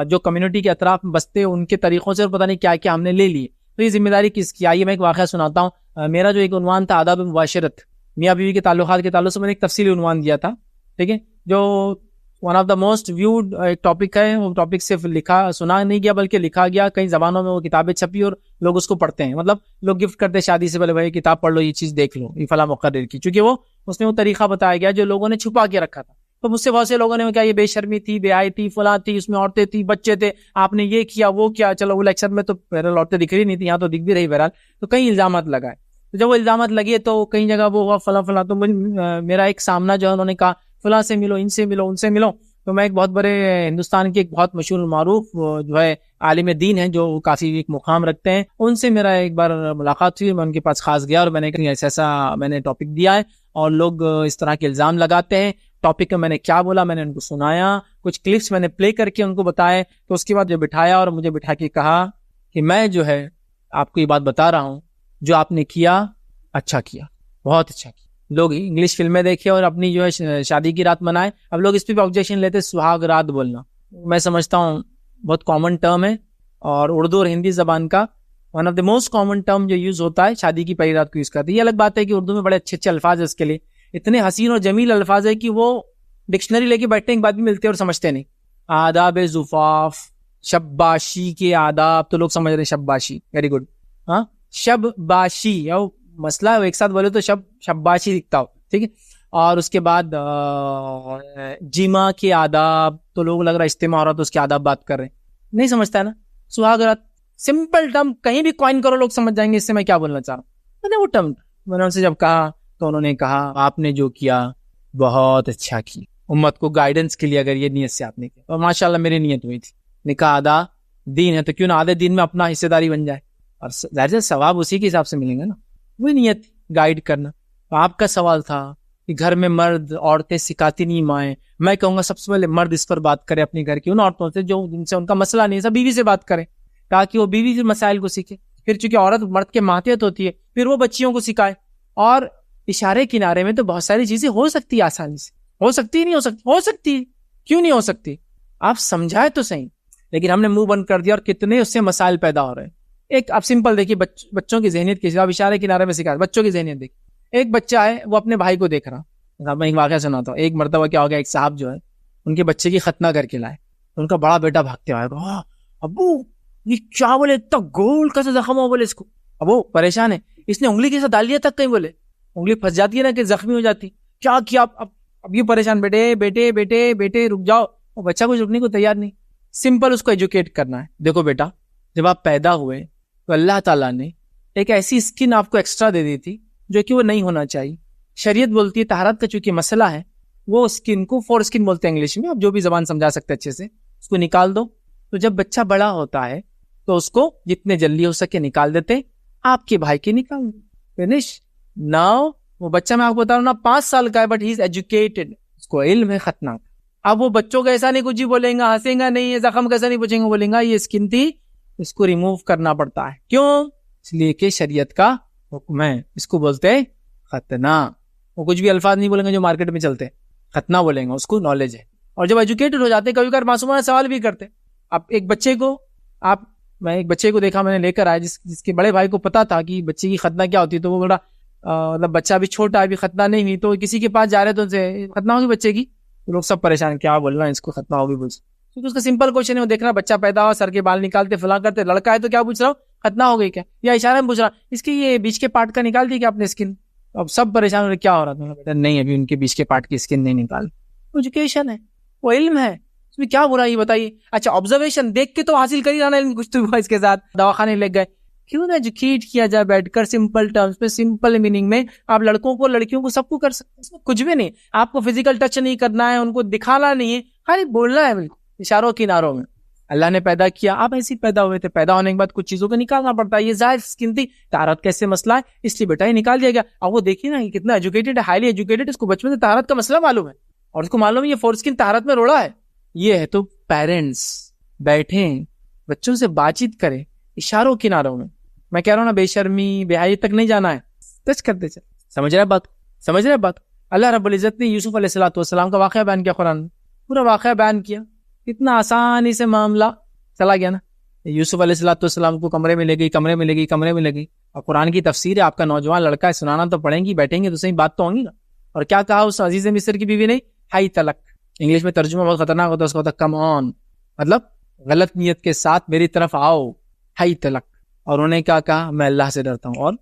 جو کمیونٹی کے اطراف میں بستے ان کے طریقوں سے پتہ نہیں کیا کیا ہم نے لے لی. تو یہ ذمہ داری کس کی؟ آئیے میں ایک واقعہ سناتا ہوں. میرا جو ایک عنوان تھا آداب مباشرت، میاں بیوی کے تعلقات کے تعلق سے میں نے ایک تفصیلی عنوان دیا تھا، ٹھیک ہے، جو one of the most viewed ایک ٹاپک ہے. وہ ٹاپک صرف سنا نہیں گیا بلکہ لکھا گیا، کئی زبانوں میں وہ کتابیں چھپی اور لوگ اس کو پڑھتے ہیں. مطلب لوگ گفٹ کرتے شادی سے پہلے، بھائی کتاب پڑھ لو، یہ چیز دیکھ لو، یہ فلاں مقرر کی، چونکہ وہ اس میں وہ طریقہ بتایا گیا جو لوگوں نے چھپا کے رکھا تھا. تو مجھ سے بہت سے لوگوں نے کہا یہ بے شرمی تھی، بے حیائی تھی، فلاں تھی، اس میں عورتیں تھی، بچے تھے، آپ نے یہ کیا وہ کیا. چلو وہ لیکچر میں تو بہرحال عورتیں دکھ رہی نہیں تھی، یہاں تو دکھ بھی رہی بہرحال. تو کئی الزامات لگائے. تو جب وہ الزامات لگے تو کئی جگہ وہ ہوا فلاں فلاں. تو میرا ایک سامنا جو ہے انہوں نے کہا فلاں سے ملو، ان سے ملو، ان سے ملو. تو میں ایک بہت بڑے ہندوستان کے ایک بہت مشہور معروف جو ہے عالم دین ہیں، جو کافی ایک مقام رکھتے ہیں، ان سے میرا ایک بار ملاقات ہوئی. میں ان کے پاس خاص گیا اور میں نے کہا ایسا میں نے ٹاپک دیا ہے اور لوگ اس طرح کے الزام لگاتے ہیں. ٹاپک میں نے کیا بولا میں نے ان کو سنایا، کچھ کلپس میں نے پلے کر کے ان کو بتائے. تو اس کے بعد جو بٹھایا اور مجھے بٹھا کے کہا کہ میں جو ہے آپ کو یہ بات بتا رہا ہوں، جو آپ نے کیا اچھا کیا، بہت اچھا کیا. لوگ انگلش فلمیں دیکھے اور اپنی جو ہے شادی کی رات منائے. اب لوگ اس پہ بھی آبجیکشن لیتے سہاگ رات بولنا. میں سمجھتا ہوں بہت کامن ٹرم ہے، اور اردو اور ہندی زبان کا one of the most common term جو یوز ہوتا ہے شادی کی پہلی رات کو یوز کرتے ہیں. یہ الگ بات ہے کہ اردو میں بڑے اچھے اچھے الفاظ ہیں اس کے لیے، اتنے حسین اور جمیل الفاظ ہے کہ وہ ڈکشنری لے کے بیٹھنے کے بعد بھی ملتے اور سمجھتے نہیں. آداب زفاف، شباشی کے آداب تو لوگ سمجھ رہے ہیں، شباشی ویری گڈ. ہاں شب باشی، او مسئلہ ایک ساتھ بولے تو شباشی دکھتا ہو، ٹھیک ہے. اور اس کے بعد جمع کے آداب تو لوگ لگ رہا ہے اجتماع ہو رہا تو اس کے آداب بات کر رہے ہیں، نہیں سمجھتا ہے نا. سہاگ رات سمپل ٹرم کہیں بھی کوائن کرو لوگ سمجھ جائیں گے اس سے میں کیا بولنا چاہ رہا ہوں. میں نے وہ ٹرم میں نے ان سے جب کہا تو انہوں نے کہا آپ نے جو کیا بہت اچھا کیا، امت کو گائیڈنس کے لیے اگر یہ نیت سے آپ نے کیا. اور ماشاء اللہ میری نیت ہوئی تھی. نکاح آدھا دین ہے تو کیوں نہ آدھے دین میں اپنا حصے داری بن جائے، اور ظاہر سے ثواب اسی کے حساب سے ملیں گا نا. وہی نیت گائیڈ کرنا. آپ کا سوال تھا کہ گھر میں مرد عورتیں سکھاتی نہیں مائیں. میں کہوں گا سب سے پہلے مرد اس پر بات کرے اپنے گھر کی ان عورتوں سے جو جن سے ان کا مسئلہ نہیں ہے، سب بیوی سے بات کریں تاکہ وہ بیوی سے مسائل کو سیکھے. پھر چونکہ عورت مرد کے ماتحت ہوتی ہے، پھر وہ بچیوں کو سکھائے. اور اشارے کنارے میں تو بہت ساری چیزیں ہو سکتی ہے، آسانی سے ہو سکتی نہیں ہو سکتی کیوں نہیں ہو سکتی؟ آپ سمجھائے تو صحیح. لیکن ہم نے منہ بند کر دیا اور کتنے اس سے مسائل پیدا ہو رہے ہیں. ایک آپ سمپل دیکھیے بچوں کی ذہنیت کی، آپ اشارے کنارے میں سکھا بچوں کی ذہنیت دیکھیے. ایک بچہ ہے وہ اپنے بھائی کو دیکھ رہا. میں ایک واقعہ سناتا ہوں. ایک مرتبہ کیا ہو گیا، ایک صاحب جو ہے ان کے بچے کی ختنہ کر کے لائے. ان کا بڑا بیٹا بھاگتے آئے گا، ابو یہ کیا بولے اتنا گول کیسے زخم ہو بولے اس کو. اب وہ پریشان ہے، اس نے انگلی کے ساتھ ڈال لیا تک کہیں بولے انگلی پھنس جاتی ہے نا کہ زخمی ہو جاتی. کیا اب یہ پریشان، بیٹے بیٹے بیٹے بیٹے رک جاؤ. وہ بچہ کچھ رکنے کو تیار نہیں. سمپل اس کو ایجوکیٹ کرنا ہے. دیکھو بیٹا جب آپ پیدا ہوئے تو اللہ تعالیٰ نے ایک ایسی اسکن آپ کو ایکسٹرا دے دی تھی جو کہ وہ نہیں ہونا چاہیے. شریعت بولتی ہے طہارت کا چونکہ مسئلہ ہے، وہ اسکن کو فور اسکن بولتے ہیں انگلش میں، آپ جو بھی زبان سمجھا سکتے اچھے سے، اس کو نکال دو. تو جب بچہ بڑا ہوتا ہے تو اس کو جتنے جلدی ہو سکے نکال دیتے. آپ کے بھائی کے نکال دو، فنش. ناؤ وہ بچہ میں آپ کو بتا رہا ہوں نا 5 سال کا ہے بٹ ہی از ایجوکیٹڈ، اس کو علم ہے ختنہ. اب وہ بچوں کا ایسا نہیں کچھ ہی بولیں گا، ہنسیں گا نہیں، زخم کیسا نہیں پوچھیں گے، بولیں گا یہ اسکن تھی، اس کو ریموو کرنا پڑتا ہے. کیوں؟ اس لیے کہ شریعت کا حکم ہے. اس کو بولتے ہیں ختنہ. وہ کچھ بھی الفاظ نہیں بولیں گے جو مارکیٹ میں چلتے، ختنہ بولیں گے، اس کو نالج ہے. اور جب ایجوکیٹڈ ہو جاتے کبھی کبھار معصومانہ سوال بھی کرتے. اب ایک بچے کو میں ایک بچے کو دیکھا، میں نے لے کر آیا جس کے بڑے بھائی کو پتا تھا کہ بچے کی ختنہ کیا ہوتی ہے. تو وہ بڑا مطلب بچہ بھی چھوٹا ہے، ابھی ختنہ نہیں ہوئی، تو کسی کے پاس جا رہے تو ان سے ختنہ ہوگی بچے کی. لوگ سب پریشان، کیا بول رہا ہے اس کو ختنہ ہوگی بول. کیونکہ اس کا سمپل کوشچن ہے، وہ دیکھ رہا بچہ پیدا ہوا، سر کے بال نکالتے فلاں کرتے، لڑکا ہے تو کیا پوچھ رہا ہوں ختنہ ہو گئی کیا، یا اشارے میں پوچھ رہا اس کی یہ بیچ کے پارٹ کا نکال دی کیا اپنے اسکن. اب سب پریشان ہو رہے کیا ہو رہا تھا. بیٹا نہیں، ابھی ان کے بیچ کے پارٹ کی اسکن نہیں نکال. ایجوکیشن ہے، وہ علم ہے، میں کیا برائی بتائیے. اچھا آبزرویشن دیکھ کے تو حاصل کر ہی رہا علم, کچھ تو ہوا اس کے ساتھ, دواخانے لگ گئے. کیوں نہ ایجوکیٹ کیا جائے بیٹھ کر سمپل ٹرمز میں, سمپل میننگ میں. آپ لڑکوں کو لڑکیوں کو سب کو کر سکتے ہیں, اس میں کچھ بھی نہیں. آپ کو فزیکل ٹچ نہیں کرنا ہے, ان کو دکھانا نہیں ہے, خالی بولنا ہے بالکل اشاروں کناروں میں. اللہ نے پیدا کیا, آپ ایسے پیدا ہوئے تھے, پیدا ہونے کے بعد کچھ چیزوں کو نکالنا پڑتا ہے. یہ ظاہر اسکن تھی, طہارت کیسے مسئلہ ہے, اس لیے بیٹا یہ نکال دیا گیا. اب وہ دیکھیے نا, یہ کتنا ایجوکیٹڈ ہے, ہائیلی ایجوکیٹڈ, اس کو بچپن سے طہارت کا مسئلہ معلوم ہے, اور اس کو معلوم ہے یہ فور اسکن طہارت میں روڑا ہے. یہ ہے تو پیرنٹس بیٹھیں, بچوں سے بات چیت کریں اشاروں کناروں میں. میں کہہ رہا ہوں نا, بے شرمی بے حیائی تک نہیں جانا ہے, ٹچ کرتے چل. سمجھ رہے بات, سمجھ رہے بات. اللہ رب العزت نے یوسف علیہ السلام کا واقعہ بیان کیا, قرآن میں پورا واقعہ بیان کیا. اتنا آسانی سے معاملہ چلا گیا نا. یوسف علیہ السلام کو کمرے میں لے گئی. اور قرآن کی تفسیر ہے, آپ کا نوجوان لڑکا ہے, سنانا تو پڑیں گی, بیٹھیں گے تو صحیح بات تو ہوں گی نا. اور کیا کہا اس عزیز مصر کی بیوی نے, ہائی تلک. انگلش میں ترجمہ بہت خطرناک ہوتا ہے, اس کو ہوتا کم آن, مطلب غلط نیت کے ساتھ میری طرف آؤ, ہائی تلک. اور انہوں نے کیا کہا, میں اللہ سے ڈرتا ہوں, اور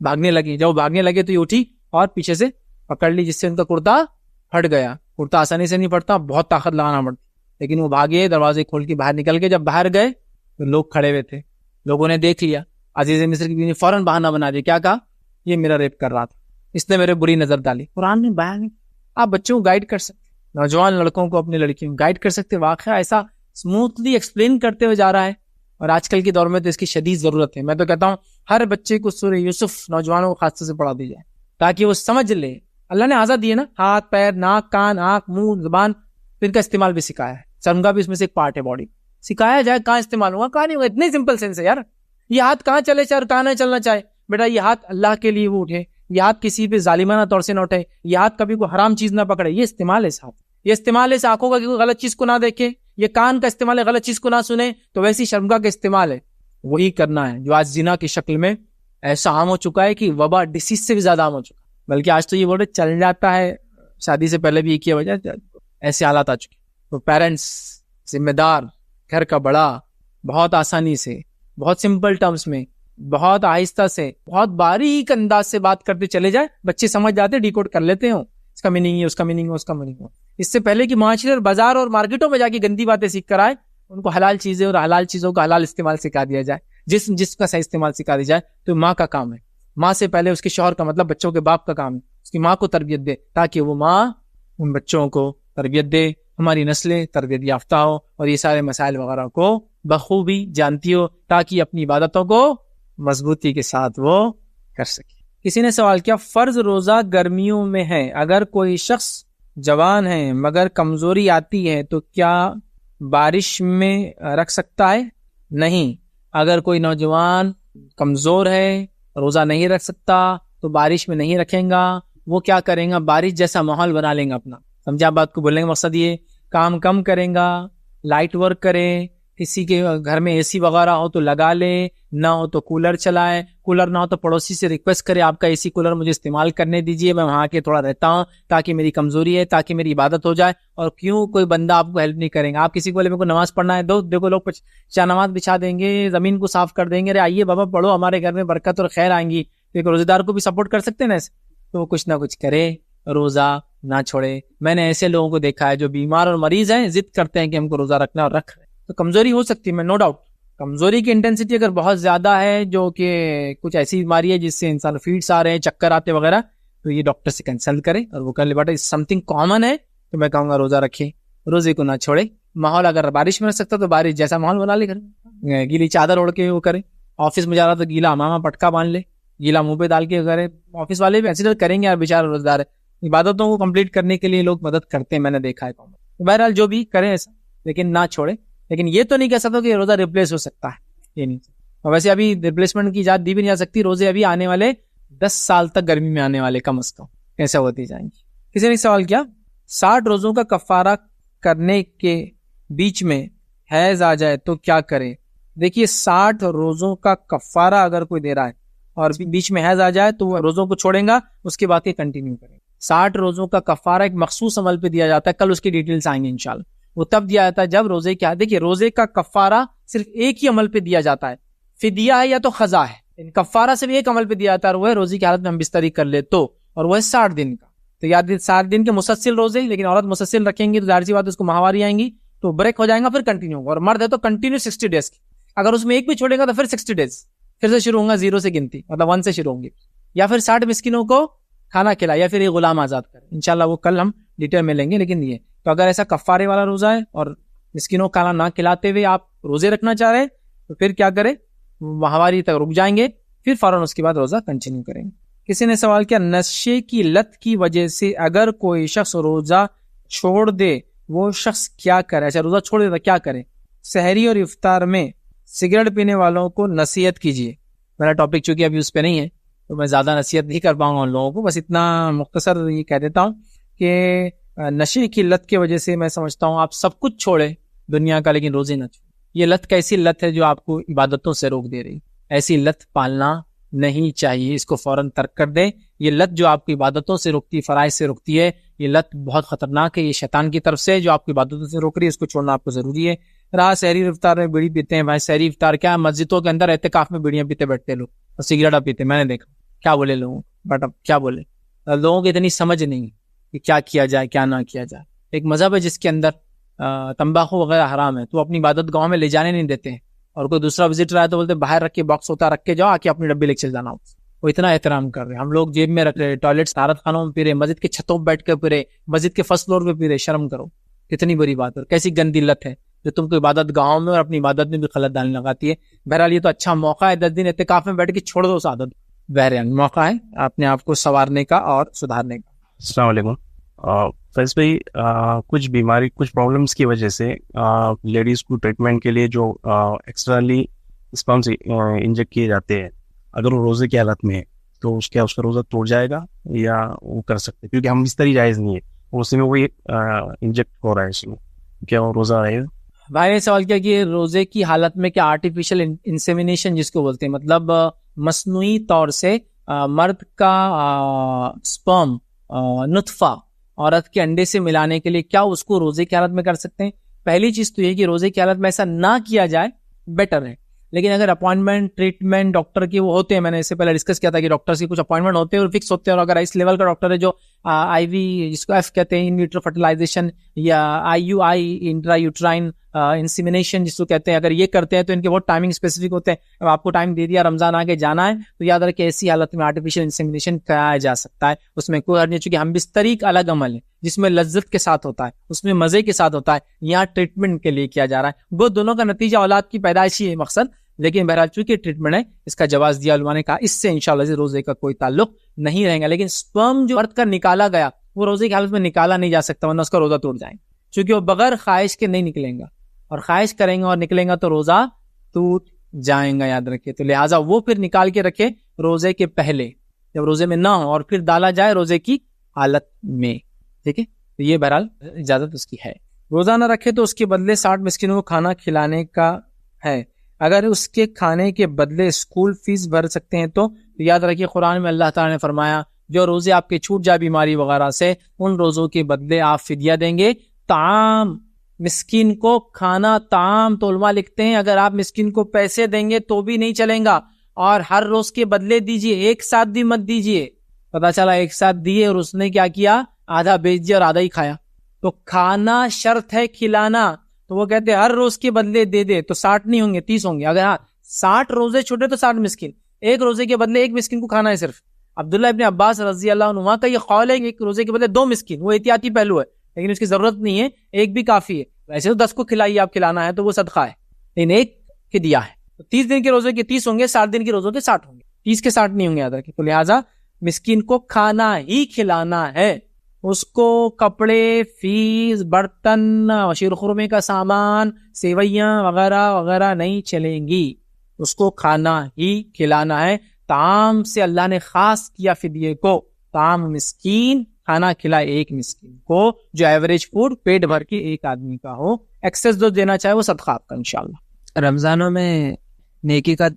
بھاگنے لگی. جب وہ بھاگنے لگے تو یہ اٹھی اور پیچھے سے پکڑ لی, جس سے ان کا کرتا پھٹ گیا. کرتا آسانی سے نہیں پھٹتا, بہت طاقت لگانا پڑتی. لیکن وہ بھاگے, دروازے کھول کے باہر نکل کے جب باہر گئے تو لوگ کھڑے ہوئے تھے, لوگوں نے دیکھ لیا. عزیز مصر کی بیوی نے فوراً بہانہ بنا دیا, کیا کہا, یہ میرا ریپ کر رہا تھا, اس نے میرے بری نظر ڈالی. قرآن میں بیان, آپ بچوں کو گائیڈ کر سکتے, نوجوان لڑکوں کو اپنی لڑکیوں کو گائیڈ کر سکتے. واقعہ ایسا اسموتھلی ایکسپلین کرتے ہوئے جا رہا ہے, اور آج کل کے دور میں تو اس کی شدید ضرورت ہے. میں تو کہتا ہوں ہر بچے کو سورہ یوسف نوجوانوں کو خاص طور سے پڑھا دی جائے, تاکہ وہ سمجھ لے. اللہ نے آزاد دیے نا, ہاتھ پیر ناک کان آنکھ منہ زبان, تو ان کا استعمال بھی سکھایا ہے. سرنگا بھی اس میں سے ایک پارٹ ہے باڈی, سکھایا جائے کہاں استعمال ہوگا کہاں نہیں ہوگا. اتنی سمپل سینس ہے یار. یہ ہاتھ کہاں چلے چاہے اور کہاں نہ چلنا چاہے, بیٹا یہ ہاتھ اللہ کے لیے وہ اٹھے, یہ ہاتھ کسی پہ ظالمانہ طور سے نہ اٹھے, یہ ہاتھ کبھی کوئی حرام چیز نہ پکڑے. یہ استعمال ہے اس ہاتھ, یہ استعمال ہے اس آنکھوں کا کہ کوئی غلط چیز کو نہ دیکھے, یہ کان کا استعمال ہے غلط چیز کو نہ سنے. تو ویسی شرمگاہ کا استعمال ہے, وہی کرنا ہے جو آج زنا کی شکل میں ایسا عام ہو چکا ہے کہ وبا ڈیسیز سے بھی زیادہ عام ہو چکا. بلکہ آج تو یہ ورڈ چل جاتا ہے, شادی سے پہلے بھی یہ کیا وجہ ایسے حالات آ چکے. تو پیرنٹس, ذمہ دار, گھر کا بڑا, بہت آسانی سے, بہت سمپل ٹرمز میں, بہت آہستہ سے, بہت باریک انداز سے بات کرتے چلے جائے, بچے سمجھ جاتے, ڈیکوڈ کر لیتے ہوں, اس کا میننگ ہے, اس کا میننگ ہے, اس کا میننگ ہے. اس سے پہلے کہ معاشرے اور بازار اور مارکیٹوں میں جا کے گندی باتیں سیکھ کر آئے, ان کو حلال چیزیں اور حلال چیزوں کا حلال استعمال سکھا دیا جائے. جس کا صحیح استعمال سکھا دیا جائے. تو ماں کا کام ہے, ماں سے پہلے اس کے شوہر کا, مطلب بچوں کے باپ کا کام ہے, اس کی ماں کو تربیت دے, تاکہ وہ ماں ان بچوں کو تربیت دے, ہماری نسلیں تربیت یافتہ ہو اور یہ سارے مسائل وغیرہ کو بخوبی جانتی ہو, تاکہ اپنی عبادتوں کو مضبوطی کے ساتھ وہ کر سکے. کسی نے سوال کیا, فرض روزہ گرمیوں میں ہے, اگر کوئی شخص جوان ہے مگر کمزوری آتی ہے تو کیا بارش میں رکھ سکتا ہے؟ نہیں. اگر کوئی نوجوان کمزور ہے, روزہ نہیں رکھ سکتا, تو بارش میں نہیں رکھیں گا. وہ کیا کریں گا, بارش جیسا ماحول بنا لیں گا اپنا. سمجھا بات کو, بولنے کا مقصد یہ, کام کم کریں گا, لائٹ ورک کریں, کسی کے گھر میں اے سی وغیرہ ہو تو لگا لے, نہ ہو تو کولر چلائے, کولر نہ ہو تو پڑوسی سے ریکویسٹ کرے, آپ کا اے سی کولر مجھے استعمال کرنے دیجیے, میں وہاں کے تھوڑا رہتا ہوں, تاکہ میری کمزوری ہے, تاکہ میری عبادت ہو جائے. اور کیوں کوئی بندہ آپ کو ہیلپ نہیں کریں گا, آپ کسی کو بولے میرے کو نماز پڑھنا ہے, دو دیکھو لوگ نماز بچھا دیں گے, زمین کو صاف کر دیں گے, ارے آئیے بابا پڑھو, ہمارے گھر میں برکت اور خیر آئیں گی. کیونکہ روزے دار کو بھی سپورٹ کر سکتے ہیں نا ایسے, تو وہ کچھ نہ کچھ کرے, روزہ نہ چھوڑے. میں نے ایسے لوگوں کو دیکھا ہے جو بیمار اور مریض ہیں, ضد کرتے ہیں کہ ہم کو روزہ رکھنا, اور رکھ رہے. تو کمزوری ہو سکتی ہے, نو ڈاؤٹ. کمزوری کی انٹینسٹی اگر بہت زیادہ ہے, جو کہ کچھ ایسی بیماری ہے جس سے انسان فیڈس آ رہے ہیں, چکر آتے وغیرہ, تو یہ ڈاکٹر سے کنسلٹ کرے, اور وہ کہہ لے بیٹا سم تھنگ کامن ہے, تو میں کہوں گا روزہ رکھے, روزے کو نہ چھوڑے. ماحول اگر بارش میں رکھ سکتا تو بارش جیسا ماحول بنا لے, گھر گیلی چادر اوڑھ کے وہ کرے. آفس میں جا رہا تو گیلا امامہ پٹکا باندھ لے, گیلا منہ پہ ڈال کے کرے. آفس والے بھی کنسیڈر کریں گے یار بیچارہ روزدار ہے, عبادتوں کو کمپلیٹ کرنے کے لیے لوگ مدد کرتے ہیں, میں نے دیکھا ہے. بہرحال جو بھی کریں ایسا, لیکن نہ چھوڑے. لیکن یہ تو نہیں کہہ سکتا کہ روزہ ریپلیس ہو سکتا ہے, یہ نہیں. اور ویسے ابھی ریپلیسمنٹ کی اجازت دی بھی نہیں جا سکتی. روزے ابھی آنے والے 10 سال تک گرمی میں آنے والے کم از کم کیسے ہوتی جائیں گی. کسی نے سوال کیا, 60 روزوں کا کفارہ کرنے کے بیچ میں حیض آ جائے تو کیا کرے؟ دیکھیے 60 روزوں کا کفارہ اگر کوئی دے رہا ہے اور بیچ میں حیض آ جائے تو وہ روزوں کو چھوڑیں گا, اس کے بعد یہ کنٹینیو کریں. 60 روزوں کا کفارہ ایک مخصوص عمل پہ دیا جاتا ہے, کل اس کی ڈیٹیلز آئیں گے انشاءاللہ. وہ تب دیا جاتا ہے جب روزے کیا, دیکھیے روزے کا کفارہ صرف ایک ہی عمل پہ دیا جاتا ہے, فدیہ ہے یا تو قضا ہے. کفارہ صرف ایک عمل پہ دیا جاتا ہے, اور وہ ہے روزے کی حالت میں ہم بستری کر لے تو, اور وہ ہے 60 دن کا. تو یاد 60 دن کے مسلسل روزے, لیکن عورت مسلسل رکھیں گی تو ظاہر سی بات اس کو ماہواری آئیں گی, تو بریک ہو جائے گا, پھر کنٹینیو ہوگا. اور مرد ہے تو کنٹینیو 60 days کی, اگر اس میں ایک بھی چھوڑے گا تو پھر 60 days پھر سے شروع ہوگا, 0 سے گنتی, مطلب 1 سے شروع ہوں گی. یا پھر 60 مسکینوں کو کھانا کھلائے, یا پھر ایک غلام آزاد کرے. انشاءاللہ وہ کل ہم ڈیٹیل میں لیں گے. لیکن یہ تو اگر ایسا کفارے والا روزہ ہے اور مسکینوں کو کھانا نہ کھلاتے ہوئے آپ روزے رکھنا چاہ رہے ہیں, تو پھر کیا کریں, ماہواری تک رک جائیں گے, پھر فوراً اس کے بعد روزہ کنٹینیو کریں گے. کسی نے سوال کیا, نشے کی لت کی وجہ سے اگر کوئی شخص روزہ چھوڑ دے, وہ شخص کیا کرے؟ اچھا, روزہ چھوڑ دے تو کیا کرے؟ سحری اور افطار میں سگریٹ پینے والوں کو نصیحت کیجیے. میرا ٹاپک چونکہ ابھی اس پہ نہیں ہے تو میں زیادہ نصیحت نہیں کر پاؤں گا ان لوگوں کو, بس اتنا مختصر یہ کہہ دیتا ہوں کہ نشے کی لت کی وجہ سے میں سمجھتا ہوں آپ سب کچھ چھوڑیں دنیا کا, لیکن روزے نہ چھوڑیں. یہ لت کیسی لت ہے جو آپ کو عبادتوں سے روک دے رہی, ایسی لت پالنا نہیں چاہیے, اس کو فوراً ترک کر دیں. یہ لت جو آپ کی عبادتوں سے روکتی ہے, فرائض سے روکتی ہے, یہ لت بہت خطرناک ہے, یہ شیطان کی طرف سے جو آپ کی عبادتوں سے روک رہی ہے, اس کو چھوڑنا آپ کو ضروری ہے. رہا سحری افطار میں بیڑی پیتے ہیں, بھائی سحری افطار کیا, مسجدوں کے اندر اعتکاف میں بیڑیاں پیتے بیٹھتے لوگ اور سگریٹ پیتے, میں نے دیکھا. کیا بولے لوگوں, بٹ اب کیا بولے, لوگوں کی اتنی سمجھ نہیں کہ کیا کیا جائے کیا نہ کیا جائے. ایک مذہب ہے جس کے اندر تمباکو وغیرہ حرام ہے, تو اپنی عبادت گاہوں میں لے جانے نہیں دیتے ہیں, اور کوئی دوسرا وزٹر آئے تو بولتے باہر رکھ کے, باکس ہوتا رکھ کے جاؤ, آ کے اپنی ڈبی لے کے چل جانا. وہ اتنا احترام کر رہے ہیں. ہم لوگ جیب میں رکھ رہے, ٹوائلٹ طہارت خانوں میں پی رہے, مسجد کے چھتوں پہ بیٹھ کے پی رہے, مسجد کے فرسٹ فلور پہ پی رہے. شرم کرو, کتنی بری بات ہے, کیسی گندی لت ہے جو تم کو عبادت گاہوں میں اور اپنی عبادت میں بھی خلل ڈالنے لگاتی ہے. بہرحال یہ تو اچھا موقع ہے, 10 دن اعتکاف میں بیٹھ کے چھوڑ دو اس عادت. بہرحال موقع ہے اپنے آپ کو سنوارنے کا اور سدھارنے کا. السلام علیکم. فیض بھائی, کچھ بیماری کچھ پرابلمس کی وجہ سے لیڈیز کو ٹریٹمنٹ کے لیے جو ایکسٹرنلی اسپرم انجیکٹ کیے جاتے ہیں, اگر وہ روزے کی حالت میں ہے تو اس کا روزہ ٹوٹ جائے گا یا وہ کر سکتے ہیں؟ کیونکہ ہم اس طرح جائز نہیں ہے, اس میں وہی انجیکٹ ہو رہا ہے, اس میں کیا وہ روزہ رہے گا؟ بھائی نے سوال کیا کہ روزے کی حالت میں کیا آرٹیفیشل انسیمینیشن جس کو بولتے ہیں, مطلب مصنوعی طور سے مرد کا سپرم نطفہ عورت کے انڈے سے ملانے کے لیے کیا اس کو روزے کی حالت میں کر سکتے ہیں؟ پہلی چیز تو یہ کہ روزے کی حالت میں ایسا نہ کیا جائے, بیٹر ہے. لیکن اگر اپوائنٹمنٹ ٹریٹمنٹ ڈاکٹر کے وہ ہوتے ہیں, میں نے اس سے پہلے ڈسکس کیا تھا کہ ڈاکٹر سے کچھ اپوائنٹمنٹ ہوتے ہیں اور فکس ہوتے ہیں, اور اگر اس لیول کا ڈاکٹر ہے جو آئی وی جس کو ایف کہتے ہیں, ان ویٹرو فرٹیلائزیشن, یا آئی یو آئی انٹرا یوٹرائن انسیمینیشن جس کو کہتے ہیں, اگر یہ کرتے ہیں تو ان کے بہت ٹائمنگ اسپیسیفک ہوتے ہیں. اب آپ کو ٹائم دے دیا, رمضان آگے جانا ہے, تو یاد رکھیں ایسی حالت میں آرٹیفیشل انسیمینیشن کرایا جا سکتا ہے, اس میں کوئی حرج نہیں, چونکہ ہم بستری کا الگ عمل ہے جس میں لذت کے ساتھ ہوتا ہے, اس میں مزے کے ساتھ ہوتا ہے, یہاں ٹریٹمنٹ کے لیے کیا جا رہا ہے. وہ دونوں کا نتیجہ اولاد کی پیدائش ہی ہے مقصد, لیکن بہرحال چونکہ ٹریٹمنٹ ہے اس کا جواز دیا علماء نے کہا, اس سے انشاءاللہ روزے کا کوئی تعلق نہیں رہے گا. لیکن سپرم جو مرد کا نکالا گیا وہ روزے کی حالت میں نکالا نہیں جا سکتا, ورنہ اس کا روزہ ٹوٹ جائے گا, چونکہ وہ بغیر خواہش کے نہیں نکلیں گا, اور خواہش کریں گے اور نکلیں گا تو روزہ ٹوٹ جائیں گا, یاد رکھے. تو لہٰذا وہ پھر نکال کے رکھے روزے کے پہلے, جب روزے میں نہ ہو, اور پھر ڈالا جائے روزے کی حالت میں. ٹھیک ہے, تو یہ بہرحال اجازت اس کی ہے. روزہ نہ رکھے تو اس کے بدلے 60 مسکینوں کو کھانا کھلانے کا ہے. اگر اس کے کھانے کے بدلے اسکول فیس بھر سکتے ہیں تو یاد رکھیے قرآن میں اللہ تعالیٰ نے فرمایا جو روزے آپ کے چھوٹ جائے بیماری وغیرہ سے, ان روزوں کے بدلے آپ فدیہ دیں گے. طعام مسکین کو کھانا, طعام تو علماء لکھتے ہیں اگر آپ مسکین کو پیسے دیں گے تو بھی نہیں چلیں گا, اور ہر روز کے بدلے دیجئے, ایک ساتھ بھی مت دیجئے. پتا چلا ایک ساتھ دیے اور اس نے کیا کیا, آدھا بیچ دیا اور آدھا ہی کھایا. تو کھانا شرط ہے, کھلانا. تو وہ کہتے ہیں ہر روز کے بدلے دے دے, تو 60 نہیں ہوں گے 30 ہوں گے. اگر 60 روزے چھوٹے تو 60 مسکین, ایک روزے کے بدلے ایک مسکین کو کھانا ہے صرف. عبداللہ ابن عباس رضی اللہ عنہ کا یہ قول ہے کہ ایک روزے کے بدلے 2 مسکین, وہ احتیاطی پہلو ہے, لیکن اس کی ضرورت نہیں ہے, ایک بھی کافی ہے. ویسے تو 10 کو کھلائیے, آپ کھلانا ہے تو وہ صدقہ ہے, لیکن ایک فدیہ ہے. تو 30 دن کے روزے کے 30 ہوں گے, 60 دن کے روزوں کے 60 ہوں گے, 30 کے 60 نہیں ہوں گے, یاد رکھیں. تو لہٰذا مسکین کو کھانا ہی کھلانا ہے, اس کو کپڑے, فیس, برتن, شیر خرمے کا سامان, سیویاں وغیرہ وغیرہ نہیں چلیں گی, اس کو کھانا ہی کھلانا ہے. طعام سے اللہ نے خاص کیا فدیے کو, طعام مسکین, کھانا کھلائے ایک مسکین کو, جو ایوریج فوڈ پیٹ بھر کے ایک آدمی کا ہو. ایکسس جو دینا چاہے وہ صدقہ آپ کا انشاءاللہ. رمضانوں میں نیکی کا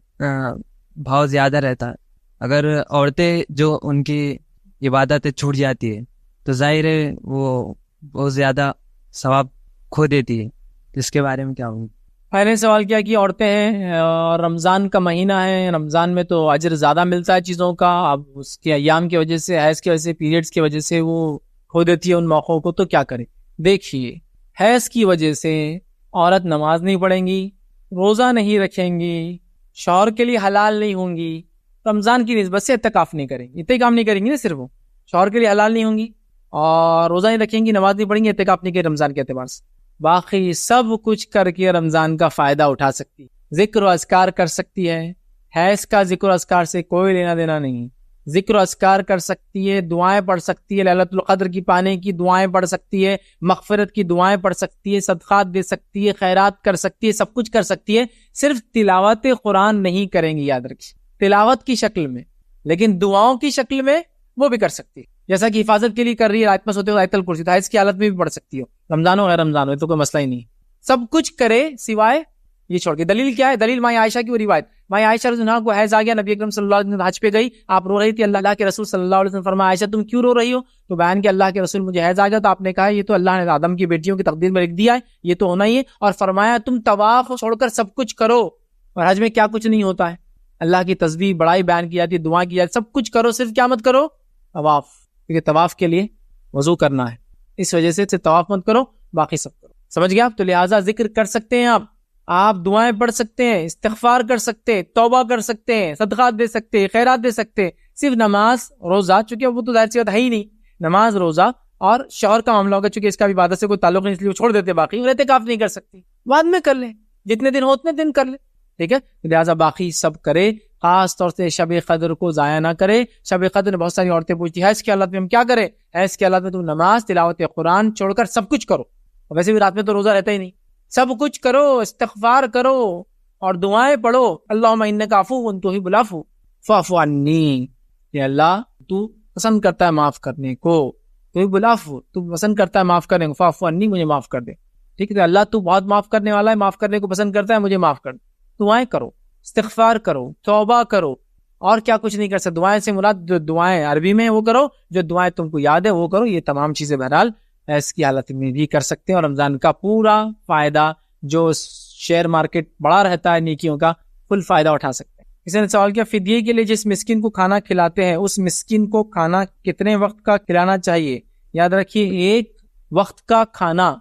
بھاؤ زیادہ رہتا ہے. اگر عورتیں جو ان کی عبادتیں چھوٹ جاتی ہے تو ظاہر ہے وہ بہت زیادہ ثواب کھو دیتی ہے. اس کے بارے میں کیا ہوگا؟ میں نے سوال کیا کہ عورتیں ہیں اور رمضان کا مہینہ ہے, رمضان میں تو اجر زیادہ ملتا ہے چیزوں کا, اب اس کے ایام کی وجہ سے, حیض کی وجہ سے, پیریڈز کی وجہ سے وہ کھو دیتی ہے ان موقعوں کو, تو کیا کرے؟ دیکھیے حیض کی وجہ سے عورت نماز نہیں پڑھیں گی, روزہ نہیں رکھیں گی, شوہر کے لیے حلال نہیں ہوں گی, رمضان کی نسبت سے اعتکاف نہیں کریں گی, اتنے کام نہیں کریں گی نا, صرف وہ شوہر کے لیے حلال نہیں ہوں گی اور روزہ نہیں رکھیں گی, نماز نہیں پڑھیں گی, اعتکاف نہیں کریں رمضان کے اعتبار سے, باقی سب کچھ کر کے رمضان کا فائدہ اٹھا سکتی, ذکر و اذکار کر سکتی ہے. حیض کا ذکر و اذکار سے کوئی لینا دینا نہیں, ذکر و اذکار کر سکتی ہے, دعائیں پڑھ سکتی ہے, لیلۃ القدر کی پانے کی دعائیں پڑھ سکتی ہے, مغفرت کی دعائیں پڑھ سکتی ہے, صدقات دے سکتی ہے, خیرات کر سکتی ہے, سب کچھ کر سکتی ہے. صرف تلاوت قرآن نہیں کریں گی, یاد رکھیے, تلاوت کی شکل میں, لیکن دعاؤں کی شکل میں وہ بھی کر سکتی ہے. جیسا کہ حفاظت کے لیے کر رہی ہے, رات میں سوتے ہوئے آیت الکرسی, تو حیض کی حالت میں بھی پڑھ سکتی ہو, رمضان ہو غیر رمضان ہو, تو کوئی مسئلہ ہی نہیں. سب کچھ کرے سوائے یہ چھوڑ کے. دلیل کیا ہے؟ دلیل ماں عائشہ کی وہ روایت, ماں عائشہ رضی اللہ عنہا کو حیض آ گیا, نبی اکرم صلی اللہ علیہ وسلم حج پہ گئی, آپ رو رہی تھی, اللہ کے رسول صلی اللہ علیہ وسلم فرمایا عائشہ تم کیوں رو رہی ہو؟ تو بیان کہ اللہ کے رسول مجھے حیض آ گیا. تو آپ نے کہا یہ تو اللہ نے آدم کی بیٹیوں کی تقدیر میں لکھ دیا ہے, یہ تو ہونا ہی ہے. اور فرمایا تم طواف چھوڑ کر سب کچھ کرو, اور حج میں کیا کچھ نہیں ہوتا ہے, اللہ کی تسبیح بڑائی بیان کی جاتی ہے, دعا کی جاتی ہے, سب کچھ کرو, صرف کیا مت کرو؟ طواف, کیونکہ طواف کے لیے وضو کرنا ہے, اس وجہ سے طواف مت کرو, باقی سب کرو. سمجھ گیا آپ؟ تو لہٰذا ذکر کر سکتے ہیں آپ دعائیں پڑھ سکتے ہیں, استغفار کر سکتے ہیں, توبہ کر سکتے ہیں, صدقات دے سکتے ہیں, خیرات دے سکتے ہیں. صرف نماز روزہ, چونکہ وہ تو ظاہر سی بات ہے ہی نہیں, نماز روزہ اور شوہر کا معاملہ ہوگا, چونکہ اس کا بھی عبادت سے کوئی تعلق نہیں, اس لیے وہ چھوڑ دیتے, باقی اعتکاف نہیں کر سکتی, بعد میں کر لیں, جتنے دن ہو اتنے دن کر لیں, ٹھیک ہے. لہٰذا باقی سب کرے, خاص طور سے شب قدر کو ضائع نہ کرے. شب قدر بہت ساری عورتیں پوچھتی ہیں حیض کی حالت میں ہم کیا کریں؟ حیض کی حالت میں تم نماز, تلاوت قرآن چھوڑ کر سب کچھ کرو. ویسے بھی رات میں تو روزہ رہتا ہی نہیں, سب کچھ کرو, استغفار کرو اور دعائیں پڑھو. اللہم انک عفو تحب العفو فاعف عنی, کہ اللہ تو پسند کرتا ہے معاف کرنے کو, تحب العفو تو پسند کرتا ہے معاف کرنے کو, فاعف عنی مجھے معاف کر دے. ٹھیک ہے, اللہ تو بہت معاف کرنے والا ہے, معاف کرنے کو پسند کرتا ہے, مجھے معاف کر دے. دعائیں کرو, استغفار کرو, توبہ کرو, اور کیا کچھ نہیں کر سکتے. دعائیں سے مراد جو دعائیں عربی میں وہ کرو, جو دعائیں تم کو یاد ہے وہ کرو. یہ تمام چیزیں بہرحال اس کی حالت میں بھی کر سکتے ہیں, اور رمضان کا پورا فائدہ جو شیئر مارکیٹ بڑا رہتا ہے نیکیوں کا, فل فائدہ اٹھا سکتے ہیں. کسی نے سوال کیا فدیے کے لیے جس مسکین کو کھانا کھلاتے ہیں اس مسکین کو کھانا کتنے وقت کا کھلانا چاہیے؟ یاد رکھیے ایک وقت کا کھانا,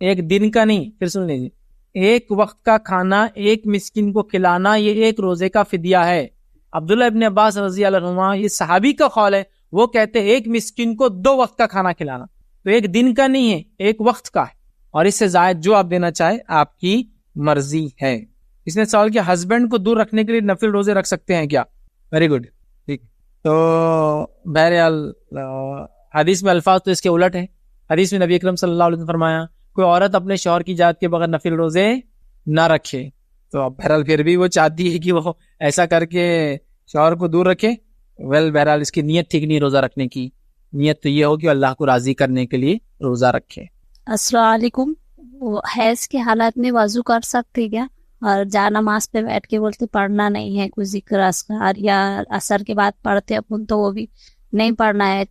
ایک دن کا نہیں, پھر سن لیجیے, ایک وقت کا کھانا ایک مسکین کو کھلانا یہ ایک روزے کا فدیہ ہے. عبداللہ ابن عباس رضی اللہ عنہ, یہ صحابی کا قول ہے, وہ کہتے ہیں ایک مسکین کو 2 وقت کا کھانا کھلانا, تو ایک دن کا نہیں ہے, ایک وقت کا ہے, اور اس سے زائد جو آپ دینا چاہے آپ کی مرضی ہے. اس نے سوال کیا ہسبینڈ کو دور رکھنے کے لیے نفل روزے رکھ سکتے ہیں کیا؟ ویری گڈ, ٹھیک. تو بہرحال حدیث میں الفاظ تو اس کے الٹ ہیں. حدیث میں نبی اکرم صلی اللہ علیہ وسلم فرمایا کوئی عورت اپنے شوہر کی اجازت کے بغیر نفل روزے نہ رکھے. تو اب بہرحال پھر بھی وہ چاہتی ہے کہ وہ ایسا کر کے شوہر کو دور رکھے. بہرحال اس کی نیت ٹھیک نہیں روزہ رکھنے کی, نیت تو یہ ہو کہ اللہ کو راضی کرنے کے لیے روزہ رکھے. السلام علیکم. وہ حیض کی حالت میں وضو کر سکتے کیا؟ اور جا نماز پہ بیٹھ کے بولتے پڑھنا نہیں ہے کوئی ذکر اذکار, یا عصر کے بعد پڑھتے اپن تو وہ بھی نہیں پڑھنا ہے,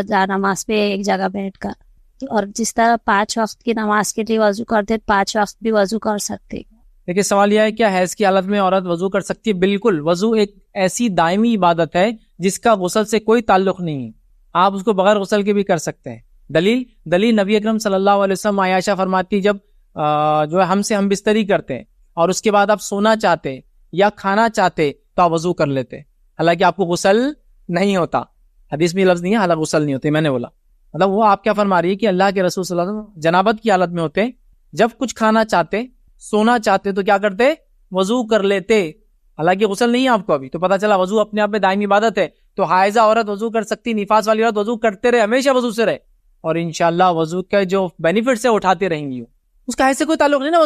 جا نماز پہ ایک جگہ بیٹھ کر. اور جس طرح 5 وقت کی نماز کے لیے وضو کرتے 5 وقت بھی وضو کر سکتے. دیکھیے سوال یہ ہے کیا حیض کی حالت میں عورت وضو کر سکتی ہے؟ بالکل. وضو ایک ایسی دائمی عبادت ہے جس کا غسل سے کوئی تعلق نہیں ہے, آپ اس کو بغیر غسل کے بھی کر سکتے ہیں. دلیل نبی اکرم صلی اللہ علیہ وسلم عائشہ فرماتی جب جو ہے ہم سے ہم بستری کرتے ہیں اور اس کے بعد آپ سونا چاہتے یا کھانا چاہتے تو آپ وضو کر لیتے, حالانکہ آپ کو غسل نہیں ہوتا. حدیث میں لفظ نہیں ہے حالانکہ غسل نہیں ہوتے, میں نے بولا مطلب وہ آپ کیا فرما رہی ہے کہ اللہ کے رسول صلی اللہ علیہ وسلم جنابت کی حالت میں ہوتے, جب کچھ کھانا چاہتے سونا چاہتے تو کیا کرتے؟ وضو کر لیتے, حالانکہ غسل نہیں ہے آپ کو ابھی. تو پتہ چلا وضو اپنے آپ میں دائمی عبادت ہے. تو حائضہ عورت وضو کر سکتی, نفاس والی عورت وضو کرتے رہے, ہمیشہ وضو سے رہے, اور انشاءاللہ وضو کے جو بینیفٹس ہے اٹھاتے رہیں گی. اس کا ایسے کوئی تعلق نہیں نا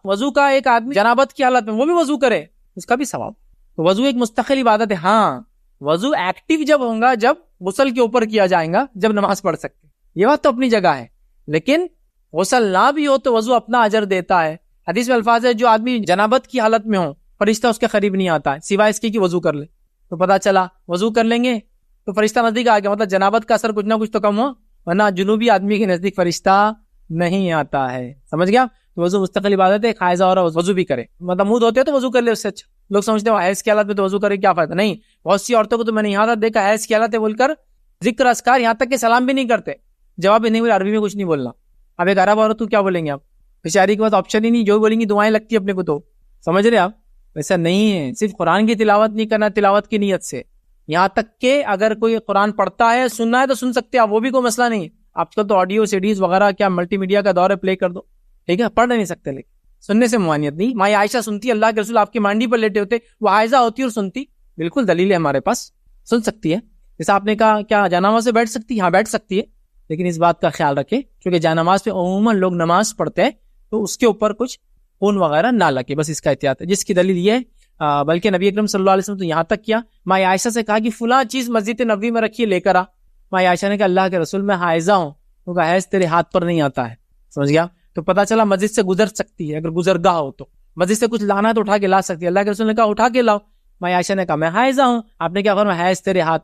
وضو کا ایک آدمی جنابت کی حالت میں وہ بھی وضو کرے, اس کا بھی ثواب. تو وضو ایک مستقل عبادت ہے. ہاں وضو ایکٹیو جب ہوگا جب غسل کے اوپر کیا جائے گا, جب نماز پڑھ سکتے, یہ بات تو اپنی جگہ ہے. لیکن غسل نہ بھی ہو تو وضو اپنا اجر دیتا ہے. حدیث میں الفاظ ہے جو آدمی جنابت کی حالت میں ہو فرشتہ اس کے قریب نہیں آتا ہے سوائے اس کی کہ وضو کر لے. تو پتا چلا وضو کر لیں گے تو فرشتہ نزدیک آ گیا, مطلب جنابت کا اثر کچھ نہ کچھ تو کم ہو, ورنہ جنوبی آدمی کے نزدیک فرشتہ نہیں آتا ہے. سمجھ گیا؟ تو وضو مستقل عبادت ہے. حائضہ اور وضو بھی کرے, مطلب منہ دھوتے تو وضو کر لے, اس سے اچھا. لوگ سمجھتے ہیں حیض کی حالت میں تو وضو کرے کیا فائدہ, نہیں. بہت سی عورتوں کو تو میں نے یہاں دیکھا حیض کی حالت ہے بول کر ذکر اذکار, یہاں تک کہ سلام بھی نہیں کرتے, جواب بھی نہیں ملا, عربی میں کچھ نہیں بولنا, اب ایک عرب عورت کو کیا بولیں گے آپ؟ بیچاری کے پاس آپشن ہی نہیں, جو بولیں گی دعائیں لگتی اپنے کو. تو سمجھ رہے آپ, ویسا نہیں ہے. صرف قرآن کی تلاوت نہیں کرنا تلاوت کی نیت سے, یہاں تک کہ اگر کوئی قرآن پڑھتا ہے سننا ہے تو سن سکتے ہیں آپ, وہ بھی کوئی مسئلہ نہیں ہے. آپ کا تو آڈیو سیڈیز وغیرہ کیا ملٹی میڈیا کا دور ہے, پلے کر دو, ٹھیک ہے, پڑھ نہیں سکتے لیکن سننے سے ممانعت نہیں. ماں عائشہ سنتی, اللہ کے رسول آپ کی مانڈی پر لیٹے ہوتے, وہ حائضہ ہوتی اور سنتی, بالکل دلیل ہے ہمارے پاس, سن سکتی ہے. جیسا آپ نے کہا کیا جانماز سے بیٹھ سکتی ہے, ہاں بیٹھ سکتی ہے, لیکن اس بات کا خیال رکھے کیونکہ جانماز پہ عموماً لوگ نماز پڑھتے ہیں تو اس کے اوپر کچھ خون وغیرہ نہ لگے, بس اس کا احتیاط ہے. جس کی دلیل یہ ہے, بلکہ نبی اکرم صلی اللہ علیہ وسلم تو یہاں تک کیا, ماں عائشہ سے کہا کہ فلاں چیز مسجد نبوی میں رکھیے, لے کر آ. ماں عائشہ نے کہا اللہ کے رسول میں حائضہ ہوں, تو کہا حیض تیرے ہاتھ پر نہیں آتا ہے. سمجھ گیا؟ تو پتہ چلا مسجد سے گزر سکتی ہے, اگر گزرگاہ ہو تو مسجد سے کچھ لانا ہے تو اٹھا کے لا سکتی ہے. اللہ کے رسول نے کہا اٹھا کے لاؤ. ماں عائشہ نے کہا میں حائضہ ہوں. آپ نے کیا فرمایا, حیض تیرے ہاتھ